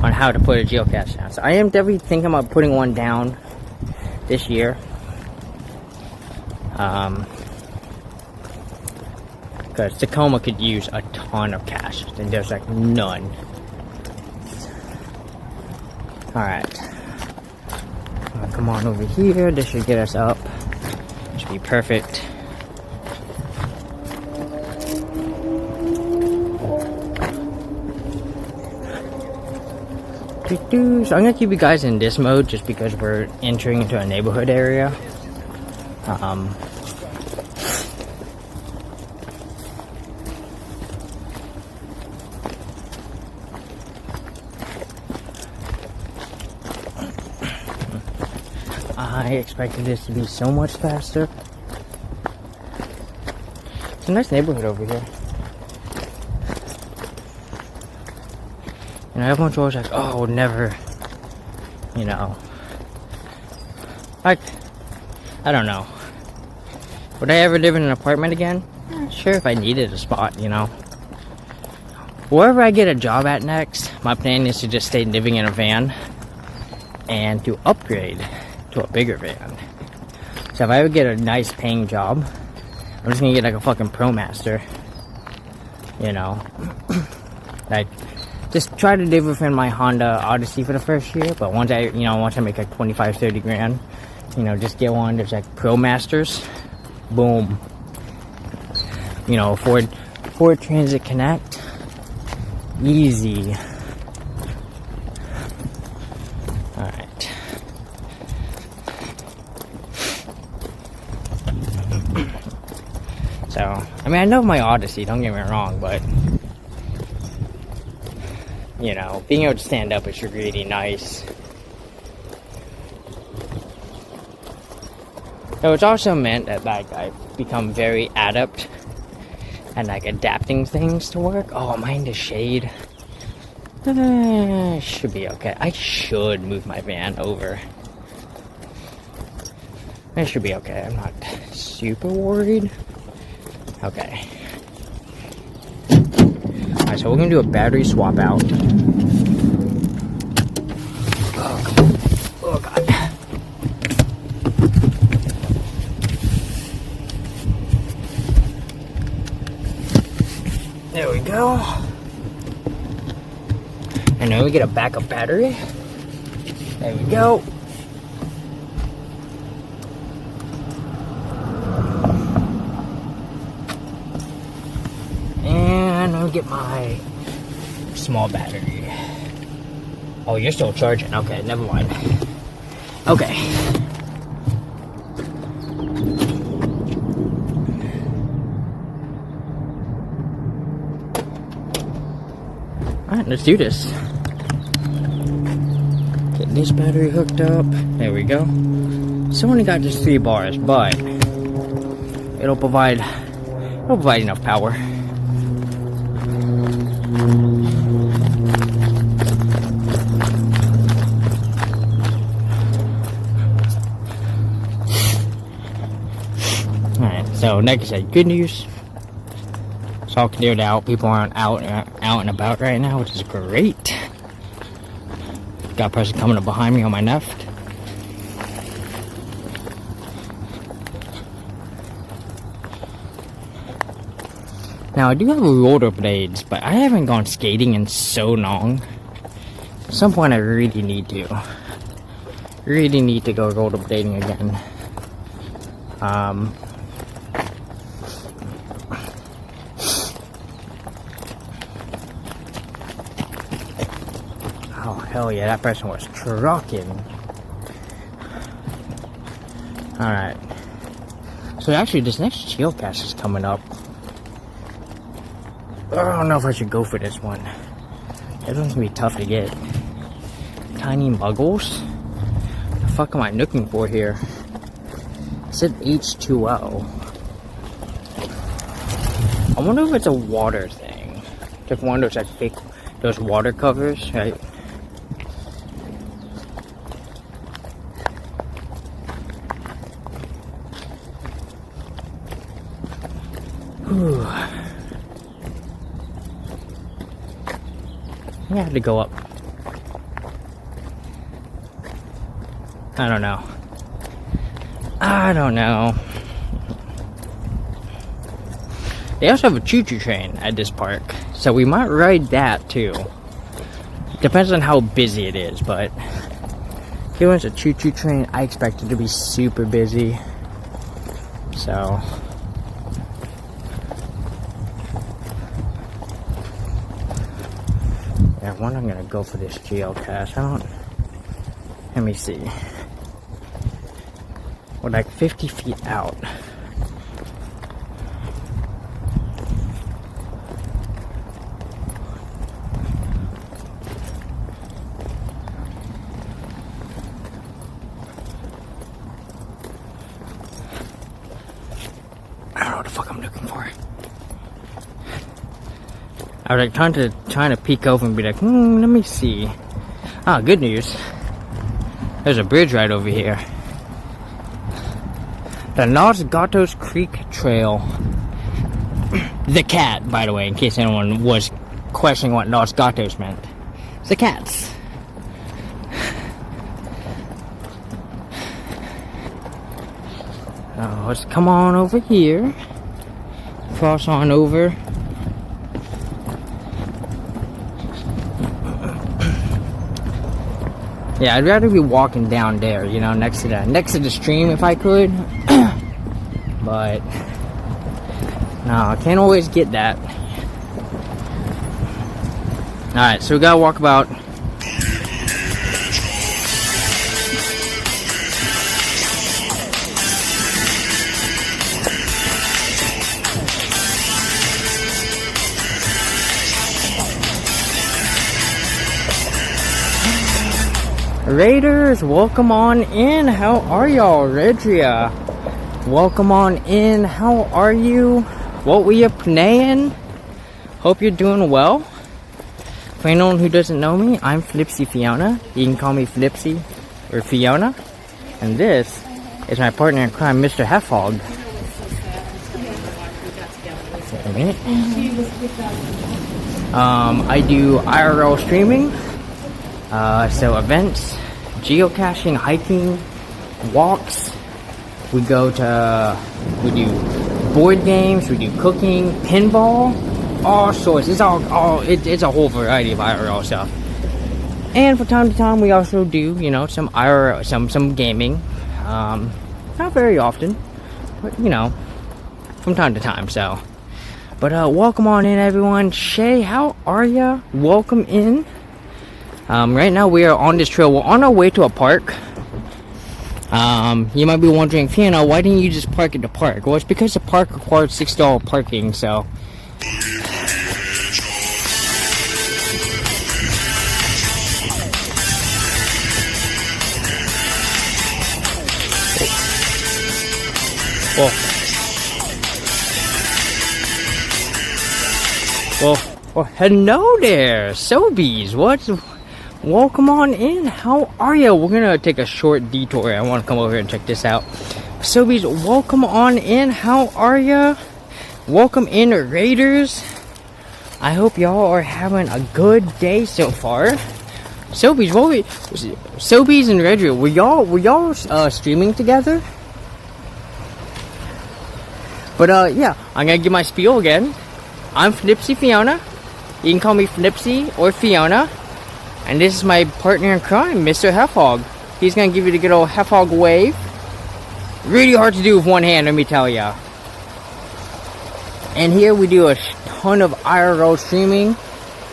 on how to put a geocache down. So I am definitely thinking about putting one down this year. Because Tacoma could use a ton of caches, and there's like none. Alright. Come on over here. This should get us up. Should be perfect. So I'm gonna keep you guys in this mode just because we're entering into a neighborhood area. I expected this to be so much faster. It's a nice neighborhood over here. You know, everyone's always like, oh, never, you know, like, I don't know. Would I ever live in an apartment again? Sure, if I needed a spot, you know. Wherever I get a job at next, my plan is to just stay living in a van and to upgrade to a bigger van. So if I ever get a nice paying job, I'm just gonna get like a fucking ProMaster, you know. Like, just try to live within my Honda Odyssey for the first year, but once I make like 25-30 grand, You know, just get one. There's like Pro Masters. Boom. You know, Ford Transit Connect. Easy. Alright. So, I mean, I know my Odyssey, don't get me wrong, but you know, being able to stand up is really nice. So it's also meant that like I've become very adept at like adapting things to work. Oh, mind the shade. Should be okay. I should move my van over. It should be okay. I'm not super worried. Okay. Alright, so we're gonna do a battery swap out. Oh god. There we go. And then we get a backup battery. There we go. And I'll get my small battery. Oh, you're still charging. Okay, never mind. Okay. Alright, let's do this. Get this battery hooked up. There we go. So only got just 3 bars, but it'll provide enough power. Alright, so like I said, good news. It's all cleared out. People aren't out and about right now, which is great. Got a person coming up behind me on my left. Now I do have rollerblades, but I haven't gone skating in so long. At some point I really need to go rollerblading again. Oh hell yeah, that person was trucking. Alright. So actually this next geocache is coming up. I don't know if I should go for this one. This one's gonna be tough to get. Tiny muggles? What the fuck am I looking for here? It said H2O. I wonder if it's a water thing. Like one of those like fake, those water covers, right? Whew. I have to go up. I don't know. They also have a choo-choo train at this park, so we might ride that too. Depends on how busy it is, but given it's a choo-choo train, I expect it to be super busy. So yeah, one I'm gonna go for this geocache. Let me see. We're like 50 feet out. I don't know what the fuck I'm looking for. I was like trying to peek over and be like, let me see. Ah, good news. There's a bridge right over here. The Los Gatos Creek Trail. The cat, by the way, in case anyone was questioning what Los Gatos meant. It's the cats. Let's come on over here. Cross on over. Yeah, I'd rather be walking down there, you know, next to the stream if I could. But no, I can't always get that. Alright, so we gotta walk about Raiders, welcome on in. How are y'all? Redria, welcome on in. How are you? What were you playing? Hope you're doing well. For anyone who doesn't know me, I'm Flipsy Fiona. You can call me Flipsy or Fiona. And this is my partner in crime, Mr. Heffhog. A minute. I do IRL streaming. So events, geocaching, hiking, walks. We do board games, we do cooking, pinball, all sorts. It's a whole variety of IRL stuff. And from time to time, we also do, you know, some IRL, some gaming. Not very often, but you know, from time to time. So, but welcome on in, everyone. Shay, how are ya? Welcome in. Right now we are on this trail. We're on our way to a park. You might be wondering, Fiona, why didn't you just park at the park? Well, it's because the park requires $6 parking, so. Well, hello there, Sobeys. Welcome on in. How are you? We're gonna take a short detour. I want to come over here and check this out. Sobeys, welcome on in. How are you? Welcome in, Raiders. I hope y'all are having a good day so far. Sobeys, Sobeys and Redria, were y'all streaming together? But yeah, I'm gonna give my spiel again. I'm Flipsy Fiona. You can call me Flipsy or Fiona. And this is my partner in crime, Mr. Heffhog. He's gonna give you the good old Heffhog wave. Really hard to do with one hand, let me tell ya. And here we do a ton of IRL streaming.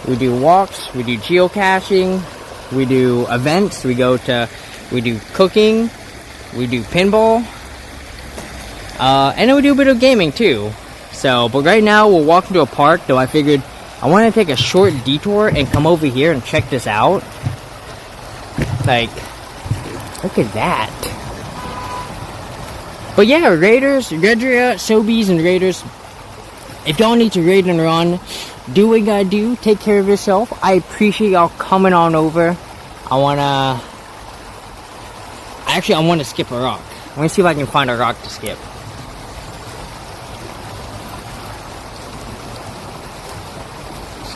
We do walks, we do geocaching, we do events, we do cooking, we do pinball, and then we do a bit of gaming too. So, but right now we're walking to a park, though I figured I want to take a short detour and come over here and check this out. Like, look at that. But yeah, Raiders, Redria, Sobeys, and Raiders, if y'all need to raid and run, do what you gotta do. Take care of yourself. I appreciate y'all coming on over. I want to skip a rock. I want to see if I can find a rock to skip.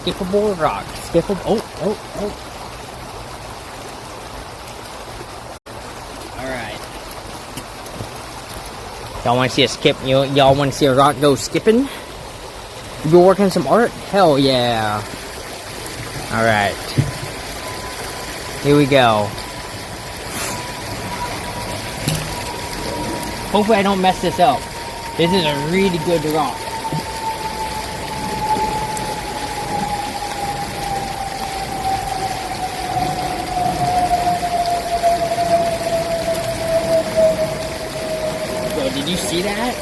Skippable rock. Skippable. Oh. Alright. Y'all want to see a skip? Y'all want to see a rock go skipping? You been working some art? Hell yeah. Alright. Here we go. Hopefully I don't mess this up. This is a really good rock. Did you see that?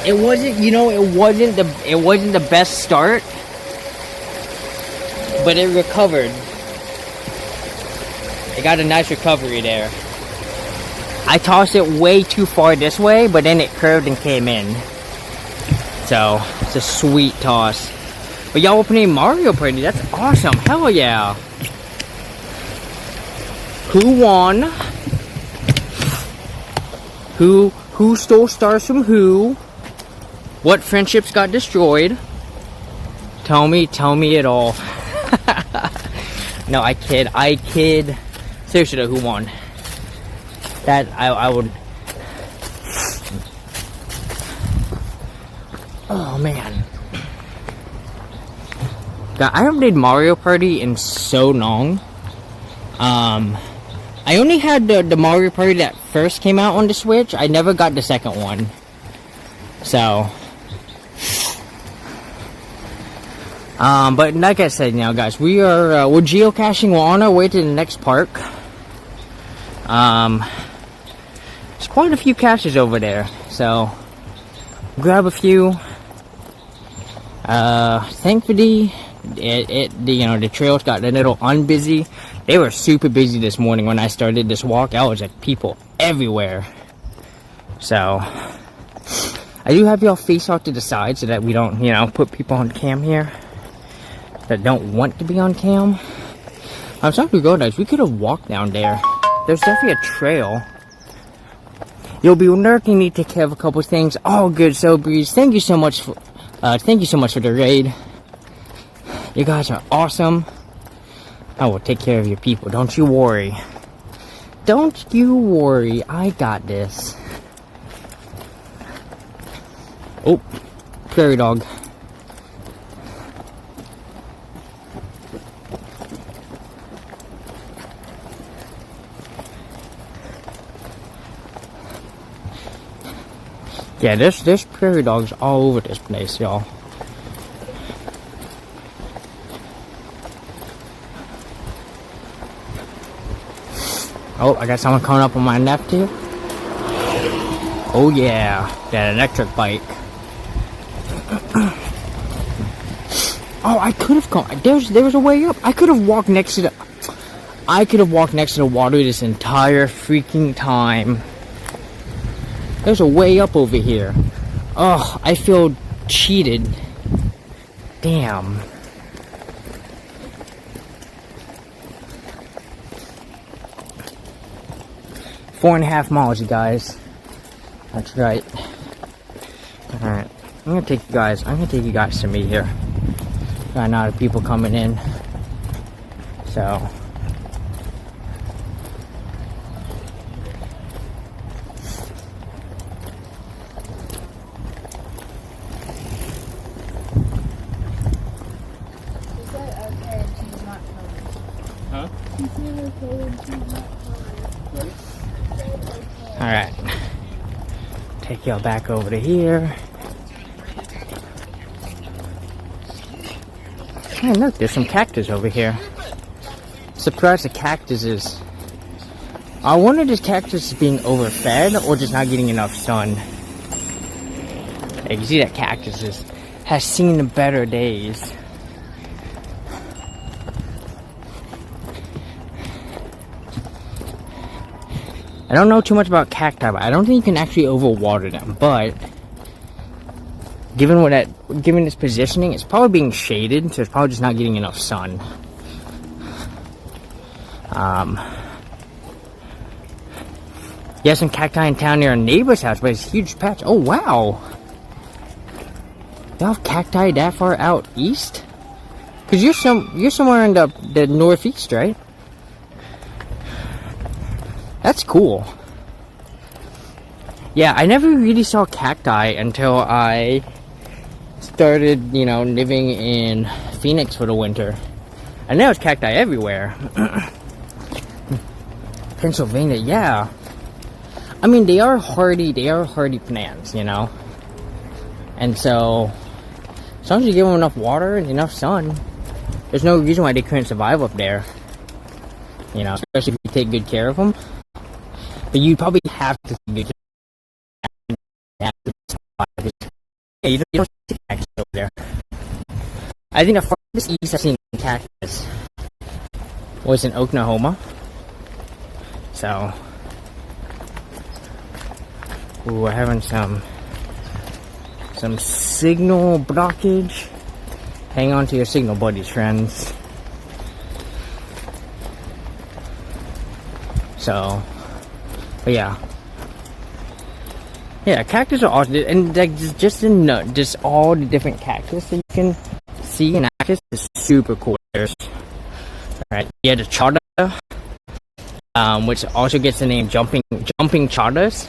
It wasn't, you know, it wasn't the best start, but it recovered. It got a nice recovery there. I tossed it way too far this way, but then it curved and came in. So, it's a sweet toss. But y'all were playing Mario Party, that's awesome, hell yeah. Who won? Who stole stars from who? What friendships got destroyed? Tell me it all. No, I kid. Seriously though, who won? That, I would... Oh, man. God, I haven't played Mario Party in so long. I only had the Mario Party that first came out on the Switch. I never got the second one. So, but like I said, guys, we're geocaching. We're on our way to the next park. There's quite a few caches over there, so grab a few. Thankfully, the trails got a little unbusy. They were super busy this morning when I started this walk. I was like people everywhere. So I do have y'all face off to the side so that we don't, put people on cam here that don't want to be on cam. I'm sorry to go, guys. We could have walked down there. There's definitely a trail. You'll be lurking. Need to take care of a couple things. All good, so Breeze. Thank you so much for the raid. You guys are awesome. I will take care of your people. Don't you worry. Don't you worry. I got this. Oh, prairie dog. Yeah, there's prairie dogs all over this place, y'all. Oh, I got someone coming up on my left here. Oh yeah, that electric bike. Oh, I could have come. There was a way up. I could have walked next to the water this entire freaking time. There's a way up over here. Oh, I feel cheated. Damn. Four and a half miles, you guys. That's right. Alright. I'm gonna take you guys to me here. Got a lot of people coming in. So alright. Take y'all back over to here. Hey, look, there's some cactus over here. Surprised the cactus is. I wonder if this cactus is being overfed or just not getting enough sun. Hey, you see that cactus has seen better days. I don't know too much about cacti, but I don't think you can actually overwater them. But given its positioning, it's probably being shaded, so it's probably just not getting enough sun. Yeah, some cacti in town near a neighbor's house, but it's a huge patch. Oh wow! Y'all have cacti that far out east? Cause you're somewhere in the northeast, right? That's cool. Yeah, I never really saw cacti until I started, living in Phoenix for the winter. I know it's cacti everywhere. Pennsylvania, yeah. I mean, they are hardy plants, And so, as long as you give them enough water and enough sun, there's no reason why they couldn't survive up there. Especially if you take good care of them. But you probably have to take good care of them. Yeah, you don't see cactus over there. I think the farthest east I've seen cactus was in Oklahoma. So, ooh, we're having some signal blockage. Hang on to your signal, buddies, friends. So, but yeah, cactus are awesome, and like just all the different cactus that you can see in cactus is super cool. There's, alright, yeah, the chata, which also gets the name jumping chatas.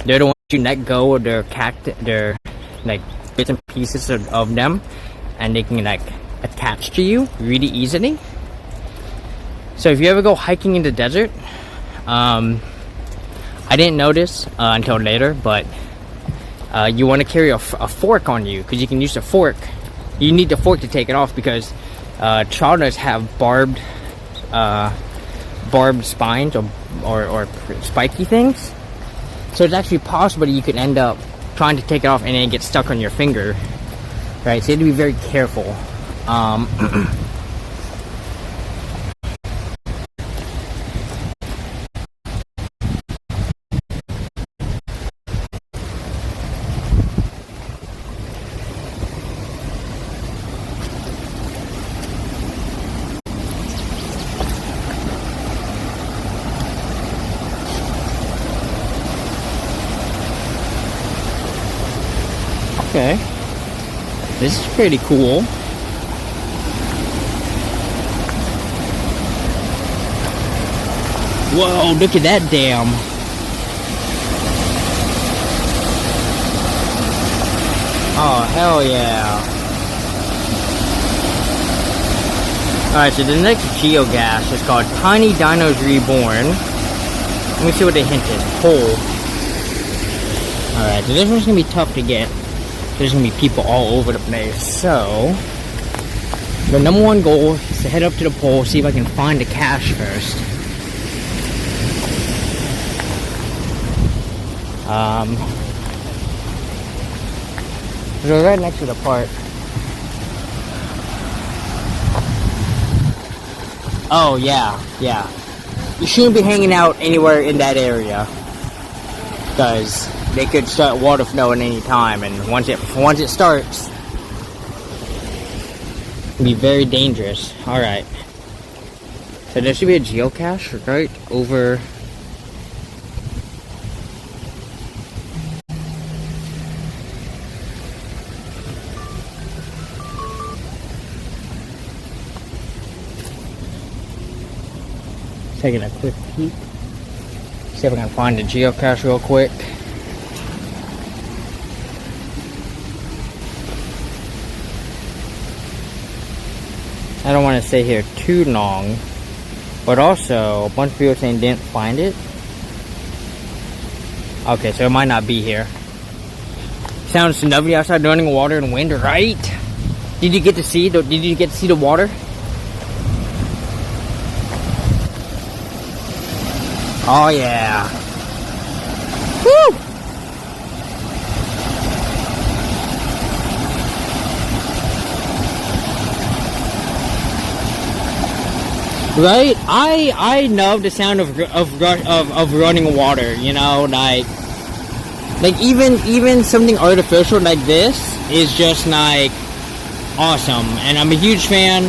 They're the ones you let go of their their like bits and pieces of them, and they can like attach to you really easily. So if you ever go hiking in the desert, I didn't notice until later, but you want to carry a fork on you, because you can use the fork. You need the fork to take it off, because trout have barbed spines or spiky things. So it's actually possible that you could end up trying to take it off and then get stuck on your finger, right? So you have to be very careful. Okay, this is pretty cool. Whoa, look at that dam. Oh, hell yeah. Alright, so the next geocache is called Tiny Dinos Reborn. Let me see what the hint is. Hole. Alright, so this one's gonna be tough to get. There's gonna be people all over the place. So, the number one goal is to head up to the pole, see if I can find the cache first. We're right next to the park. Oh yeah. You shouldn't be hanging out anywhere in that area, because they could start water flow at any time, and once it starts, it'll be very dangerous. All right. So there should be a geocache right over. Taking a quick peek. See if I can find the geocache real quick. I don't want to stay here too long, but also a bunch of people saying didn't find it. Okay, so it might not be here. Sounds lovely outside, running water and wind, right? Did you get to see the water? Oh yeah. Woo! Right? I love the sound of running water, you know, like even something artificial like this is just like awesome, and I'm a huge fan.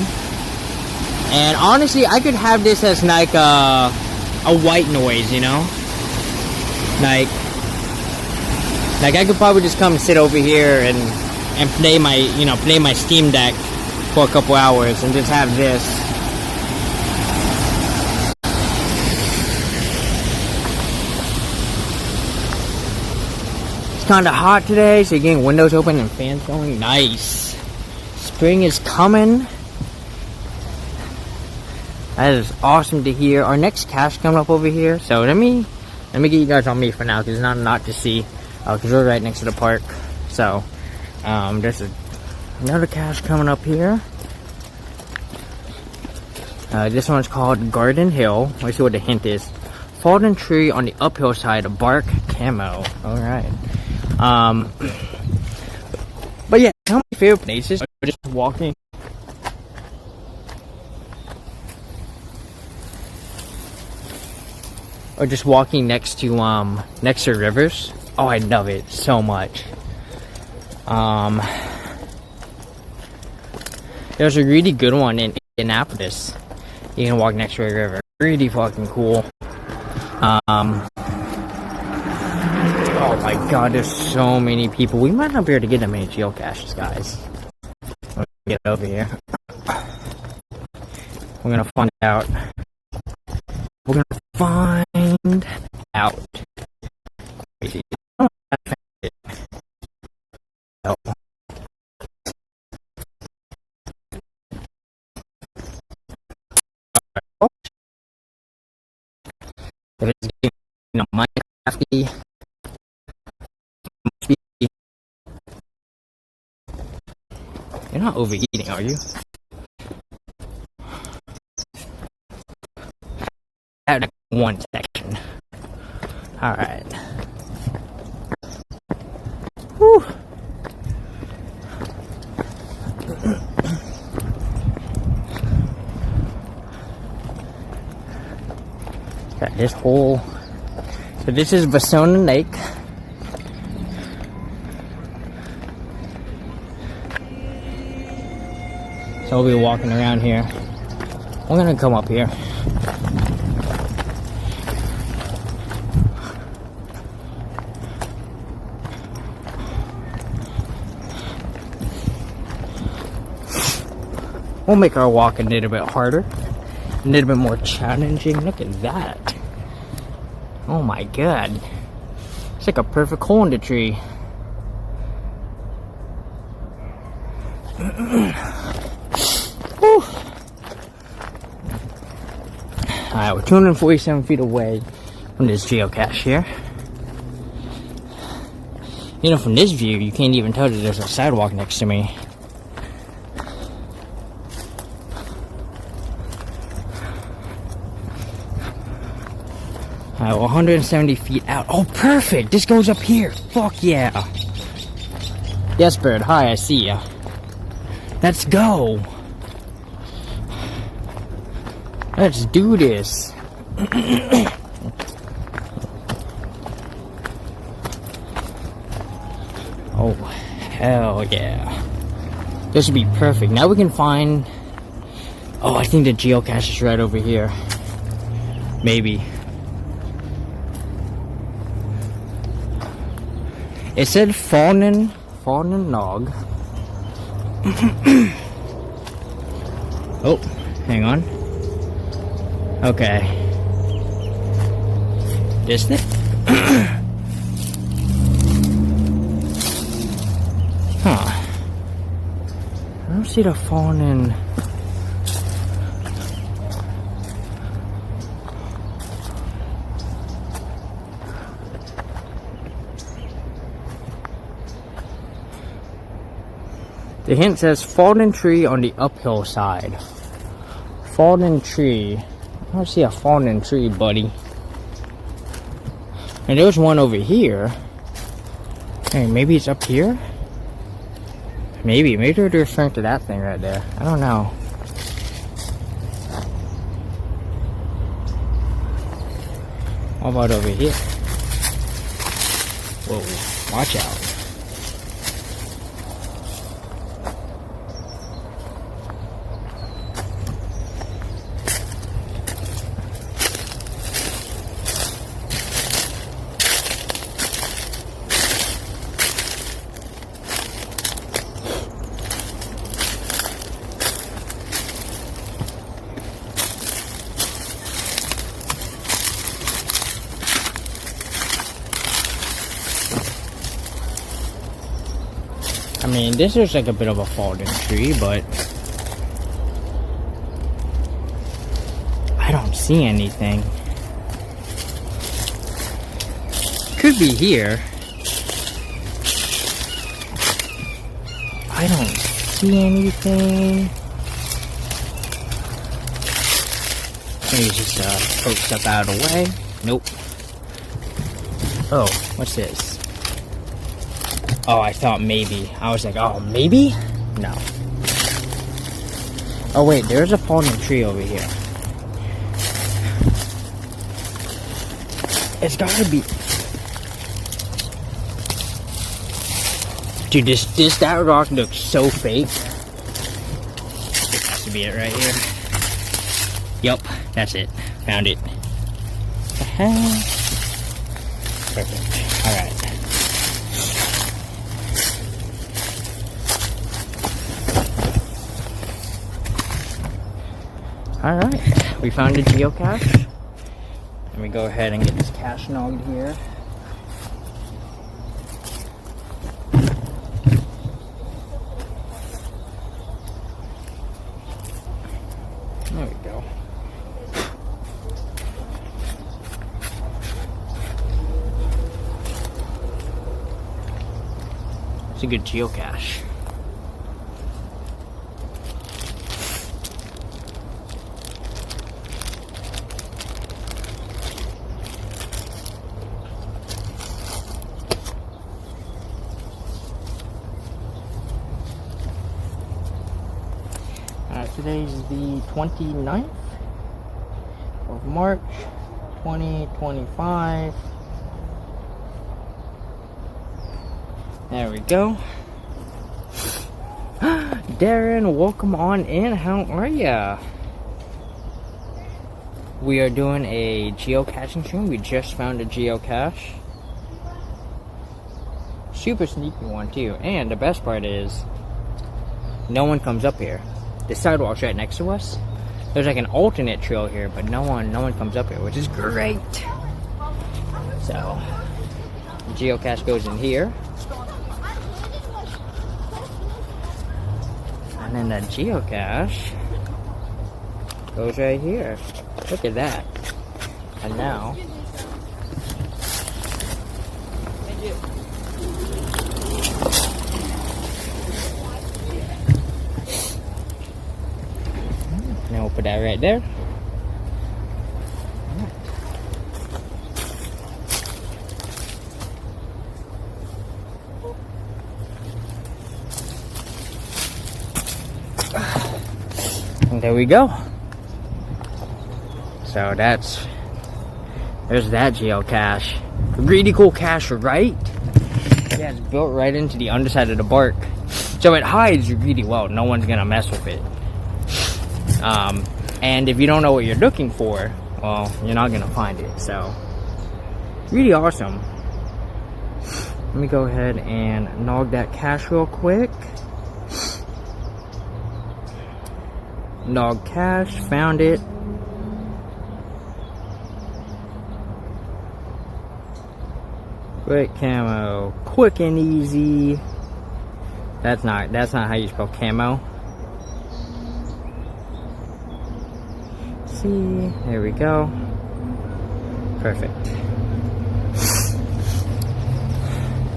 And honestly, I could have this as like a white noise, you know, like I could probably just come sit over here and play my Steam Deck for a couple hours and just have this. It's kind of hot today, so you're getting windows open and fans going. Nice. Spring is coming. That is awesome to hear. Our next cache coming up over here. So let me get you guys on me for now, because there's not a lot to see. Because we're right next to the park. So there's another cache coming up here. This one's called Garden Hill. Let's see what the hint is. Fallen tree on the uphill side of bark camo. All right. But yeah, some of my favorite places are just walking. Or just walking next to rivers. Oh, I love it so much. There's a really good one in Indianapolis. You can walk next to a river. Really fucking cool. Oh my god, there's so many people. We might not be able to get that many geocaches, guys. Let's get over here. We're gonna find out. We're gonna find out. Crazy. Oh, I found it. Oh. You're not overeating, are you? Add one section. Alright. Whew. Got this whole. So this is Vasona Lake. So I'll be walking around here. I'm gonna come up here. We'll make our walk a little bit harder, a little bit more challenging. Look at that. Oh my god. It's like a perfect hole in the tree. Alright, we're 247 feet away from this geocache here. You know, from this view, you can't even tell that there's a sidewalk next to me. Alright, well, 170 feet out. Oh, perfect! This goes up here. Fuck yeah. Yes, bird. Hi, I see ya. Let's go. Let's do this. Oh, hell yeah. This would be perfect. Now we can find... Oh, I think the geocache is right over here. Maybe. It said fallen log. Oh, hang on. Okay. This thing? Huh. I don't see the fallen. The hint says fallen tree on the uphill side. Fallen tree. I don't see a fallen tree, buddy. And there's one over here. Hey, maybe it's up here? Maybe they're referring to that thing right there. I don't know. How about over here? Whoa, watch out. I mean, this is like a bit of a fallen tree, but I don't see anything. Could be here. I don't see anything. Let me just poke stuff out of the way. Nope. Oh, what's this? Oh, I thought maybe. I was like, oh, maybe? No. Oh, wait, there's a fallen tree over here. It's gotta be... Dude, that rock looks so fake. This has to be it right here. Yup, that's it. Found it. Perfect. Alright. Alright, we found a geocache. Let me go ahead and get this cache logged here. There we go. It's a good geocache. Today's the 29th of March, 2025. There we go. Darren, welcome on in. How are ya? We are doing a geocaching stream. We just found a geocache. Super sneaky one too. And the best part is, no one comes up here. The sidewalk's right next to us. There's like an alternate trail here, but no one comes up here, which is great. So, the geocache goes in here. And then the geocache goes right here. Look at that. And now, now we'll put that right there. And there we go. So there's that geocache. Really cool cache, right? Yeah, it's built right into the underside of the bark. So it hides really well. No one's gonna mess with it. And if you don't know what you're looking for, well, you're not gonna find it. So, really awesome. Let me go ahead and nog that cache real quick. Nog cache, found it. Quick camo, quick and easy. That's not how you spell camo. See, there we go. Perfect.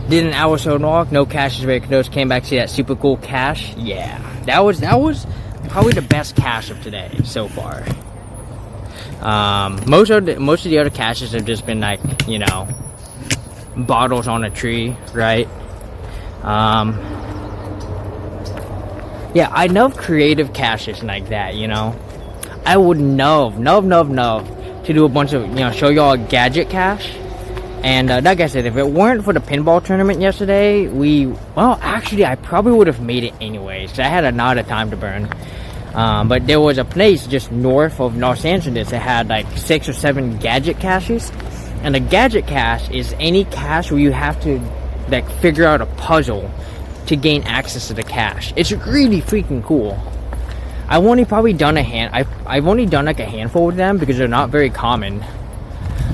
Did an hour so long, no caches, very close. Came back to see that super cool cache. Yeah, that was probably the best cache of today so far. Most of the other caches have just been like, you know, bottles on a tree, right? Yeah, I love creative caches like that, you know. I would love to do a bunch of, you know, show y'all a gadget cache. And like I said, if it weren't for the pinball tournament yesterday, well, actually, I probably would have made it anyways, because I had a lot of time to burn. But there was a place just north of Los Angeles that had like 6 or 7 gadget caches. And a gadget cache is any cache where you have to like figure out a puzzle to gain access to the cache. It's really freaking cool. I've only probably done I've only done like a handful of them because they're not very common.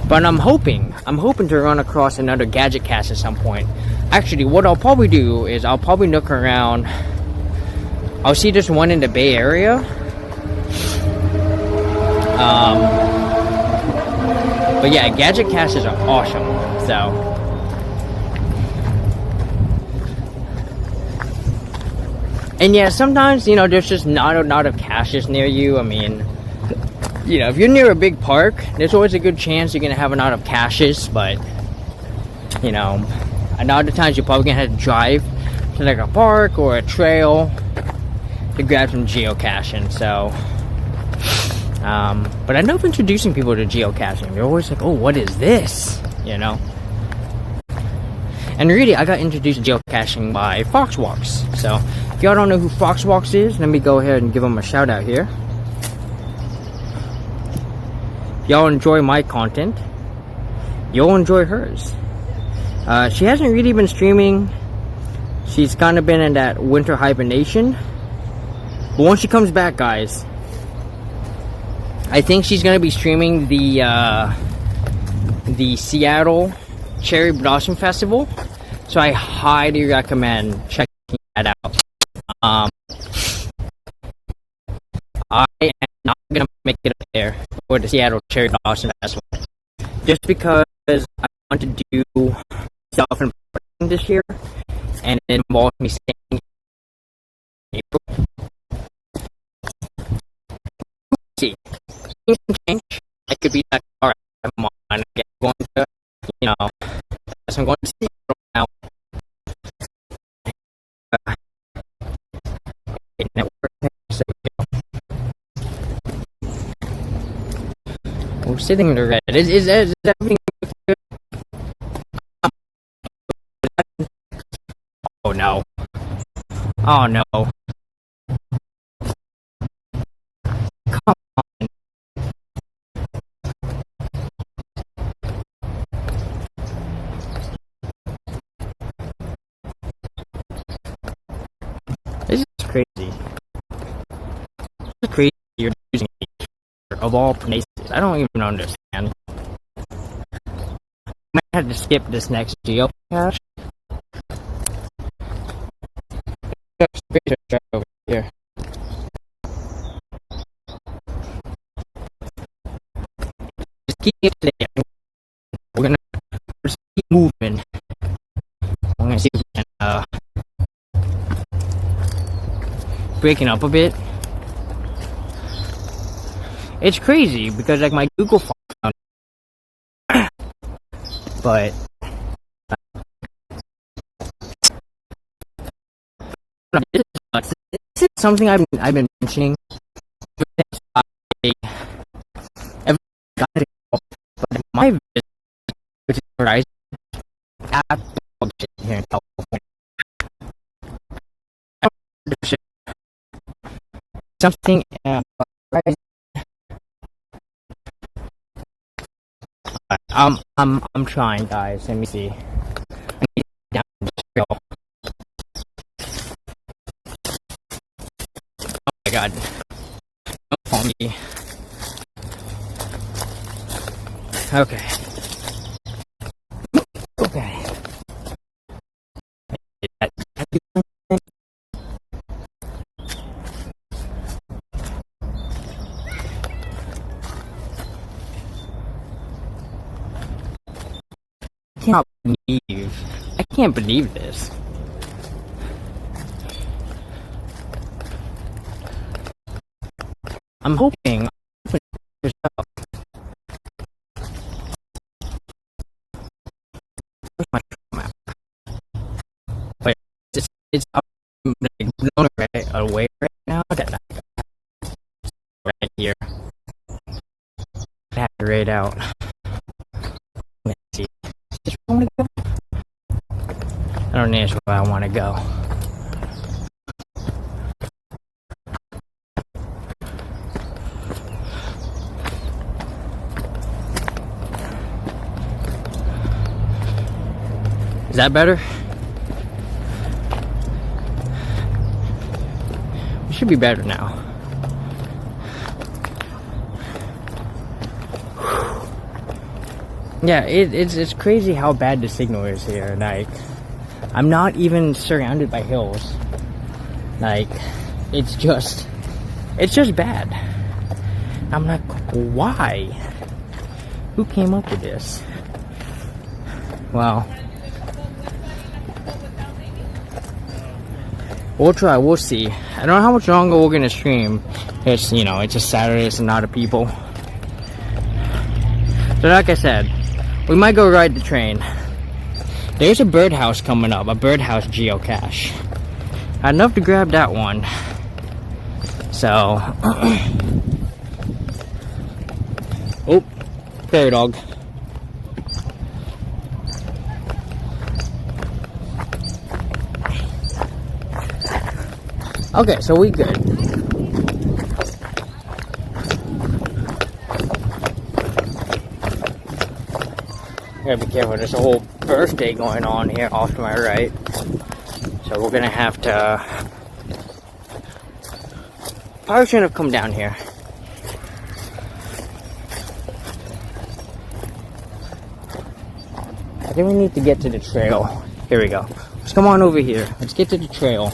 But I'm hoping to run across another gadget cache at some point. Actually, what I'll probably do is I'll probably look around. I'll see this one in the Bay Area. But yeah, gadget caches are awesome. So, and yeah, sometimes, you know, there's just not a lot of caches near you. I mean, you know, if you're near a big park, there's always a good chance you're gonna have a lot of caches. But, you know, a lot of times you're probably gonna have to drive to like a park or a trail to grab some geocaching. So, but I love introducing people to geocaching. They're always like, oh, what is this? You know? And really, I got introduced to geocaching by Foxwalks. So, if y'all don't know who Foxwalks is, let me go ahead and give them a shout out here. If y'all enjoy my content, you'll enjoy hers. She hasn't really been streaming. She's kind of been in that winter hibernation. But once she comes back, guys, I think she's gonna be streaming the Seattle Cherry Blossom Festival. So I highly recommend checking that out. I am not gonna make it up there for the Seattle Cherry Blossom Festival, just because I want to do stuff in this year, and it involves me staying in April. See, things can change. I could be like, alright, I'm going to, you know, I'm going to Seattle now. Network, so, sitting in the red. Is everything good? Oh no. Oh no. Come on. This is crazy. This is crazy you're using it of all places. I don't even understand. I might have to skip this next geocache. Right over here. Just keep it today. We're gonna just keep moving. I'm gonna see if we can breaking up a bit. It's crazy because like my Google phone, but this is something I've been mentioning. But my visit, which is Verizon, here in California. Something I'm trying, guys. Let me see. I need to get down the trail. Oh my god. Don't call me. Okay. Okay. I can't believe this. I'm hoping there's up. Where's my map? Wait, it's up like blown away right now. Right here. I have to raid out. Let's see. I don't know where I want to go. Is that better? It should be better now. Yeah, it's crazy how bad the signal is here. Like, I'm not even surrounded by hills. Like, it's just bad. I'm like, why? Who came up with this? Well, we'll try, we'll see. I don't know how much longer we're gonna stream. It's, you know, it's a Saturday, it's a lot of people. So like I said, we might go ride the train. There's a birdhouse coming up, a birdhouse geocache. I'd love to grab that one. So, oh, prairie dog. Okay, so we good. Gotta be careful, there's a whole birthday going on here off to my right. So we're gonna have to... Probably shouldn't have come down here. I think we need to get to the trail. Here we go. Let's come on over here. Let's get to the trail.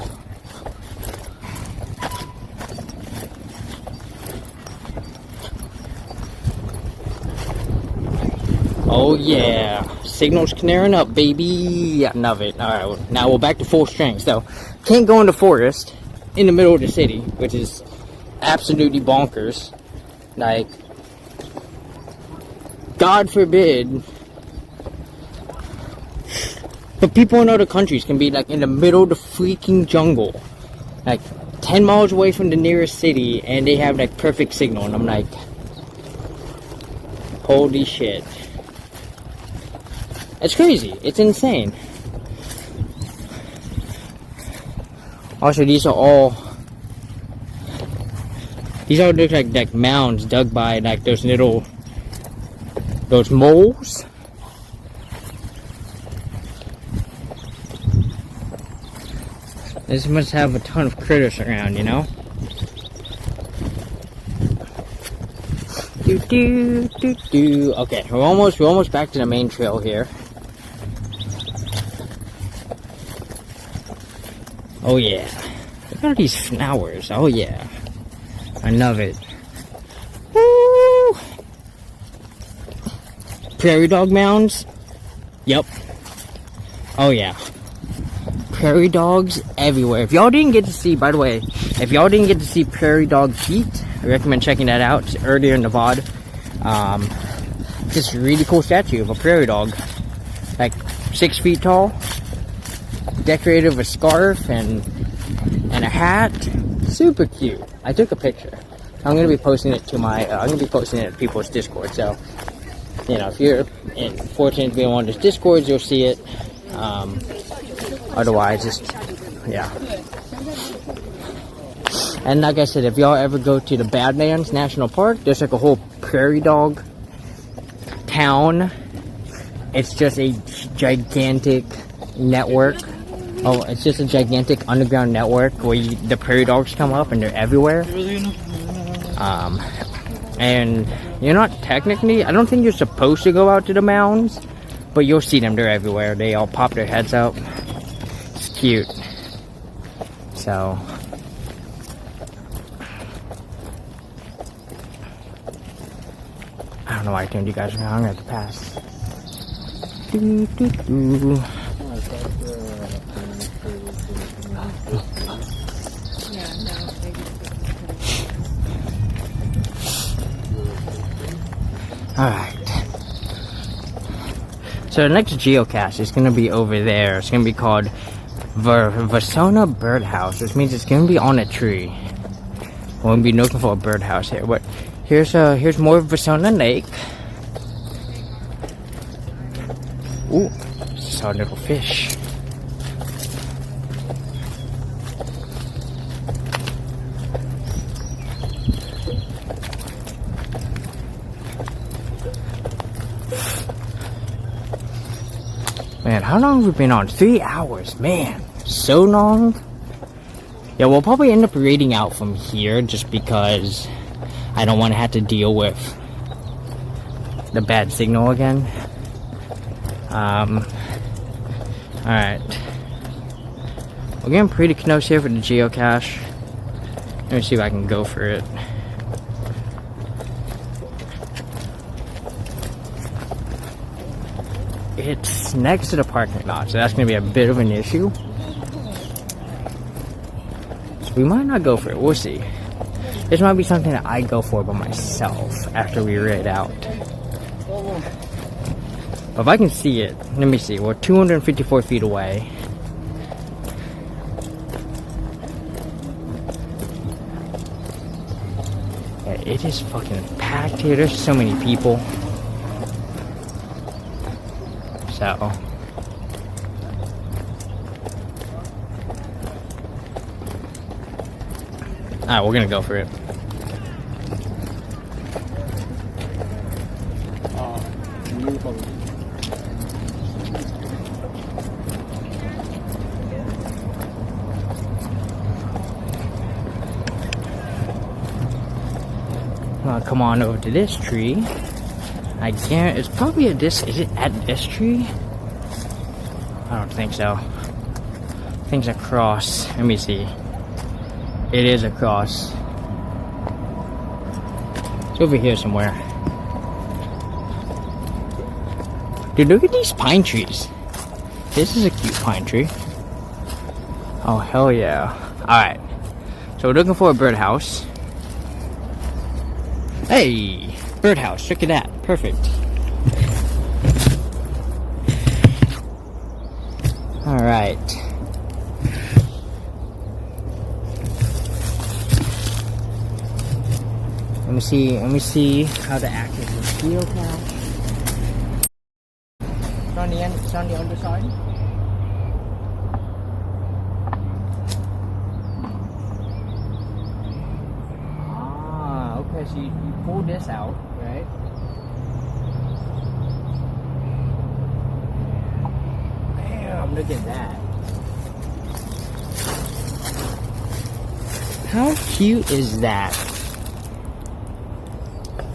Oh yeah, signal's clearing up, baby. I love it. Alright, now we're back to full strength. So, can't go in the forest in the middle of the city, which is absolutely bonkers. Like, God forbid, but people in other countries can be like in the middle of the freaking jungle, like 10 miles away from the nearest city, and they have like perfect signal, and I'm like, Holy shit. It's crazy. It's insane. Also, these all look like mounds dug by like those moles. This must have a ton of critters around, you know? Okay, we're almost back to the main trail here. Oh yeah. Look at all these flowers. Oh yeah. I love it. Woo! Prairie dog mounds? Yep. Oh yeah. Prairie dogs everywhere. If y'all didn't get to see, by the way, if y'all didn't get to see Prairie Dog Pete, I recommend checking that out. It's earlier in the VOD. This really cool statue of a prairie dog. Like 6 feet tall. Decorated with a scarf and a hat. Super cute. I took a picture. I'm gonna be posting it to people's Discord. So, you know, if you're fortunate to be on one of those Discords, you'll see it. Otherwise, just, yeah. And like I said, if y'all ever go to the Badlands National Park, there's like a whole prairie dog town. It's just a gigantic network. Oh, it's just a gigantic underground network where the prairie dogs come up and they're everywhere. And you're not technically, I don't think you're supposed to go out to the mounds, but you'll see them, they're everywhere. They all pop their heads up. It's cute. So, I don't know why I turned you guys around. I'm gonna have to pass. Alright. So the next geocache is going to be over there. It's going to be called Vasona Birdhouse, which means it's going to be on a tree. We'll be looking for a birdhouse here. But here's more of Vasona Lake. Ooh, just saw a little fish. Man, how long have we been on? 3 hours, man. So long. Yeah, we'll probably end up raiding out from here just because I don't want to have to deal with the bad signal again. Alright. We're getting pretty close here for the geocache. Let me see if I can go for it. It's next to the parking lot, so that's going to be a bit of an issue. So we might not go for it. We'll see. This might be something that I go for by myself after we raid out. But if I can see it, let me see. We're 254 feet away. Yeah, it is fucking packed here. There's so many people. So, alright, we're gonna go for it. I'll come on over to this tree. I can't. It's probably at this. Is it at this tree? I don't think so. I think it's across. Let me see. It is across. It's over here somewhere. Dude, look at these pine trees. This is a cute pine tree. Oh, hell yeah. Alright. So we're looking for a birdhouse. Hey! Birdhouse. Look at that. Perfect. Alright. me see how the act is with geocache. It's on the end. It's on the other side. Ah, okay. So you pull this out, right? Damn! Look at that. How cute is that?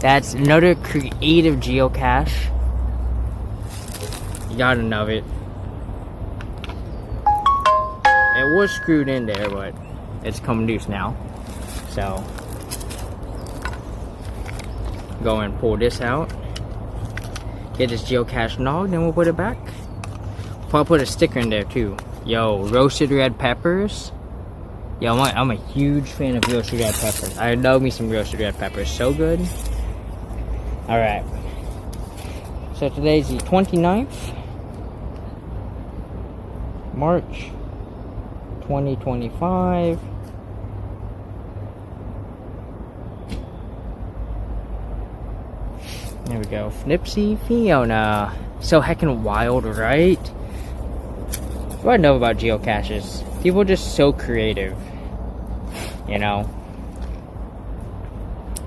That's another creative geocache. You gotta love it. It was screwed in there, but it's come loose now. So, go and pull this out. Get this geocache log, then we'll put it back. I'll put a sticker in there too. Yo, roasted red peppers. Yo, I'm a huge fan of roasted red peppers. I love me some roasted red peppers. So good. Alright. So today's the 29th. March 2025. There we go. Flipsy Fiona. So heckin' wild, right? What I know about geocaches. People are just so creative. You know?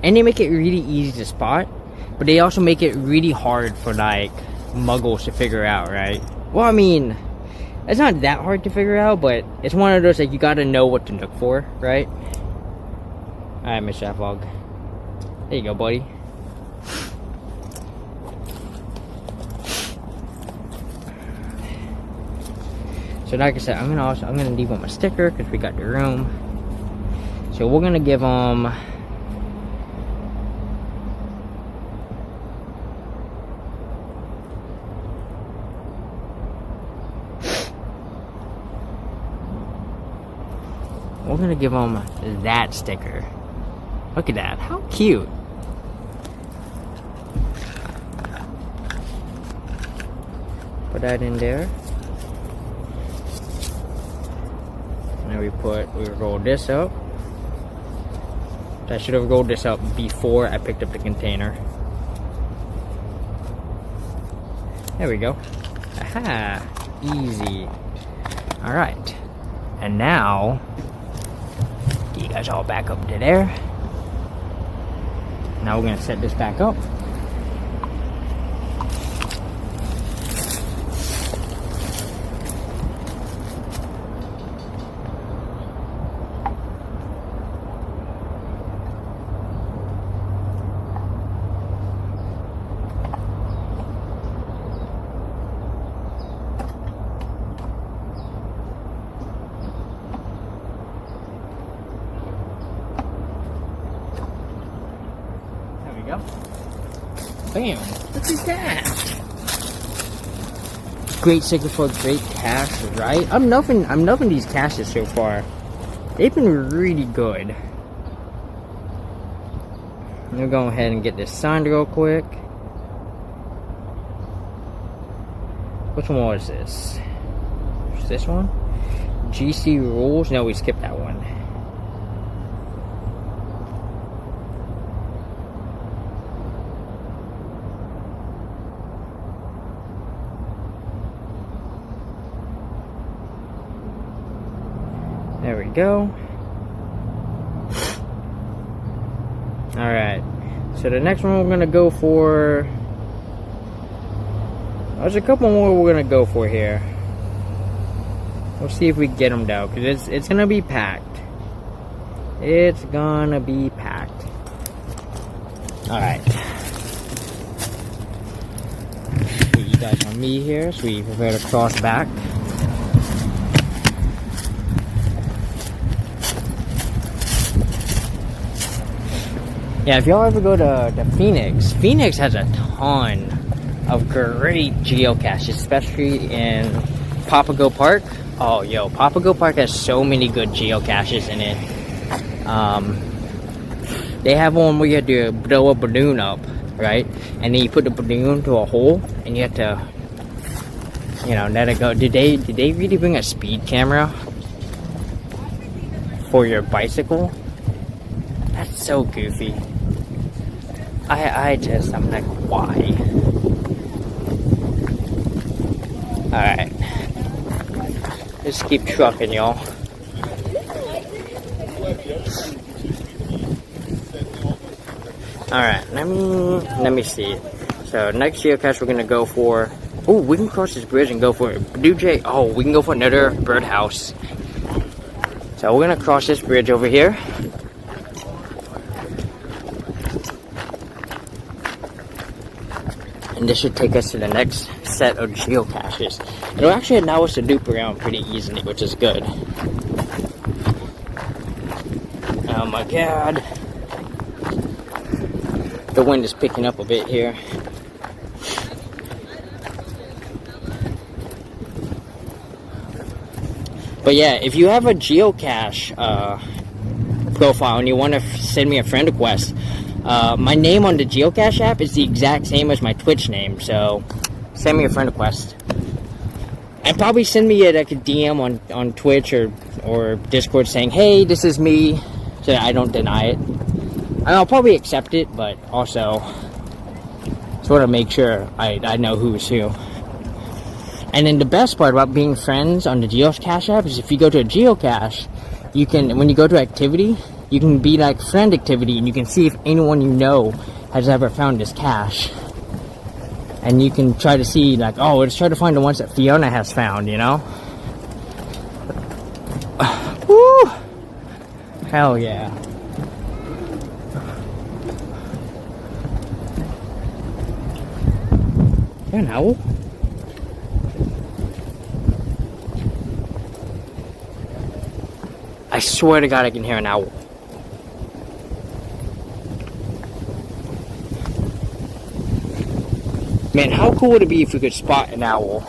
And they make it really easy to spot. But they also make it really hard for, like, muggles to figure out, right? Well, I mean, it's not that hard to figure out, but it's one of those, like, you gotta know what to look for, right? Alright, Mr. Vlog. There you go, buddy. So, like I said, I'm gonna leave them a sticker, because we got the room. So, we're gonna give them... We're gonna give them that sticker. Look at that. How cute. Put that in there. And then we roll this up. I should have rolled this up before I picked up the container. There we go. Aha. Easy. Alright. And now... you guys all back up to there. Now we're gonna set this back up. Bam! Look at that! Great sticker for a great cache, right? I'm loving these caches so far. They've been really good. We'll go ahead and get this signed real quick. Which one was this? Is this one? GC rules? No, we skipped that one. There we go. Alright. So the next one we're gonna go for... there's a couple more we're gonna go for here. We'll see if we get them though, because it's gonna be packed. It's gonna be packed. Alright. Put you guys on me here, so we prepare to cross back. Yeah, if y'all ever go to Phoenix, Phoenix has a ton of great geocaches, especially in Papago Park. Oh, yo, Papago Park has so many good geocaches in it. They have one where you have to blow a balloon up, right? And then you put the balloon to a hole, and you have to, you know, let it go. Did they really bring a speed camera for your bicycle? That's so goofy. I'm like, why? Alright. Let's keep trucking, y'all. Alright, let me see. So next geocache we're gonna go for. Oh, we can cross this bridge and go for Blue Jay. Oh, we can go for another birdhouse. So we're gonna cross this bridge over here. And this should take us to the next set of geocaches. It'll actually allow us to dupe around pretty easily, which is good. Oh my god. The wind is picking up a bit here. But yeah, if you have a geocache profile and you want to send me a friend request, my name on the geocache app is the exact same as my Twitch name, so send me a friend request. And probably send me like a DM on Twitch or Discord saying, hey, this is me, so that I don't deny it. And I'll probably accept it, but also sort of make sure I know who's who. And then the best part about being friends on the geocache app is if you go to a geocache, you can, when you go to activity, you can be like friend activity and you can see if anyone you know has ever found this cache. And you can try to see like, oh, let's try to find the ones that Fiona has found, you know? Woo! Hell yeah. Is there an owl? I swear to God I can hear an owl. Man, how cool would it be if we could spot an owl?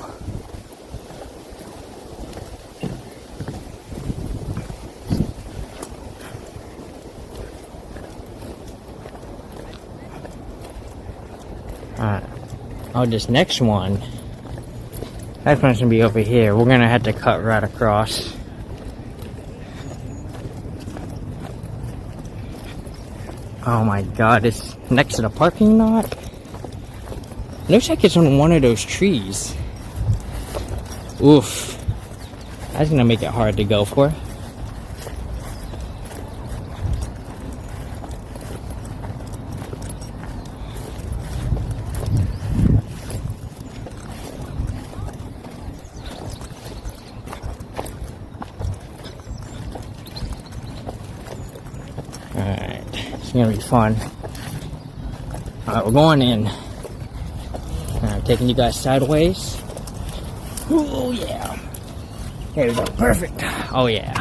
Alright. Oh, this next one. That one's gonna be over here. We're gonna have to cut right across. Oh my god, it's next to the parking lot? Looks like it's on one of those trees. Oof. That's gonna make it hard to go for. Alright, it's gonna be fun. Alright, we're going in. Taking you guys sideways. Oh yeah. There we go. Perfect. Oh yeah.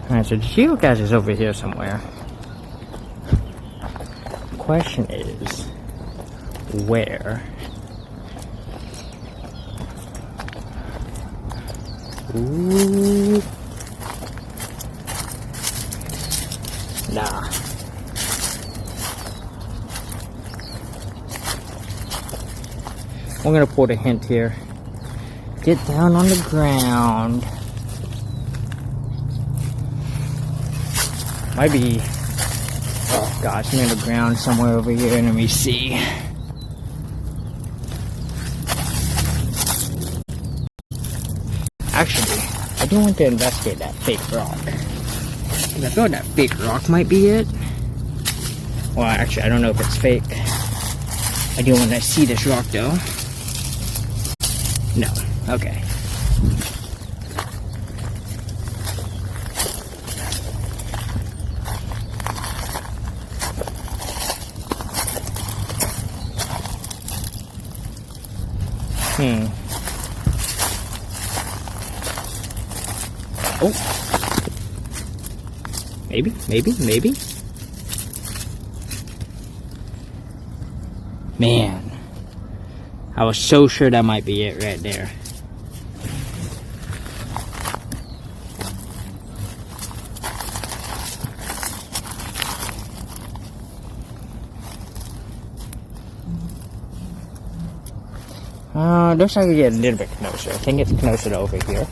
Alright, so the geocache is over here somewhere. The question is, where? Ooh. Nah. I'm gonna put a hint here. Get down on the ground. Might be, oh gosh, near the ground somewhere over here. Let me see. Actually, I do want to investigate that fake rock. I feel like that fake rock might be it. Well, actually, I don't know if it's fake. I do want to see this rock though. No. Okay. Oh. Maybe. Man. I was so sure that might be it right there. Looks like we get a little bit closer. I think it's closer to over here.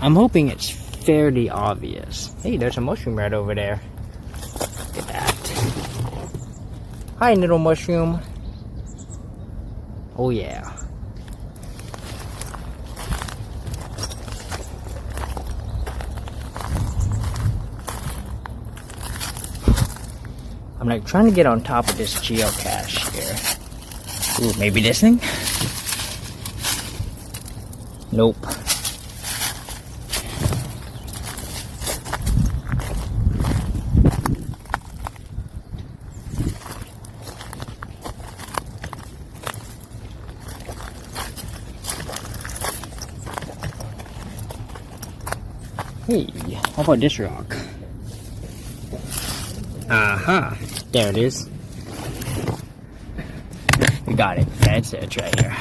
I'm hoping it's fairly obvious. Hey, there's a mushroom right over there. Look at that. Hi, little mushroom. Oh yeah. I'm like trying to get on top of this geocache here. Ooh, maybe this thing? Nope. Hey, how about this rock? Aha, there it is. We got it. That's it right here.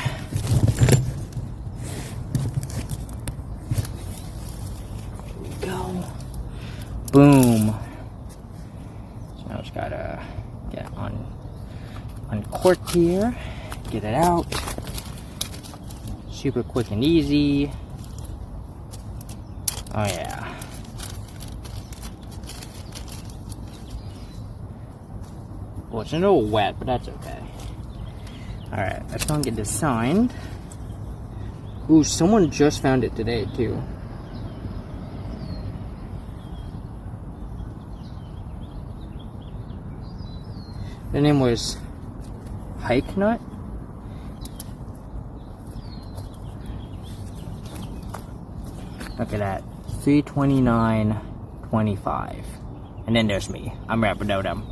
Here we go. Boom. So now it's gotta get uncorked here. Get it out. Super quick and easy. Oh yeah. Well, it's a little wet, but that's okay. Alright, let's go and get this signed. Ooh, someone just found it today, too. Their name was Hike Nut. Look at that. 329.25. And then there's me. I'm Rapidodum.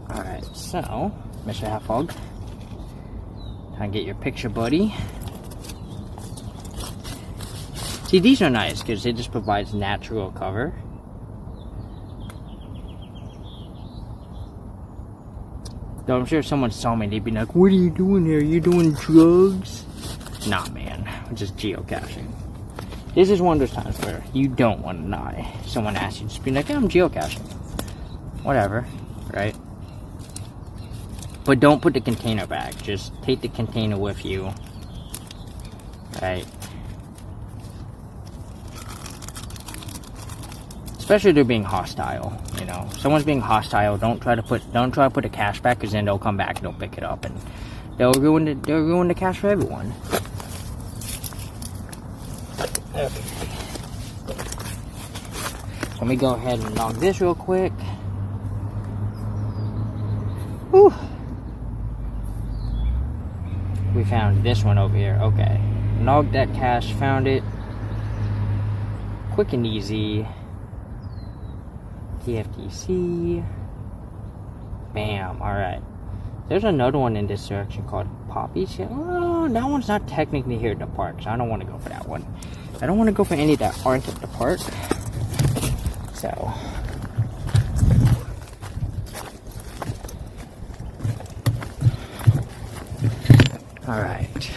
Alright, so, Mr. Half Hog. Try and get your picture, buddy. See, these are nice because it just provides natural cover. Though I'm sure if someone saw me, they'd be like, what are you doing here? You doing drugs? Nah, man. I'm just geocaching. This is one of those times where you don't want to lie. Someone asks you, just be like, yeah, I'm geocaching. Whatever, right? But don't put the container back. Just take the container with you. Right? Especially if they're being hostile, you know. If someone's being hostile, don't try to put the cache back, because then they'll come back and they'll pick it up and they'll ruin the cache for everyone. Okay. Let me go ahead and log this real quick. Whew. We found this one over here. Okay. Logged that cache, found it. Quick and easy. TFTC. Bam. Alright. There's another one in this direction called Poppies. Oh, that one's not technically here at the park, so I don't want to go for that one. I don't want to go for any that aren't at the park. So. Alright.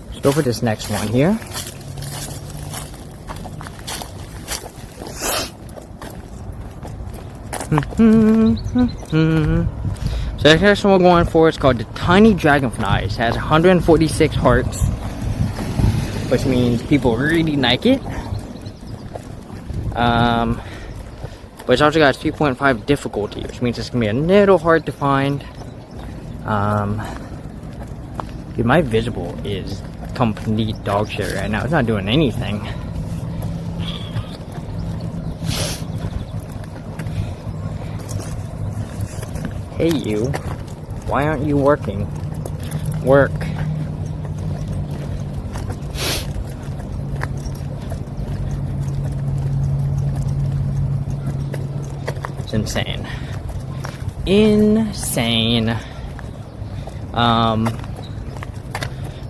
Let's go for this next one here. So the next one we're going for is called the Tiny Dragonflies. It has 146 hearts, which means people really like it. But it's also got 3.5 difficulty, which means it's gonna be a little hard to find. Dude, my visible is complete dog shit right now. It's not doing anything. Hey you, why aren't you working? Work. It's insane. Insane.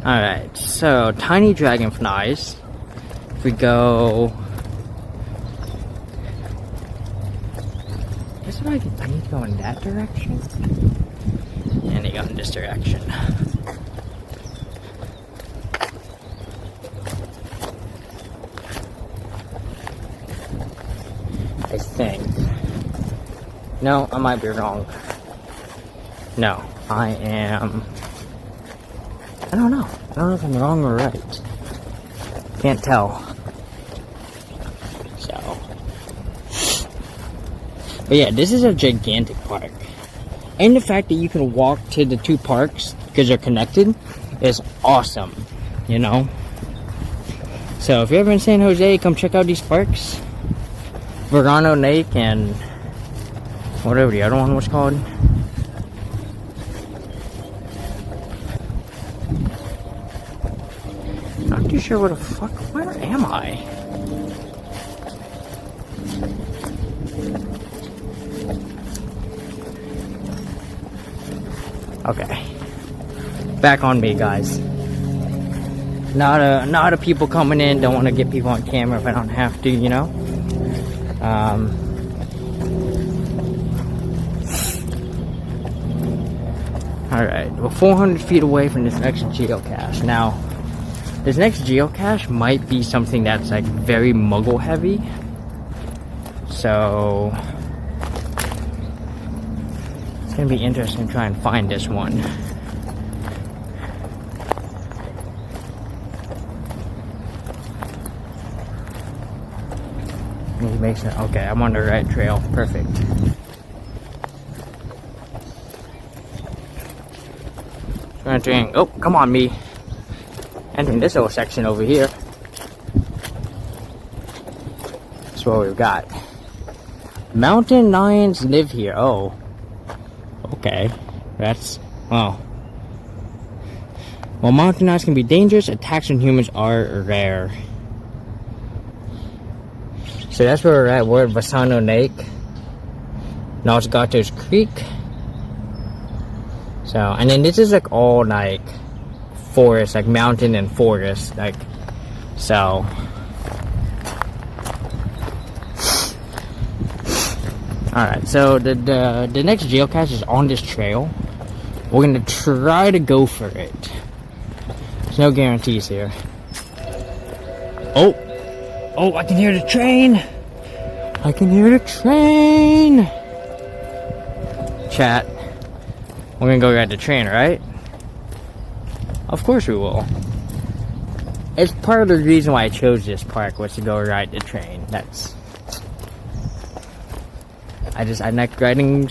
Alright, so tiny dragonflies. If we go, I guess I need to go in that direction. And they go in this direction. I think. No, I might be wrong. No, I don't know. don't know if I'm wrong or right. Can't tell. So. But yeah, this is a gigantic park. And the fact that you can walk to the two parks because they're connected is awesome, you know? So if you're ever in San Jose, come check out these parks. Verano Lake and whatever the other one was called. Not too sure where am I? Okay. Back on me, guys. Not a people coming in, don't want to get people on camera if I don't have to, you know? Alright, we're 400 feet away from this next geocache. Now, this next geocache might be something that's like very muggle heavy. So it's gonna be interesting to try and find this one. He makes it okay, I'm on the right trail. Perfect. Entering, oh, come on, me. Entering this little section over here. That's what we've got. Mountain lions live here. Oh. Okay. That's, well. While mountain lions can be dangerous, attacks on humans are rare. So that's where we're at. We're at Vasona Lake. Los Gatos Creek. So, and then this is like all like forest, like mountain and forest, like, so. Alright, so the next geocache is on this trail. We're gonna try to go for it. There's no guarantees here. Oh, I can hear the train. I can hear the train. Chat. We're gonna go ride the train, right? Of course we will. It's part of the reason why I chose this park was to go ride the train. That's. I like riding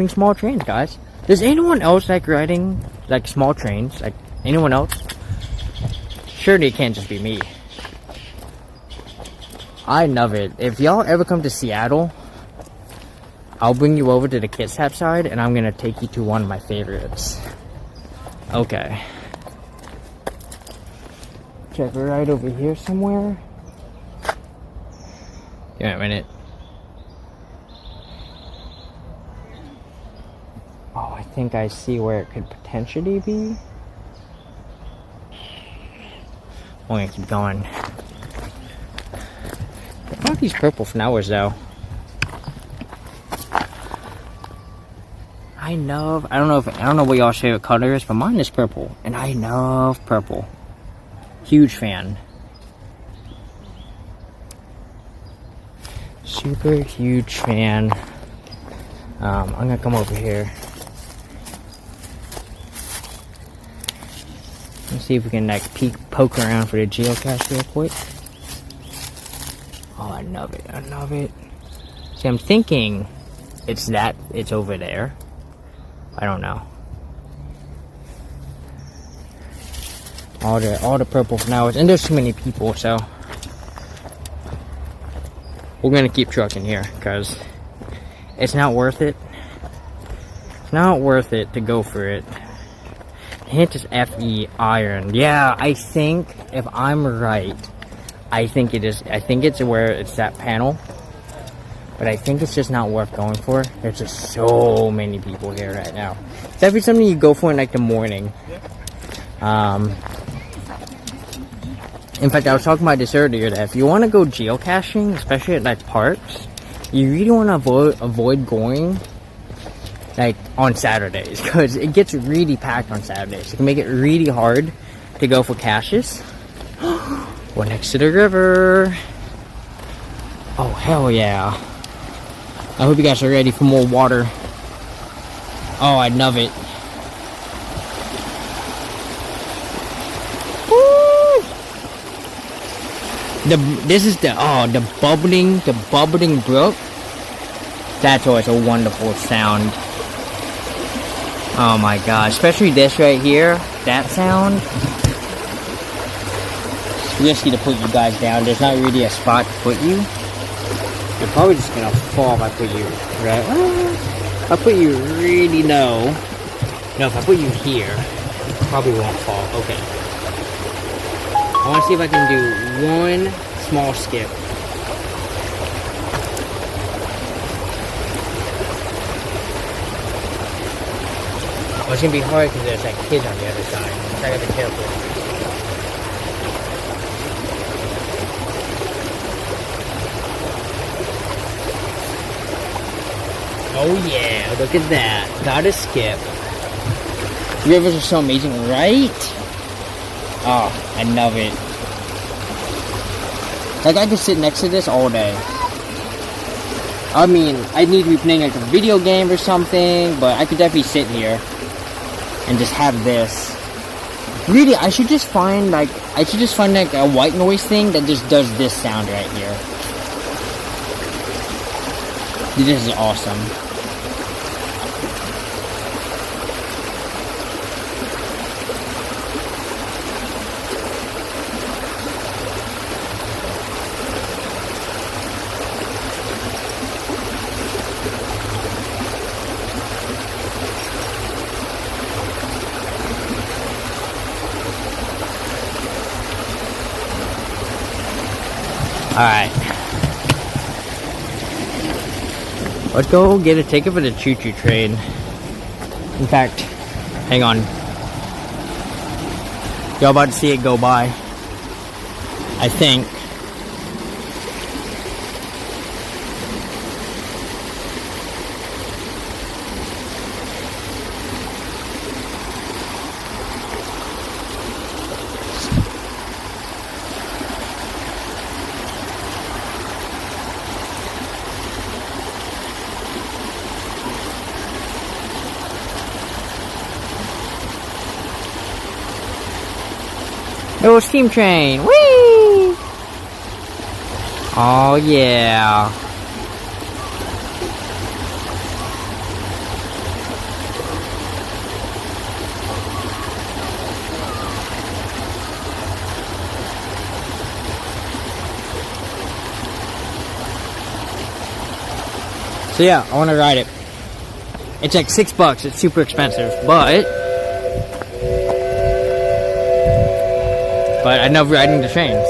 small trains, guys. Does anyone else like riding like small trains? Like anyone else? Surely it can't just be me. I love it. If y'all ever come to Seattle, I'll bring you over to the Kids Tap side and I'm gonna take you to one of my favorites. Okay. Check right over here somewhere. Give me a minute. Oh, I think I see where it could potentially be. I'm gonna keep going. What are these purple flowers though? I don't know what y'all's favorite color is, but mine is purple. And I love purple. Huge fan. Super huge fan. I'm gonna come over here. Let's see if we can like poke around for the geocache real quick. Oh, I love it. I love it. See, I'm thinking it's over there. I don't know. All the purple flowers, and there's too many people, so we're gonna keep trucking here because it's not worth it. It's not worth it to go for it. Hint is FE iron. Yeah, I think if I'm right, I think it is. I think it's where it's that panel. But I think it's just not worth going for. There's just so many people here right now. It's definitely something you go for in like the morning. In fact, I was talking about this earlier, that if you want to go geocaching, especially at like parks, you really want to avoid going like on Saturdays, because it gets really packed on Saturdays. It can make it really hard to go for caches. We're next to the river. Oh, hell yeah. I hope you guys are ready for more water. Oh, I love it. This is the bubbling brook. That's always a wonderful sound. Oh my god, especially this right here, that sound. It's risky to put you guys down. There's not really a spot to put you. You're probably just gonna fall if I put you right. If I put you really low. No, if I put you here, you probably won't fall. Okay. I want to see if I can do one small skip. Oh, it's gonna be hard because there's like kids on the other side. So I gotta be careful. Oh yeah, look at that. Gotta skip. Rivers are so amazing, right? Oh, I love it. Like, I could sit next to this all day. I mean, I need to be playing like a video game or something, but I could definitely sit here and just have this. Really, I should just find like a white noise thing that just does this sound right here. This is awesome. Alright. Let's go get a ticket for the choo-choo train. In fact, hang on. Y'all about to see it go by. I think. Oh, steam train! Whee! Oh yeah! So yeah, I want to ride it. It's like $6. It's super expensive, but I love riding the trains.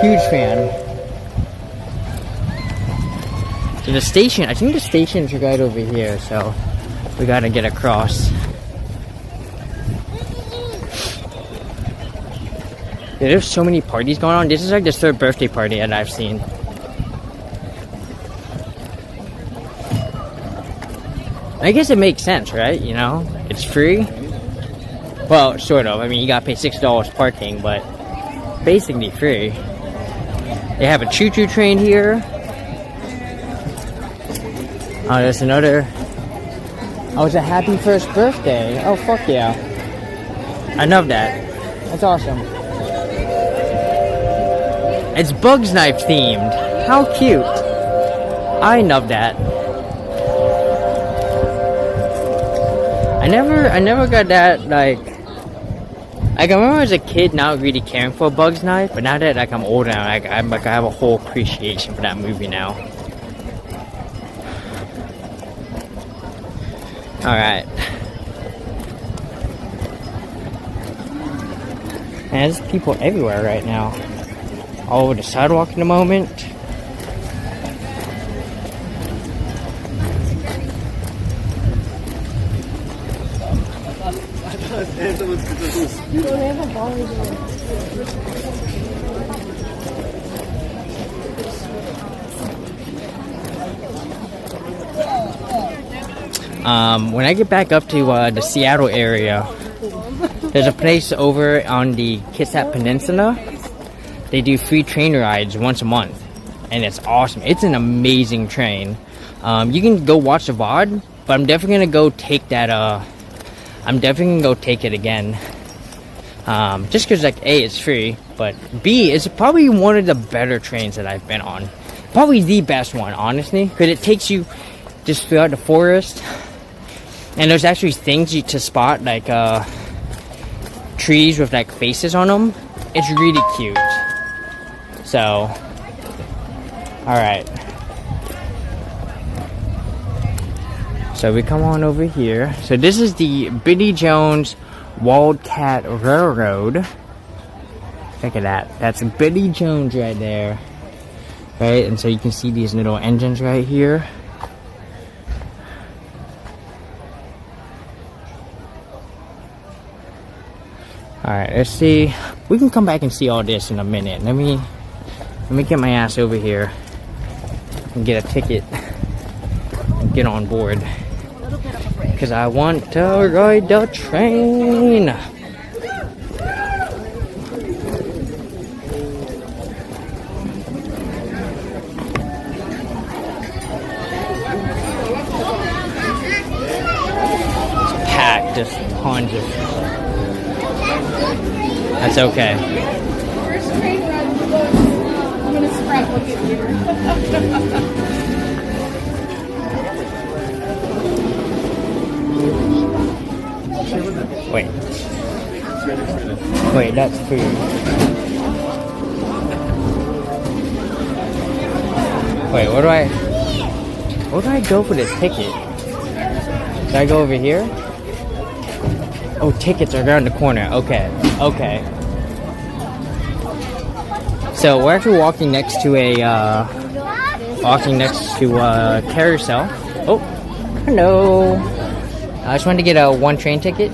Huge fan. So the station, I think the station's right over here, so we gotta get across. Yeah, there's so many parties going on. This is like the 3rd birthday party that I've seen. I guess it makes sense, right? You know, it's free. Well, sort of. I mean, you gotta pay $6 parking, but basically free. They have a choo-choo train here. Oh, there's another. Oh, it's a happy 1st birthday. Oh, fuck yeah. I love that. That's awesome. It's Bugs Knife themed. How cute. I love that. I never got that, like I remember as a kid not really caring for Bugs Knife, but now that like I'm older, I have a whole appreciation for that movie now. Alright. And there's people everywhere right now. All over the sidewalk in the moment. When I get back up to the Seattle area, there's a place over on the Kitsap Peninsula. They do free train rides once a month, and it's awesome. It's an amazing train. You can go watch the VOD, but I'm definitely gonna go take that. I'm definitely gonna go take it again. Just cause like A, it's free, But B is probably one of the better trains that I've been on. Probably the best one, honestly, because it takes you just throughout the forest, and there's actually things to spot, like trees with like faces on them. It's really cute. So, all right. So we come on over here. So this is the Billy Jones Wildcat Railroad. Look at that. That's Billy Jones right there. Right, and so you can see these little engines right here. Alright, let's see. We can come back and see all this in a minute. Let me get my ass over here and get a ticket and get on board. Because I want to ride the train. It's packed, just tons of. That's okay. First train run, I'm gonna scrapbook it here. Wait, that's food. Wait, where do I go for the ticket? Should I go over here? Oh, tickets are around the corner. Okay. So we're actually walking next to a carousel. Oh, hello. I just wanted to get a one train ticket.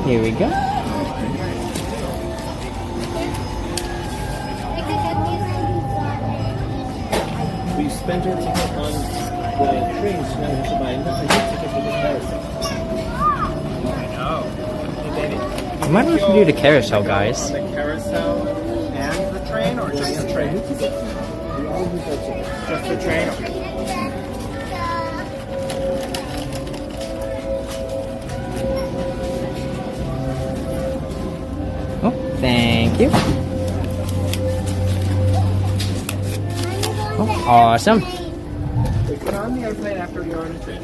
Here we go. We spent our ticket on the train, so now we have to buy another ticket for the carousel. I might as well do the carousel, guys. The carousel and the train, or just the train? Just the train? Oh, thank you. Oh, awesome. Get on the airplane after you're on the train.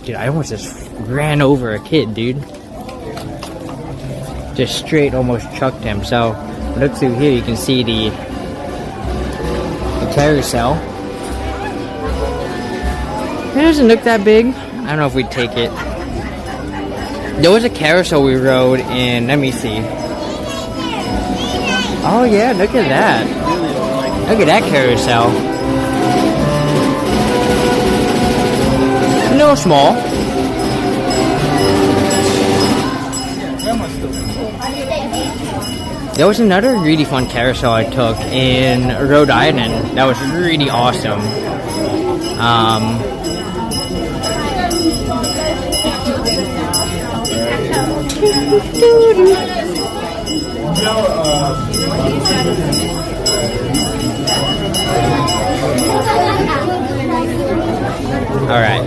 Dude, I almost just ran over a kid, dude. Just straight almost chucked him. So, look through here, you can see the carousel. It doesn't look that big. I don't know if we'd take it. There was a carousel we rode in, let me see. Oh yeah, look at that. Look at that carousel. No small. There was another really fun carousel I took in Rhode Island. That was really awesome. All right.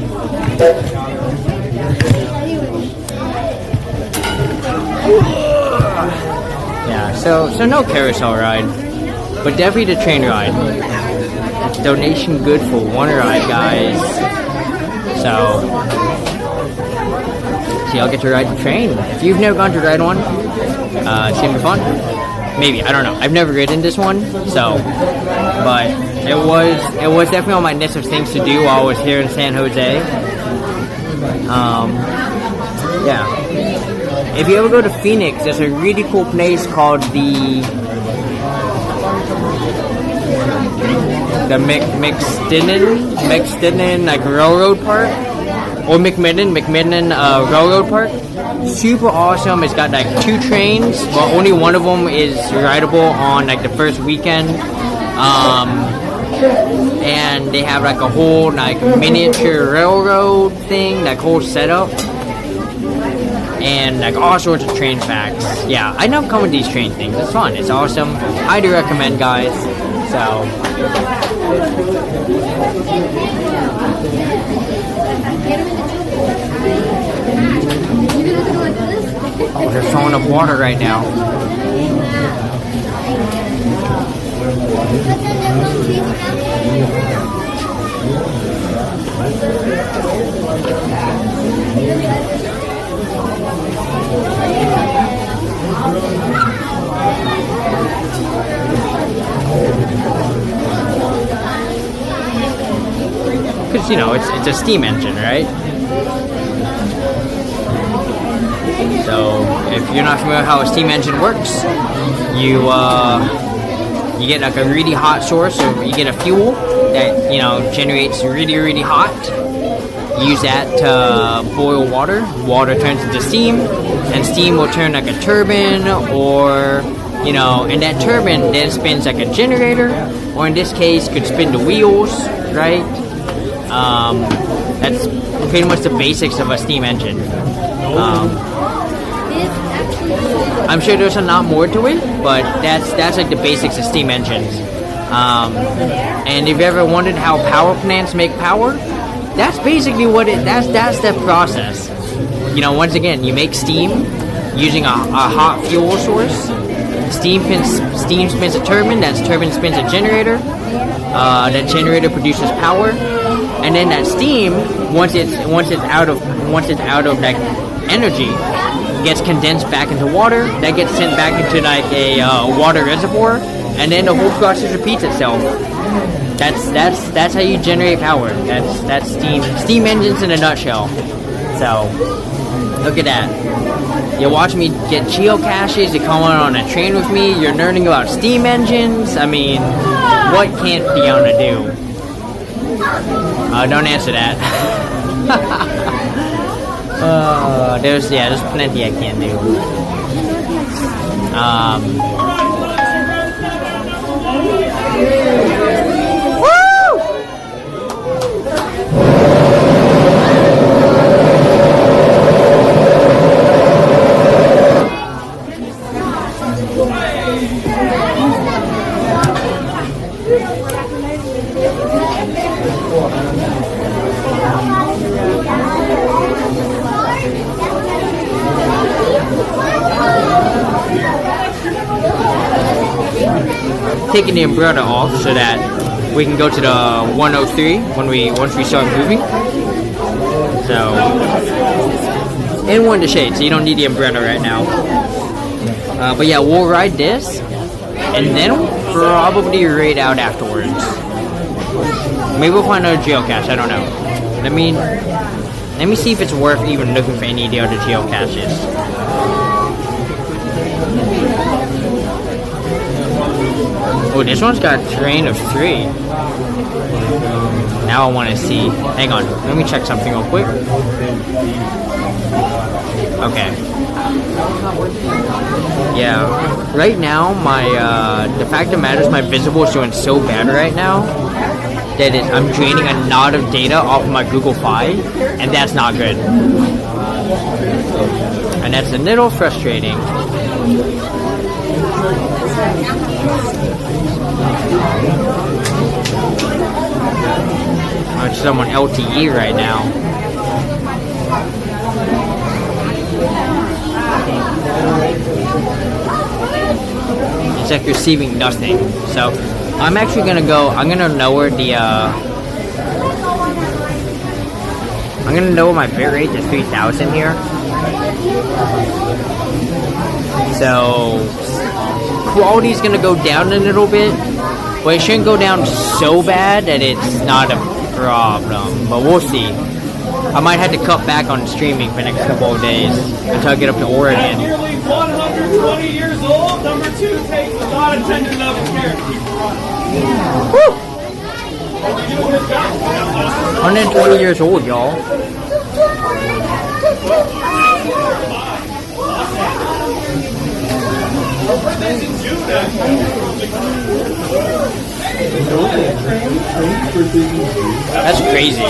Yeah, so no carousel ride, but definitely the train ride. Donation good for one ride, guys. So y'all get to ride the train. If you've never gone to ride one, it's gonna be fun. Maybe, I don't know. I've never ridden this one, so, but it was definitely on my list of things to do while I was here in San Jose. Yeah. If you ever go to Phoenix, there's a really cool place called the McStinnen like Railroad Park, or McMillan Railroad Park. Super awesome. It's got like 2 trains, but only one of them is rideable on like the first weekend. And they have like a whole like miniature railroad thing, like whole setup. and like all sorts of train facts. Yeah, I know come with these train things. It's fun. It's awesome. I do recommend, guys. So. Oh, they're filling up water right now. Because, you know, it's a steam engine, right? So, if you're not familiar with how a steam engine works, you get like a really hot source, so you get a fuel that, you know, generates really hot. Use that to boil water. Water turns into steam, and steam will turn like a turbine, or, you know, and that turbine then spins like a generator, or in this case could spin the wheels, right? That's pretty much the basics of a steam engine. I'm sure there's a lot more to it, but that's like the basics of steam engines. And if you ever wondered how power plants make power, that's basically what that's the process. You know, once again, you make steam using a hot fuel source. Steam spins a turbine. That turbine spins a generator. That generator produces power, and then that steam, once it's out of like energy, gets condensed back into water. That gets sent back into like a water reservoir, and then the whole process repeats itself. That's how you generate power. That's steam engines in a nutshell. So look at that. You watch me get geocaches. You come on a train with me. You're learning about steam engines. I mean, what can't Fiona do? Don't answer that. There's plenty I can do. Taking the umbrella off so that we can go to the 103 once we start moving. So, and we're in the shade, so you don't need the umbrella right now. But yeah, we'll ride this, and then we'll probably raid out afterwards. Maybe we'll find another geocache. I don't know. Let me see if it's worth even looking for any of the other geocaches. Oh, this one's got a terrain of 3. Now I want to see. Hang on. Let me check something real quick. Okay. Yeah. Right now, the fact of the matter is my visible is doing so bad right now that I'm draining a lot of data off of my Google Fi, and that's not good. And that's a little frustrating. I'm someone LTE right now. It's like receiving nothing. So I'm actually gonna lower the I'm gonna lower my bitrate to 3000 here. So quality's gonna go down a little bit, but it shouldn't go down so bad that it's not a problem. But we'll see. I might have to cut back on streaming for the next couple of days until I get up to Oregon. Nearly 120 years old. Number 2 takes a lot of tender love and care to keep it running. Woo! 120 years old, y'all. That's crazy.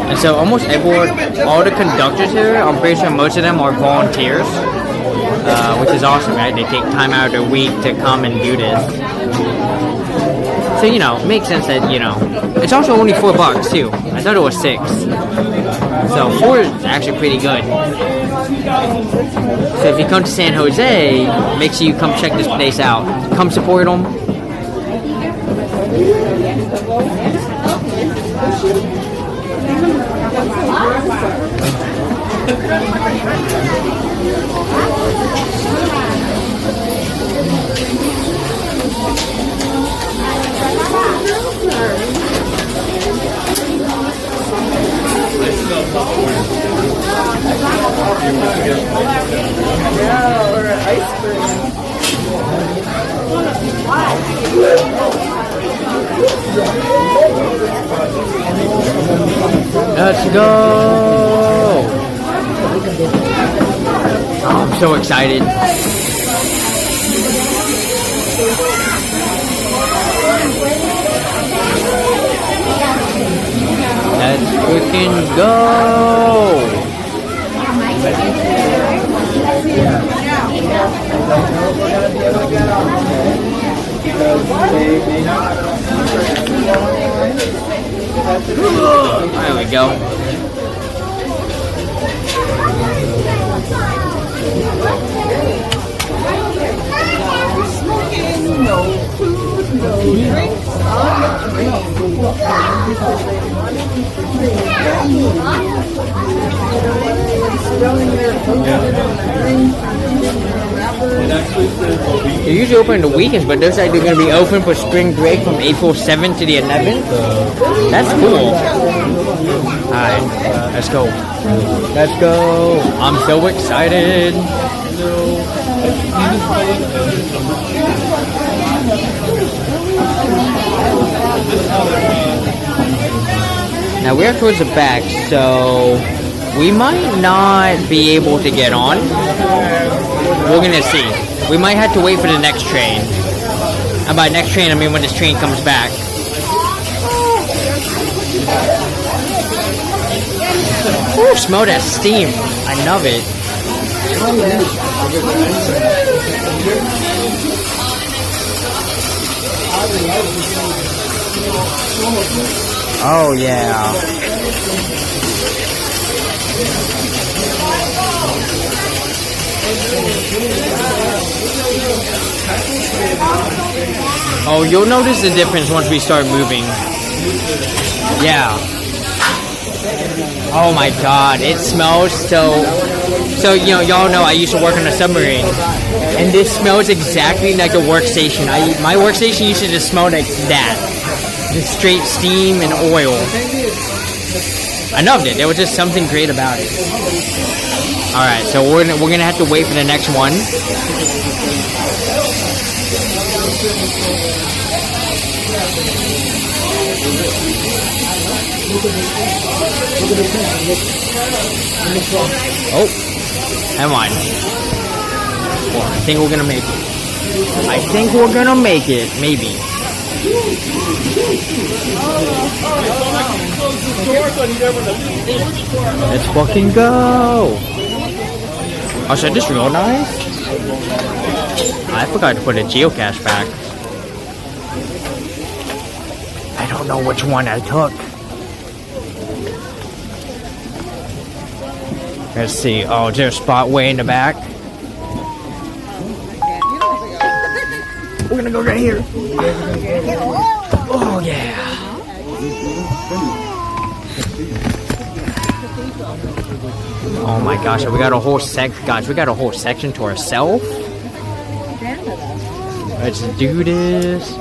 And so almost everyone, all the conductors here, I'm pretty sure most of them are volunteers, which is awesome, right? They take time out of their week to come and do this. So, you know, it makes sense that, you know, it's also only $4 too. I thought it was 6. So 4 is actually pretty good. So if you come to San Jose, make sure you come check this place out. Come support them. Let's go! Oh, I'm so excited. Let's freaking go! There we go. No food, no drinks on the train. They're usually open on the weekends, but looks like they're going to be open for spring break from April 7th to the 11th. That's cool. Alright, let's go. Let's go. I'm so excited. Now we're towards the back, so we might not be able to get on. We're gonna see. We might have to wait for the next train. And by next train, I mean when this train comes back. Ooh, smell that steam. I love it. Oh yeah. Oh, you'll notice the difference once we start moving. Yeah. Oh my god, it smells so, you know, y'all know I used to work on a submarine, and this smells exactly like a workstation. My workstation used to just smell like that, just straight steam and oil. I loved it. There was just something great about it. All right, so we're gonna have to wait for the next one. Oh, come on. Well, I think we're gonna make it. I think we're gonna make it, maybe. Let's fucking go. Oh, so I just realized I forgot to put a geocache back. I don't know which one I took. Let's see. Oh, is there a spot way in the back? We're gonna go right here. Oh yeah. Oh my gosh, we got a whole section to ourselves. Let's do this.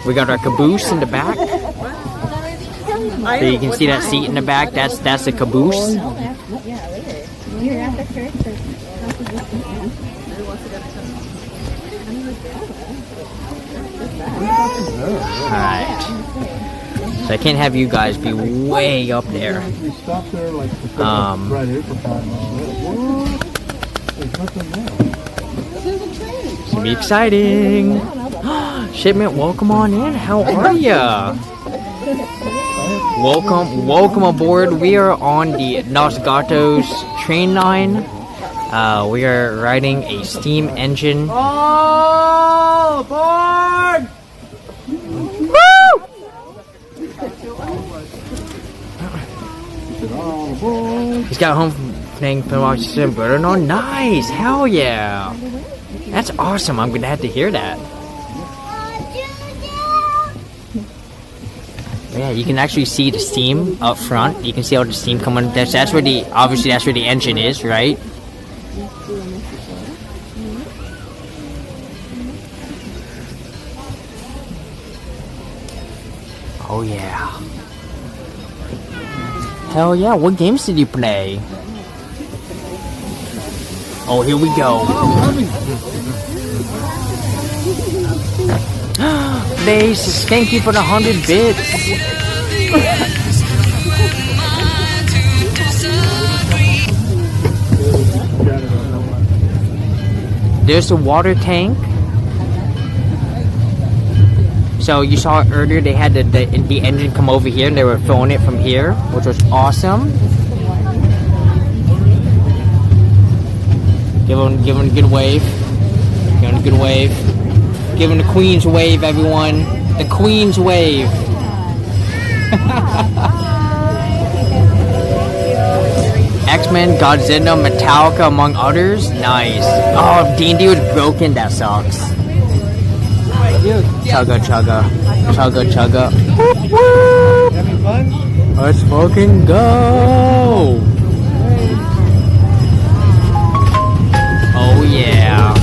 We got our caboose in the back. So you can see that seat in the back. That's the caboose. Alright. So I can't have you guys be way up there. It's gonna be exciting. Shipment, welcome on in. How are ya? Welcome aboard. We are on the Los Gatos train line. We are riding a steam engine. All aboard! He's got home from playing but no, nice, hell yeah, that's awesome. I'm gonna have to hear that. Yeah, you can actually see the steam up front. You can see all the steam coming. That's where the obviously that's where the engine is, right? Oh yeah. Hell yeah, what games did you play? Oh, here we go. Base, thank you for the 100 bits. There's a water tank. So you saw it earlier, they had the engine come over here and they were throwing it from here, which was awesome. Give him a good wave. Give him a good wave. Give him the Queen's wave, everyone. The Queen's wave. X-Men, Godzilla, Metallica, among others. Nice. Oh, D&D was broken. That sucks. Chugga chugga. Chugga chugga. Whoop whoop. Having fun? Let's fucking go. Oh yeah.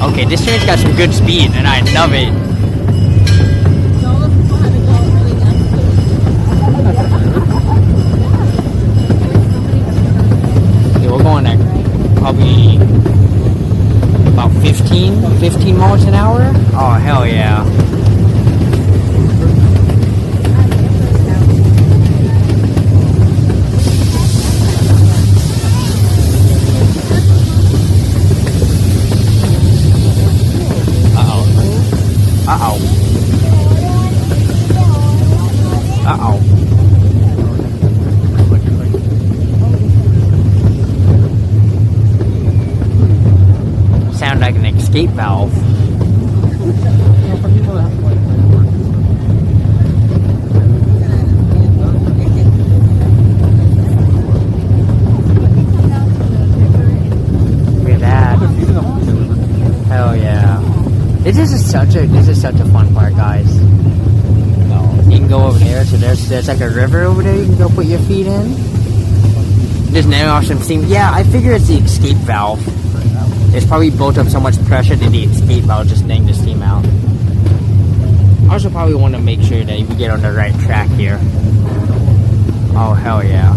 Okay, this train's got some good speed and I love it. We're going at probably about 15 miles an hour. Oh, hell yeah. Uh-oh. Uh-oh. Uh-oh. Sound like an escape valve. Look at that. Hell yeah. This is such a fun park, guys. You can go over there, so there's like a river over there you can go put your feet in. There's no awesome steam. Yeah, I figure it's the escape valve. It's probably built up so much pressure that the escape valve just letting the steam out. I also probably want to make sure that we get on the right track here. Oh, hell yeah.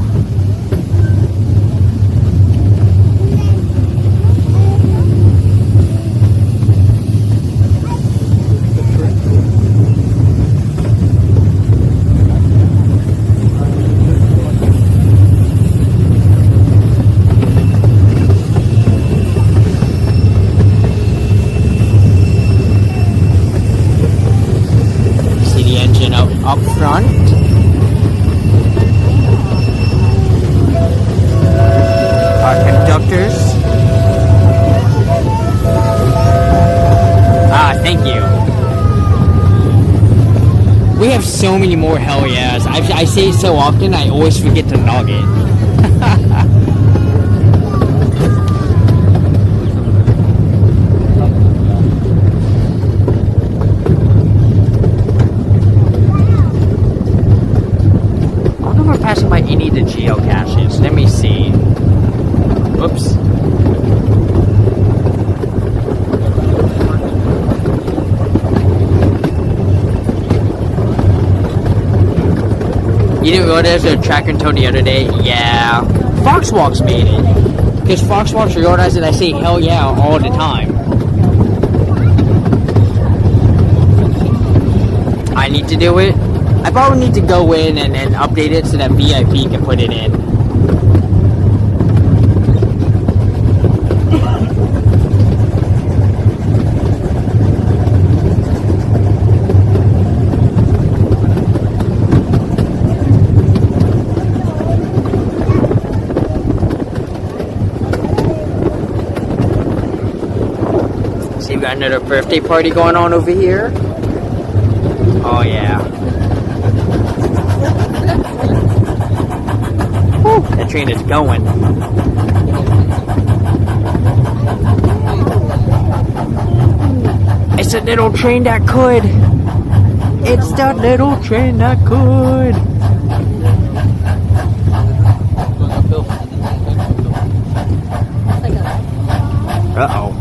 Up front. Our conductors. Thank you. We have so many more hell yeahs. I say it so often, I always forget to log it. You didn't realize the track until the other day? Yeah. Foxwalks made it. Because Foxwalks realized that I say hell yeah all the time. I need to do it. I probably need to go in and update it so that VIP can put it in. See, we got another birthday party going on over here. Oh yeah. Woo, that train is going. It's a little train that could. It's the little train that could. Uh-oh.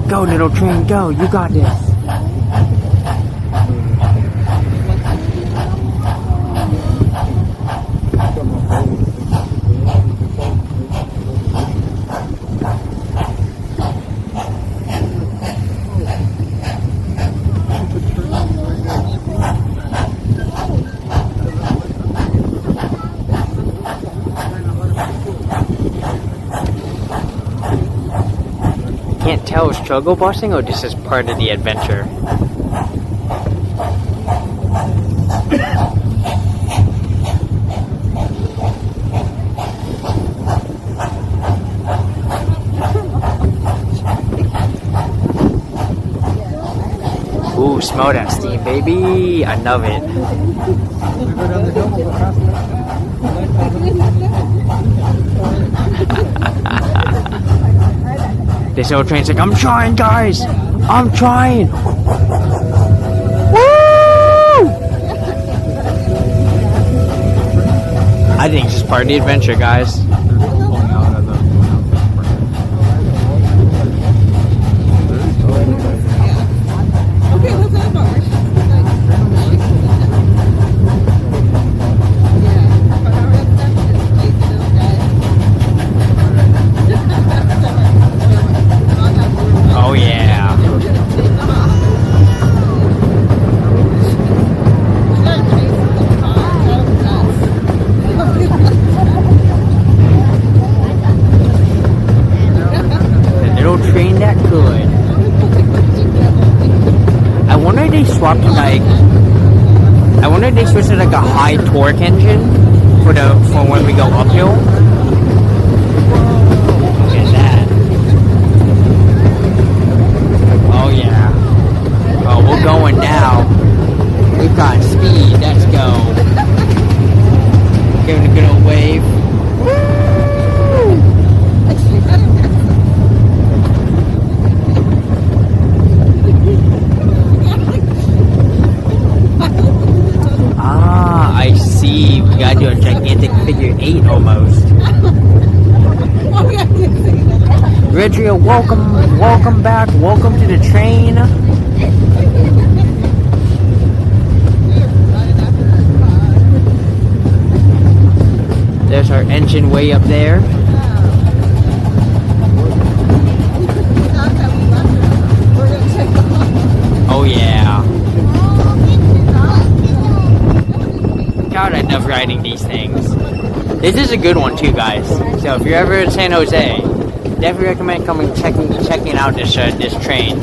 Go, little train, go. You got this. Can't tell if struggle busing or this is part of the adventure. Ooh, smell that steam, baby. I love it. This old train's like, I'm trying, guys. I'm trying. Woo! I think it's just part of the adventure, guys. Oh yeah. The little train that could. I wonder if they swapped like. I wonder if they switched to like a high torque engine for when we go uphill. Look at that. Oh yeah. Oh, we're going now. We've got speed. Let's go. Giving a good old wave. Ah, I see. We gotta do a gigantic figure 8 almost. Redria, welcome back, welcome to the train. There's our engine way up there. Oh yeah. God, I love riding these things. This is a good one too, guys. So if you're ever in San Jose, definitely recommend coming checking out this train.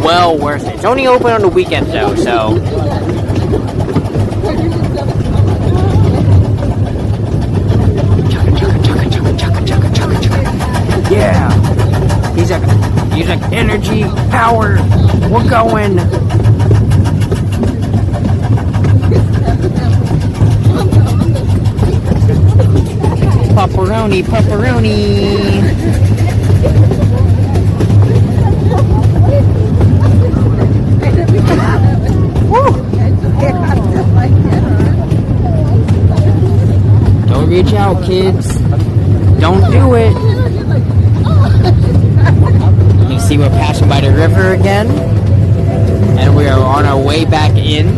Well worth it. It's only open on the weekends though, so. Yeah. He's like energy, power. We're going. Pepperoni, pepperoni. Don't reach out, kids. Don't do it. You see we're passing by the river again. And we are on our way back in.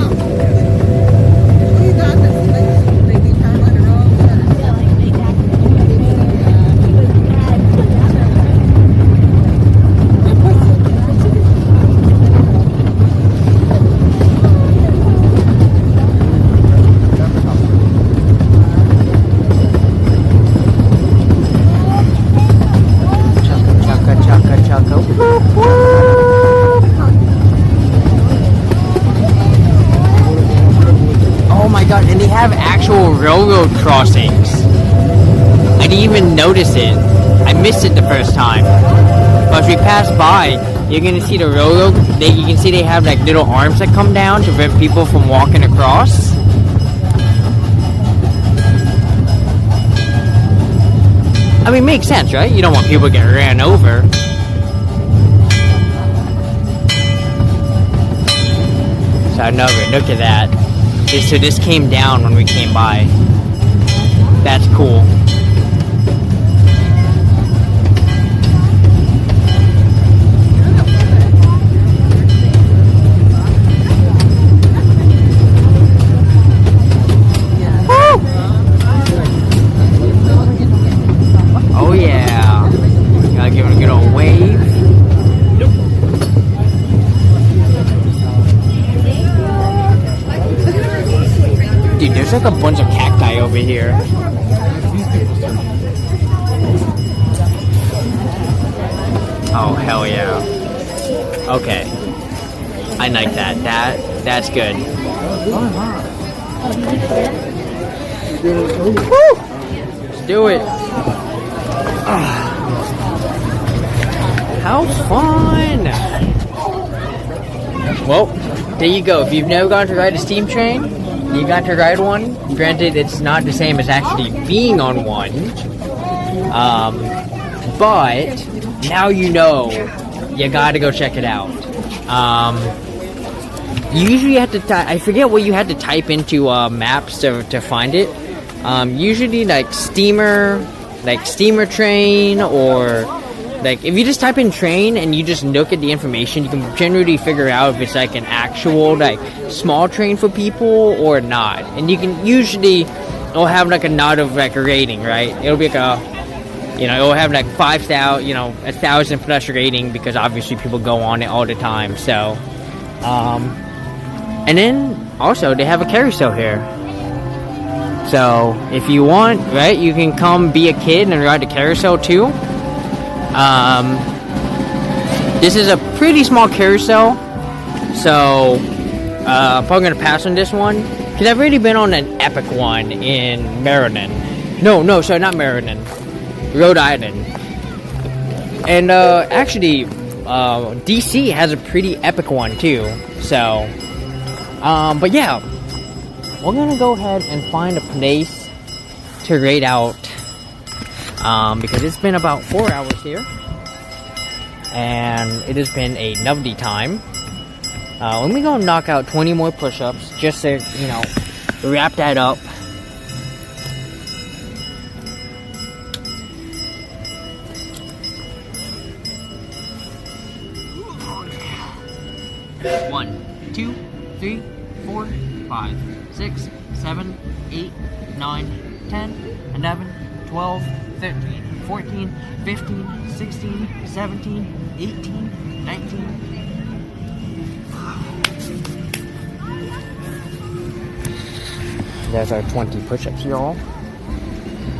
Oh my god, and they have actual railroad crossings. I didn't even notice it. I missed it the first time. But as we pass by, you're gonna see the railroad. You can see they have like little arms that come down to prevent people from walking across. I mean, it makes sense, right? You don't want people to get ran over. So another, look at that. So this came down when we came by. That's cool. Oh yeah. Gotta give it a good old wave. Dude, there's like a bunch of cacti over here. Oh hell yeah. Okay. I like that. That's good. Woo! Let's do it. How fun! Well, there you go. If you've never gone to ride a steam train, you got to ride one. Granted, it's not the same as actually being on one. But now you know. You gotta go check it out. You usually have to I forget what you had to type into maps to find it. Usually like steamer train, or like if you just type in train and you just look at the information, you can generally figure out if it's like an actual like small train for people or not. And you can usually, it'll have like a nod of like a rating, right? It'll be like a, you know, it'll have like 5,000, 1,000 plus rating, because obviously people go on it all the time. So and then also they have a carousel here. So if you want, right, you can come be a kid and ride the carousel too. This is a pretty small carousel, so I'm probably gonna pass on this one because I've already been on an epic one in Maryland. No, sorry, not Maryland, Rhode Island. And actually, DC has a pretty epic one too. So, but yeah. We're gonna go ahead and find a place to raid out, because it's been about 4 hours here, and it has been a lovely time. Let me go knock out 20 more push-ups just to, wrap that up. One, 2, 3, 4, 5, 6, 7, 8, 9, 10, 11, 12, 13, 14, 15, 16, 17, 18, 19. There's our 20 push-ups, y'all.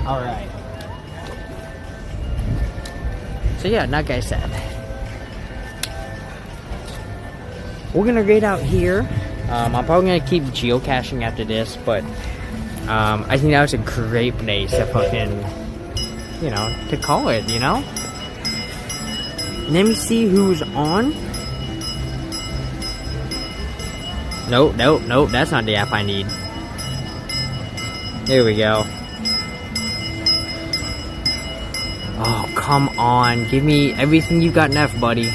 Alright. So yeah, like I said, we're gonna raid out here. I'm probably gonna keep geocaching after this, but I think that was a great place to fucking, to call it, Let me see who's on. Nope, that's not the app I need. There we go. Oh, come on. Give me everything you got left, buddy.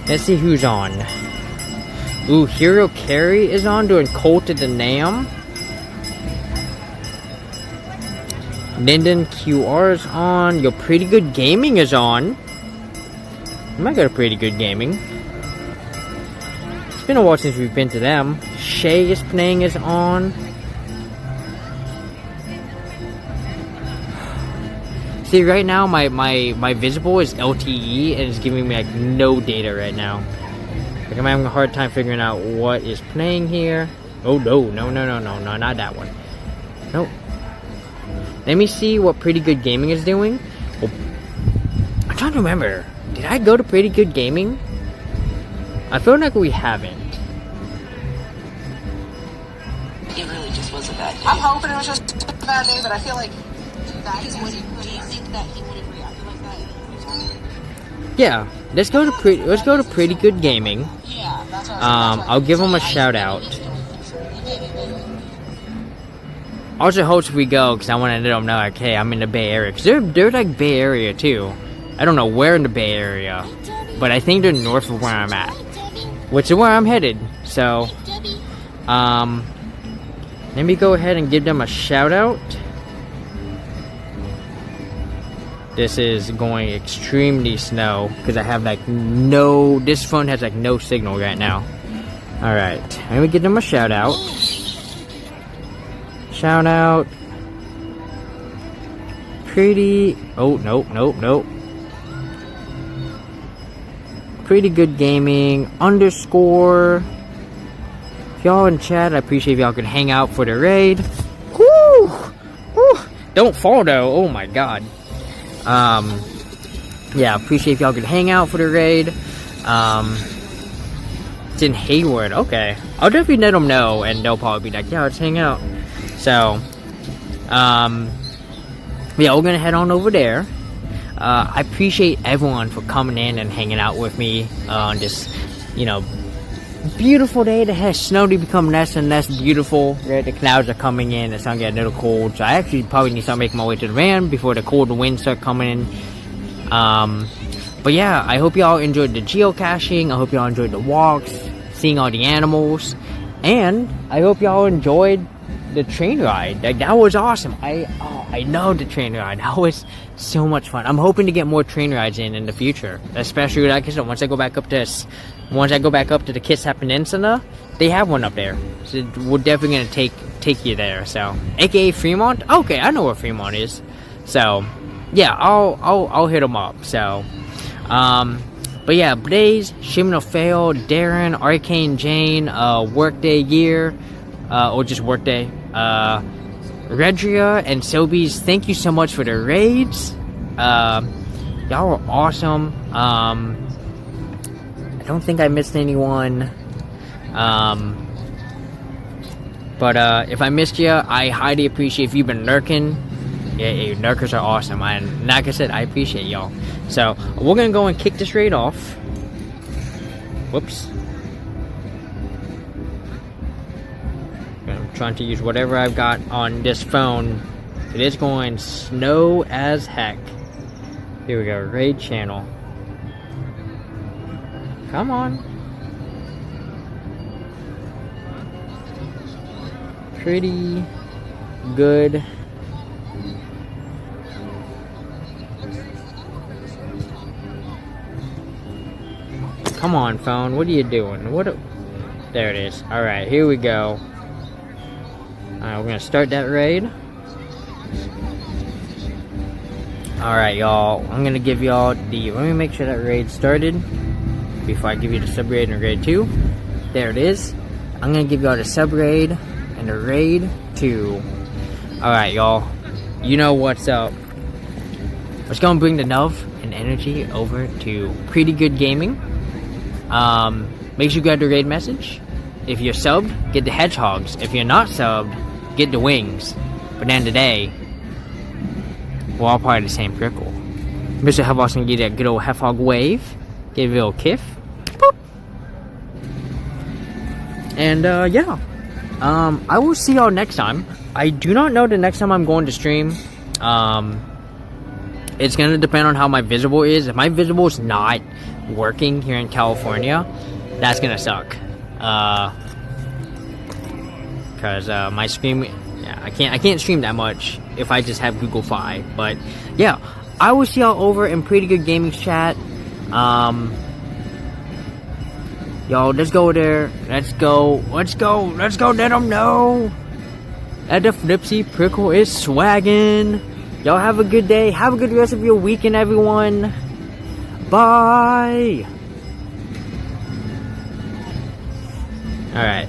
Let's see who's on. Ooh, Hero Carry is on doing Colt to the Nam. Linden QR is on. Yo, Pretty Good Gaming is on. I might go to Pretty Good Gaming. It's been a while since we've been to them. Shay is playing is on. See, right now my visible is LTE and it's giving me like no data right now. Like I'm having a hard time figuring out what is playing here. Oh no, not that one. Nope. Let me see what Pretty Good Gaming is doing. Oh, I'm trying to remember. Did I go to Pretty Good Gaming? I feel like we haven't. It really just was a bad day. I'm hoping it was just a bad day, but I feel like that is what he could. Do you think that he would have reacted like that? Yeah, let's go to Pretty Good Gaming. Yeah, that's what I was I'll give him a shout out. Also, hope if we go, because I want to let them know, like, hey, I'm in the Bay Area. Because they're like Bay Area too. I don't know where in the Bay Area, but I think they're north of where I'm at, which is where I'm headed. So, let me go ahead and give them a shout out. This is going extremely slow because I have like this phone has like no signal right now. Alright, let me give them a shout out. Shout out. Pretty. Oh, nope. Pretty Good Gaming _ If y'all in chat, I appreciate if y'all could hang out for the raid. Woo! Woo! Don't fall though. Oh my god. Yeah, appreciate if y'all could hang out for the raid. It's in Hayward. Okay, I'll definitely let them know, and they'll probably be like, yeah, let's hang out. So, yeah, we're gonna head on over there. I appreciate everyone for coming in and hanging out with me on this, beautiful day that has slowly become less and less beautiful. Right? The clouds are coming in, it's gonna get a little cold, so I actually probably need to start making my way to the van before the cold winds start coming in. But yeah, I hope y'all enjoyed the geocaching, I hope y'all enjoyed the walks, seeing all the animals, and I hope y'all enjoyed the train ride. Like, that was awesome. I love the train ride. That was so much fun. I'm hoping to get more train rides in the future, especially like I said, once I go back up to the Kitsap Peninsula, they have one up there. So we're definitely gonna take you there. So, aka Fremont. Okay, I know where Fremont is. So, yeah, I'll hit them up. So, but yeah, Blaze, Shimno Fail, Darren, Arcane Jane, Workday Year, or just Workday, Redria and Sobies, thank you so much for the raids. Y'all were awesome. I don't think I missed anyone. But if I missed you, I highly appreciate if you've been lurking. Yeah, lurkers are awesome. And like I said, I appreciate y'all. So we're gonna go and kick this raid off. Whoops. I'm trying to use whatever I've got on this phone. It is going slow as heck. Here we go, raid channel. Come on. Pretty good. Come on, phone. What are you doing? There it is. Alright, here we go. Alright, we're gonna start that raid. Alright, y'all. I'm gonna give y'all let me make sure that raid started before I give you the sub raid and raid 2. There it is. I'm gonna give y'all the sub raid and the raid 2. Alright, y'all. You know what's up. Let's go and bring the love and energy over to Pretty Good Gaming. Make sure you got the raid message. If you're subbed, get the hedgehogs. If you're not subbed, get the wings. But then today, we're all part of the same prickle. Mr. Hedgehog's gonna get that good old hedgehog wave. Give it a little kiff. Boop. And yeah. I will see y'all next time. I do not know the next time I'm going to stream. It's gonna depend on how my visible is. If my visible is not working here in California, that's gonna suck. Cause my stream, yeah, I can't stream that much if I just have Google Fi. But yeah, I will see y'all over in Pretty Good Gaming chat. Y'all, let's go there. Let's go. Let them know that the Flipsy Prickle is swaggin'. Y'all have a good day. Have a good rest of your weekend, everyone. Bye. Alright.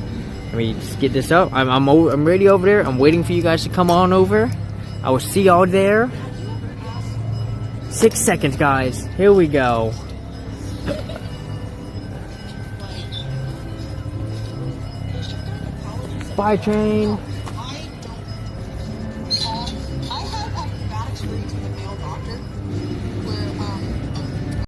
Let me just get this up. I'm ready over there. I'm waiting for you guys to come on over. I will see y'all there. 6 seconds, guys. Here we go. Bye, train.